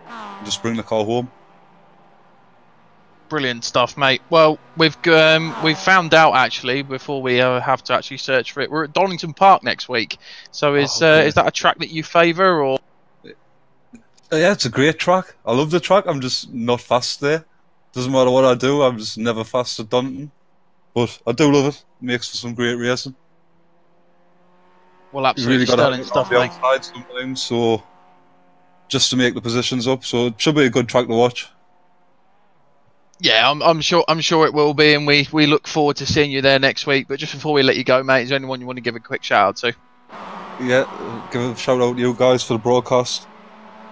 and just bring the car home. Brilliant stuff, mate. Well, we've found out actually before we have to actually search for it. We're at Donington Park next week. So is that a track that you favour, or? Yeah, it's a great track. I love the track. I'm just not fast there. Doesn't matter what I do. I'm just never fast at Donington. But I do love it. It makes for some great racing. Well, absolutely sterling stuff, mate. Outside sometimes, so just to make the positions up. So it should be a good track to watch. Yeah, I'm sure it will be, and we look forward to seeing you there next week. But just before we let you go, mate, is there anyone you want to give a quick shout out to? Yeah, give a shout out to you guys for the broadcast.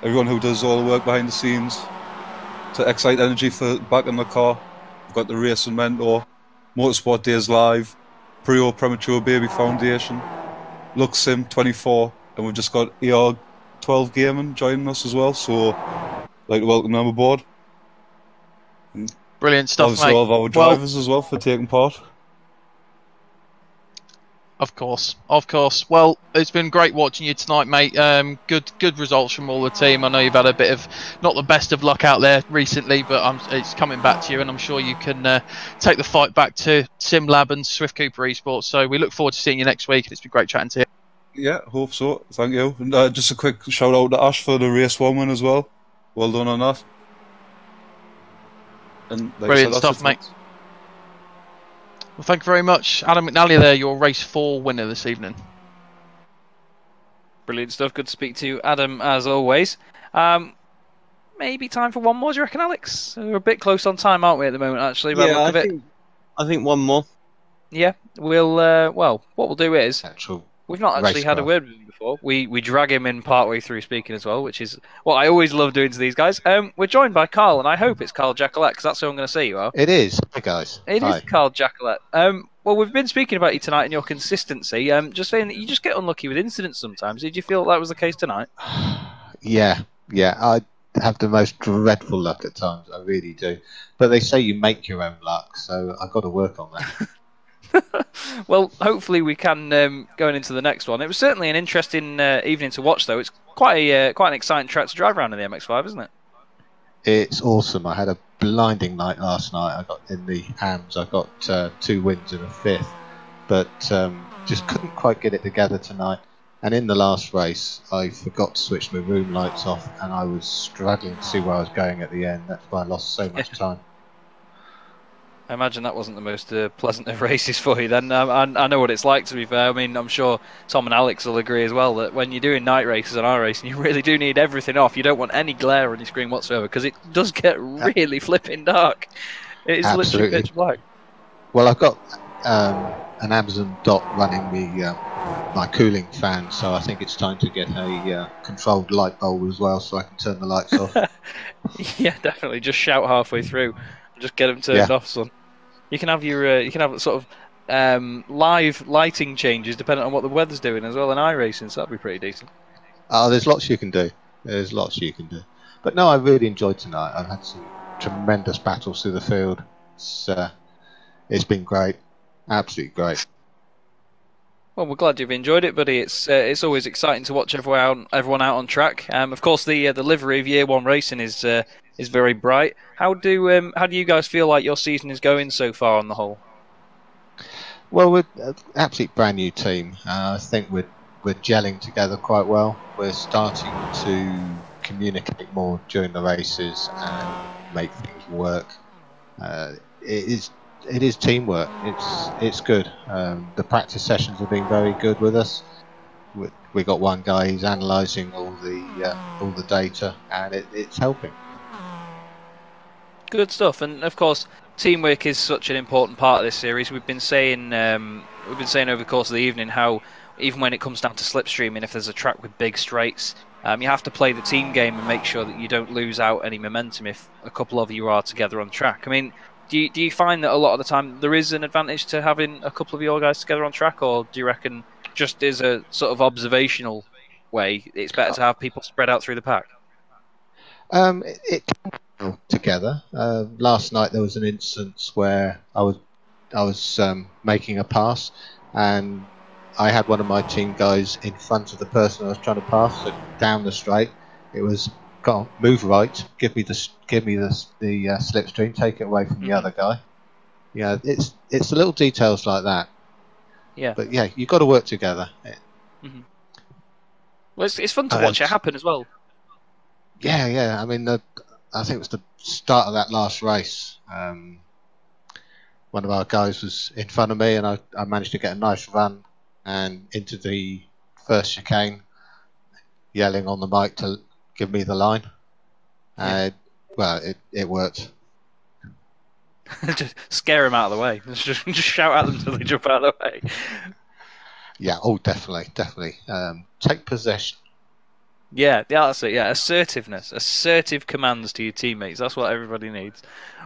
Everyone who does all the work behind the scenes. To Excite Energy for back in the car. We've got the Racing Mentor, Motorsport Days Live, Prio Premature Baby Foundation, Lux Sim 24, and we've just got ER 12 Gaming joining us as well. So, I'd like to welcome them aboard. And Brilliant stuff, obviously mate. all of our drivers as well for taking part. Of course. Well, it's been great watching you tonight, mate. Good results from all the team. I know you've had a bit of not the best of luck out there recently, but it's coming back to you, and I'm sure you can take the fight back to SimLab and Swift Cooper Esports. So we look forward to seeing you next week, and it's been great chatting to you. Yeah, hope so. Thank you. And just a quick shout out to Ash for the race 1 win as well. Well done on that. And like Brilliant I said, stuff, mate. Well, thank you very much. Adam McNally there, your race 4 winner this evening. Brilliant stuff. Good to speak to you, Adam, as always. Maybe time for one more, do you reckon, Alex? We're a bit close on time, aren't we, at the moment, actually? By the look of it. I think one more. Yeah, we'll. Well, what we'll do is Actual we've not actually had a word with him before. We drag him in partway through speaking as well, which is what I always love doing to these guys. We're joined by Carl, and I hope it's Carl Jacquelet, because that's who I'm going to say you are. It is. Hi, guys. It Hi. is Carl Jacquelet. Well, we've been speaking about you tonight and your consistency. Just saying that you just get unlucky with incidents sometimes. Did you feel that was the case tonight? Yeah. I have the most dreadful luck at times. I really do. But they say you make your own luck, so I've got to work on that. Well, hopefully we can going into the next one. It was certainly an interesting evening to watch, though. It's quite an exciting track to drive around in the MX5, isn't it? It's awesome. I had a blinding night last night. I got in the AMS. I got 2 wins and a 5th, but just couldn't quite get it together tonight. And in the last race, I forgot to switch my room lights off, and I was struggling to see where I was going at the end. That's why I lost so much time. I imagine that wasn't the most pleasant of races for you then. I know what it's like, to be fair. I mean, I'm sure Tom and Alex will agree as well that when you're doing night races and our racing, you really do need everything off. You don't want any glare on your screen whatsoever, because it does get really flipping dark. It is literally pitch black. Well, I've got an Amazon Dot running me my cooling fan, so I think it's time to get a controlled light bulb as well, so I can turn the lights off. Yeah, definitely. Just shout halfway through and just get them turned off, son. You can have sort of live lighting changes depending on what the weather's doing as well in iRacing, so that'd be pretty decent. There's lots you can do. But no, I really enjoyed tonight. I've had some tremendous battles through the field. It's been great, absolutely great. Well, we're glad you've enjoyed it, buddy. It's always exciting to watch everyone out on track. Of course, the livery of Year 1 Racing is very bright. How do you guys feel like your season is going so far on the whole? Well, we're an absolute brand new team. I think we're gelling together quite well. We're starting to communicate more during the races and make things work. It is teamwork. It's good. The practice sessions have been very good with us. We got one guy who's analysing all the data, and it's helping. Good stuff. And of course, teamwork is such an important part of this series. We've been saying over the course of the evening how even when it comes down to slipstreaming, if there's a track with big straights, you have to play the team game and make sure that you don't lose out any momentum if a couple of you are together on track. I mean, do you find that a lot of the time there is an advantage to having a couple of your guys together on track, or do you reckon just as a sort of observational way, it's better to have people spread out through the pack? It can go together. Last night there was an instance where I was making a pass, and I had one of my team guys in front of the person I was trying to pass, so down the straight. It was, go on, move right, give me the slipstream, take it away from the other guy. Yeah, it's the little details like that. Yeah. But yeah, you've got to work together. Mm-hmm. Well, it's fun to watch it happen as well. Yeah. I mean, I think it was the start of that last race. One of our guys was in front of me, and I managed to get a nice run and into the first chicane, yelling on the mic to give me the line. Well, it worked. Just scare them out of the way. Just shout at them until they jump out of the way. Yeah, oh, definitely. Take possession. Yeah, that's it. Yeah, assertiveness, assertive commands to your teammates. That's what everybody needs.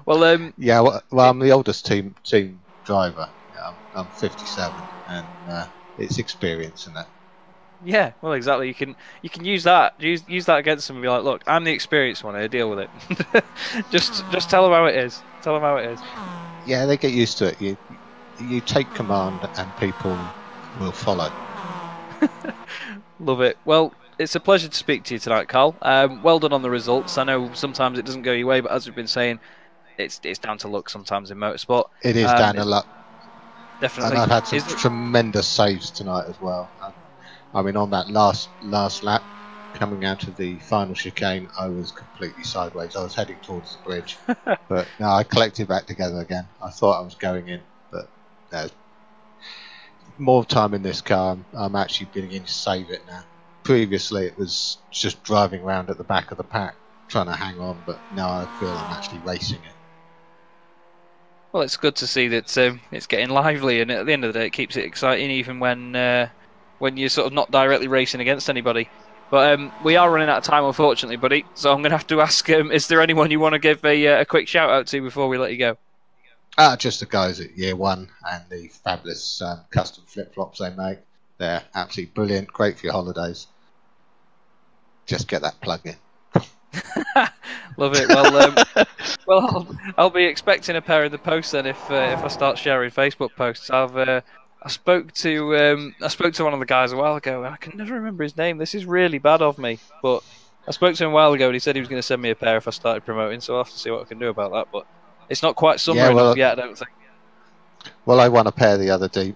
Well, yeah. Well, I'm the oldest team driver. Yeah, I'm 57, and it's experience in that. yeah. Well, exactly. You can use that. Use that against them and be like, look, I'm the experienced one here. Deal with it. just tell them how it is. Tell them how it is. Yeah, they get used to it. You take command, and people will follow. Love it. Well, it's a pleasure to speak to you tonight, Carl. Well done on the results. I know sometimes it doesn't go your way, but as we've been saying, it's down to luck sometimes in motorsport. It is down to luck. Definitely. And I've had some tremendous saves tonight as well. I mean, on that last lap, coming out of the final chicane, I was completely sideways. I was heading towards the bridge, but no, I collected back together again. I thought I was going in, but no. More time in this car, I'm actually beginning to save it now. Previously, it was just driving around at the back of the pack, trying to hang on, but now I feel I'm actually racing it. Well, it's good to see that it's getting lively, and at the end of the day, it keeps it exciting, even when you're sort of not directly racing against anybody. But we are running out of time, unfortunately, buddy. So I'm going to have to ask: is there anyone you want to give a quick shout out to before we let you go? Just the guys at Year One and the fabulous custom flip flops they make. They're absolutely brilliant, great for your holidays. Just get that plug in. Love it. Well, I'll be expecting a pair in the post then if I start sharing Facebook posts. I spoke to one of the guys a while ago, and I can never remember his name. This is really bad of me, but I spoke to him a while ago, and he said he was going to send me a pair if I started promoting. So I'll have to see what I can do about that. But it's not quite summer enough yet, I don't think. Well, I won a pair the other day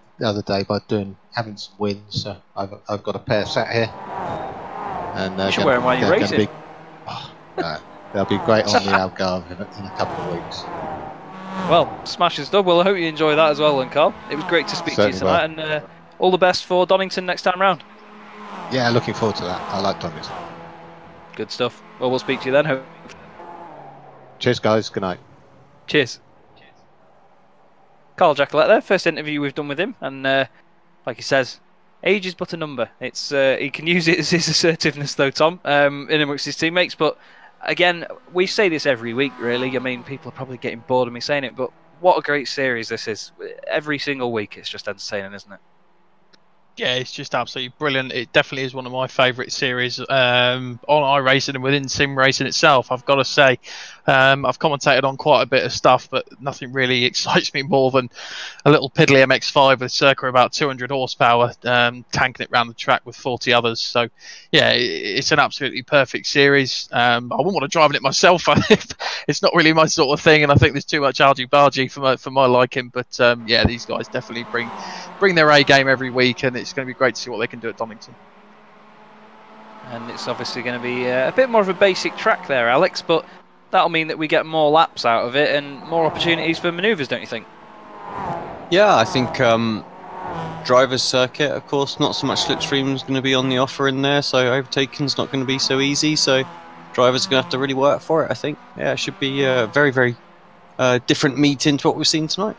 by having some wins. So I've got a pair sat here, and you should wear them while you're racing. They'll be great on the Algarve in a couple of weeks. Well, smashing stuff. Well, I hope you enjoy that as well, then, Carl. It was great to speak to you tonight, and all the best for Donington next time round. Yeah, looking forward to that. I like Donington. Good stuff. Well, we'll speak to you then. Cheers, guys. Good night. Cheers. Carl Jackalette there, first interview we've done with him, and like he says, age is but a number. It's he can use it as his assertiveness, though, Tom, in amongst his teammates. But again, we say this every week, really. I mean, people are probably getting bored of me saying it, but what a great series this is. Every single week, it's just entertaining, isn't it? Yeah, it's just absolutely brilliant. It definitely is one of my favourite series on iRacing and within sim racing itself. I've got to say, I've commentated on quite a bit of stuff, but nothing really excites me more than a little piddly MX5 with circa about 200 horsepower, tanking it around the track with 40 others. So, yeah, it's an absolutely perfect series. I wouldn't want to drive in it myself. It's not really my sort of thing, and I think there's too much argy-bargy for my liking. But yeah, these guys definitely bring their A game every week, and it's going to be great to see what they can do at Donington. And it's obviously going to be a bit more of a basic track there, Alex, but that'll mean that we get more laps out of it and more opportunities for manoeuvres, don't you think? Yeah, I think driver's circuit, of course, not so much slipstream is going to be on the offer in there, so overtaking's not going to be so easy, so drivers are going to have to really work for it, I think. Yeah, it should be a very, very different meeting to what we've seen tonight.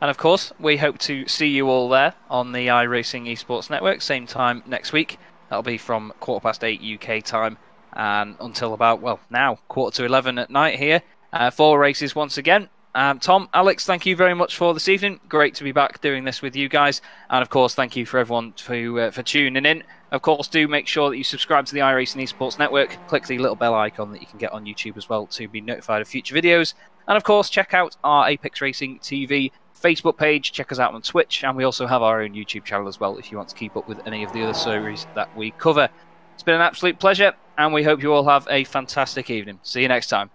And of course, we hope to see you all there on the iRacing Esports Network, same time next week. That'll be from 8:15 UK time and until about, well, now, 11:15 at night here. 4 races once again. Tom, Alex, thank you very much for this evening. Great to be back doing this with you guys. And of course, thank you for everyone for tuning in. Of course, do make sure that you subscribe to the iRacing Esports Network. Click the little bell icon that you can get on YouTube as well to be notified of future videos. And of course, check out our Apex Racing TV Facebook page, check us out on Twitch, and we also have our own YouTube channel as well if you want to keep up with any of the other series that we cover. It's been an absolute pleasure, and we hope you all have a fantastic evening. See you next time.